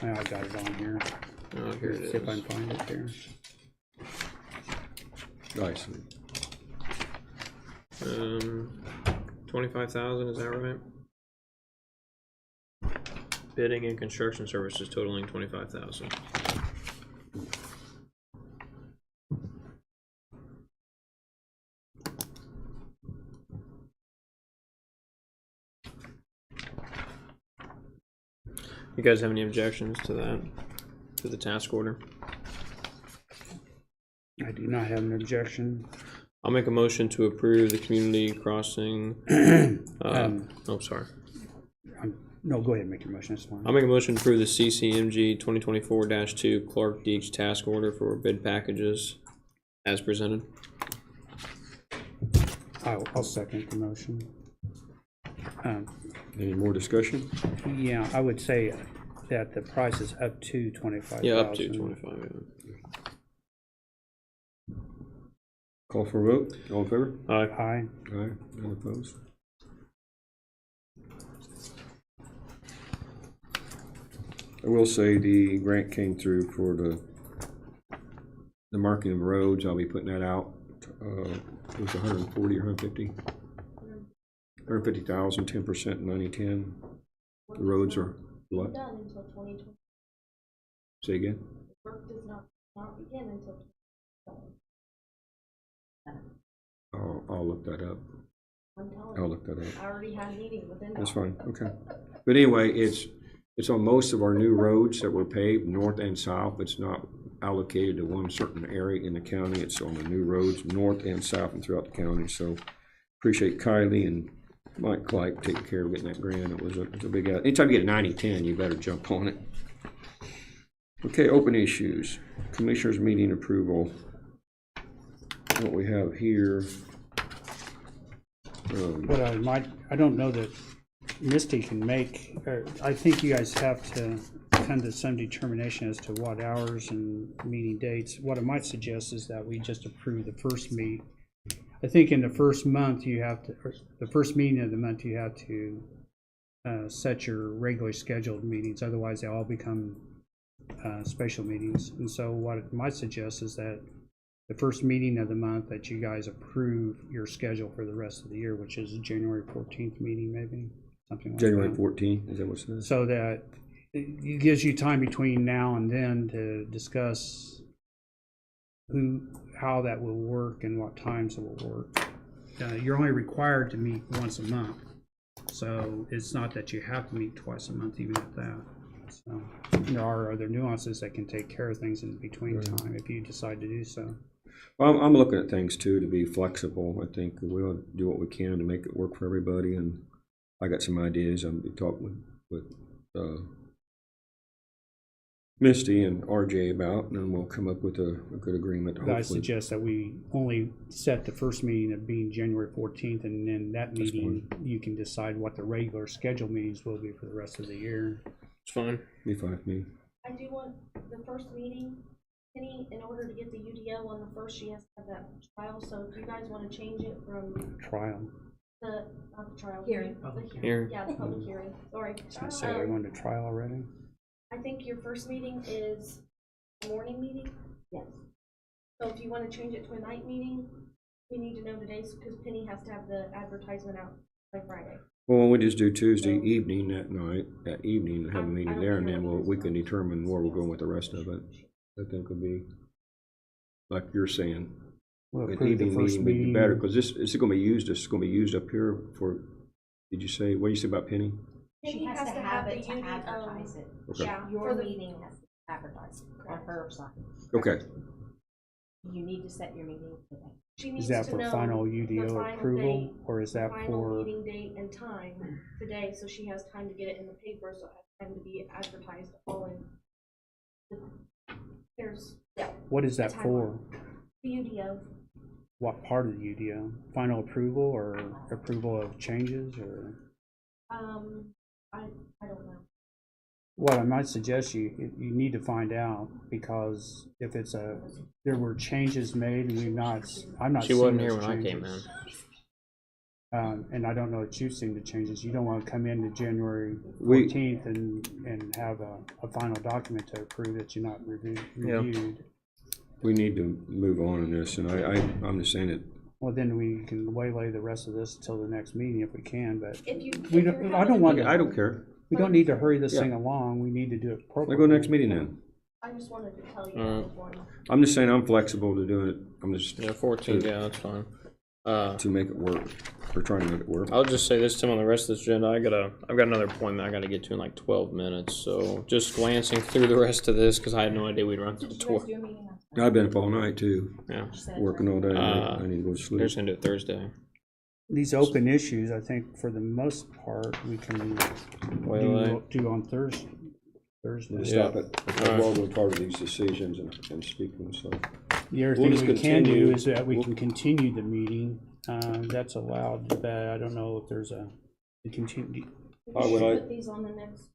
Now I got it on here.
Oh, here it
See if I
is.
can find it there.
Nice.
25,000, is that right? Bidding and construction services totaling 25,000. You guys have any objections to that, to the task order?
I do not have an objection.
I'll make a motion to approve the community crossing. Oh, sorry.
No, go ahead and make your motion. That's fine.
I'll make a motion to approve the CCMG 2024-2 Clark Deeks task order for bid packages as presented.
I'll second the motion.
Any more discussion?
Yeah, I would say that the price is up to 25,000.
Yeah, up to 25, yeah.
Call for a vote. All in favor?
Aye.
Aye.
Aye. None opposed? I will say the grant came through for the marking of roads. I'll be putting that out. It was 140 or 150? 150,000, 10%, 90/10. The roads are what?
Done until 2020.
Say again?
Work does not begin until 2020.
I'll look that up.
I'm telling
I'll
you,
look that up.
I already had a meeting with NDOT.
That's fine, okay. But anyway, it's on most of our new roads that were paved, north and south. It's not allocated to one certain area in the county. It's on the new roads, north and south and throughout the county. So appreciate Kylie and Mike Clyke taking care of getting that grant. It was a big, anytime you get a 90/10, you better jump on it. Okay, open issues. Commissioners meeting approval. What we have here.
What I don't know that Misty can make, or I think you guys have to come to some determination as to what hours and meeting dates. What I might suggest is that we just approve the first meet. I think in the first month you have to, or the first meeting of the month you have to set your regularly scheduled meetings. Otherwise they all become special meetings. And so what I might suggest is that the first meeting of the month that you guys approve your schedule for the rest of the year, which is January 14th meeting, maybe, something like that.
January 14th, is that what it says?
So that it gives you time between now and then to discuss how that will work and what times it will work. You're only required to meet once a month. So it's not that you have to meet twice a month, even at that. So there are other nuances that can take care of things in between time if you decide to do so.
Well, I'm looking at things too to be flexible. I think we ought to do what we can to make it work for everybody, and I got some ideas. I'm gonna be talking with Misty and RJ about, and then we'll come up with a good agreement.
I suggest that we only set the first meeting of being January 14th, and then that meeting you can decide what the regular scheduled meetings will be for the rest of the year.
It's fine.
Be fine with me.
I do want the first meeting, Penny, in order to get the UDO on the first, she has to have that trial, so if you guys wanna change it from
Trial.
not the trial.
Hearing.
The
Hearing.
Yeah, the public hearing, sorry.
I was gonna say we went to trial already.
I think your first meeting is a morning meeting? Yes. So if you wanna change it to a night meeting, we need to know today, because Penny has to have the advertisement out by Friday.
Well, why don't we just do Tuesday evening that night, that evening, and have a
I
meeting
don't
there, and
care
then
what it
we
is.
can determine where we're going with the rest of it. I think would be, like you're saying,
We'll
an
approve the
evening
first
meeting would be
meeting.
better, because this is gonna be used, this is gonna be used up here for, did you say, what did you say about Penny?
She has to have it to
UDO.
advertise it.
Okay.
Yeah,
Your
for the,
meeting has to advertise on her side.
Okay,
You need to set your meeting today.
she needs
Is
to
that for
know
final
the
UDO
final
approval,
date,
or is
the
that
final
for,
meeting date and time today, so she has time to get it in the paper, so it has time to be advertised all in. There's, yeah,
what is that
timeline.
for?
the UDO.
What part of the UDO? Final approval or approval of changes, or?
I don't know.
What I might suggest you need to find out, because if it's there were changes made and I'm not
She
seeing
wasn't
those
here when I came in.
changes. And I don't know that you've seen the changes. You don't want to come into January 14th and have a final document to approve that you're not reviewed.
we need to move on in this, and I'm just saying it,
Well, then we can waylay the rest of this until the next meeting if we can, but
If you.
we
if
don't,
you're
I don't
having a
want
meeting-
I don't care.
we don't need to hurry this
Yeah.
thing along. We need to do it
I
appropriately.
go next meeting then.
I just wanted to tell you
Alright.
that was one.
I'm just saying I'm flexible to doing it. I'm just
Yeah, 14, yeah, that's fine.
to make it work. We're trying to make it work.
I'll just say this, Tim, on the rest of this agenda, I've got another appointment I gotta get to in like 12 minutes, so just glancing through the rest of this, because I had no idea we'd run through
Did
the
you guys
tour.
do a meeting?
I've been up all night too,
Yeah,
working all day. I need to go to
they're
sleep.
just gonna do it Thursday.
These open issues, I think for the most part, we can do on Thursday.
We'll
Yeah.
stop it.
All right.
We'll be part of these decisions and speaking, so.
The other
We'll
thing
just
we can do
continue.
is that we can continue the meeting. That's allowed, but I don't know if there's continue.
Oh, well, I-
Put these on the next.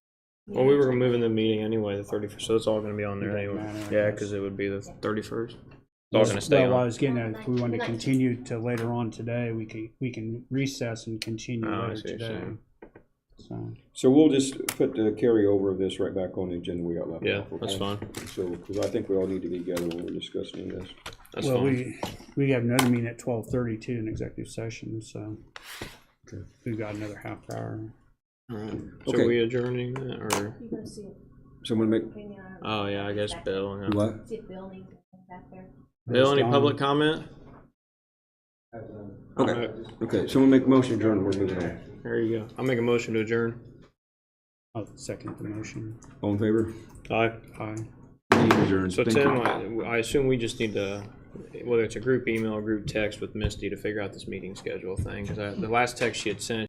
Well, we were moving the meeting anyway, the 31st, so it's all gonna be on there
It doesn't
anyway.
matter, I
Yeah,
guess.
because it would be the 31st. It's all gonna stay
Well, I
on.
was getting at, if we want to continue to later on today, we can recess and continue
Oh, I
later
see what you're
today.
saying.
So,
So we'll just put the carryover of this right back on the agenda we got left.
Yeah,
off,
that's
okay?
fine.
So, because I think we all need to be together when we're discussing this.
That's
well,
fine.
we have another meeting at 12:30 too, an executive session, so
Okay.
we've got another half hour.
All right. So
Okay.
are we adjourning that, or?
You gonna see
Someone make,
opinion on.
Oh, yeah, I guess Bill. Yeah.
what?
See if Bill needs anything back there.
Bill, any
Done.
public comment?
Okay, okay, someone make a motion, adjourn, we're moving on.
There you go. I'll make a motion to adjourn.
I'll second the motion.
All in favor?
Aye.
Aye.
Meeting adjourned.
So
Thank you.
Tim, I assume we just need to, whether it's a group email or group text with Misty to figure out this meeting schedule thing, because the last text she had sent,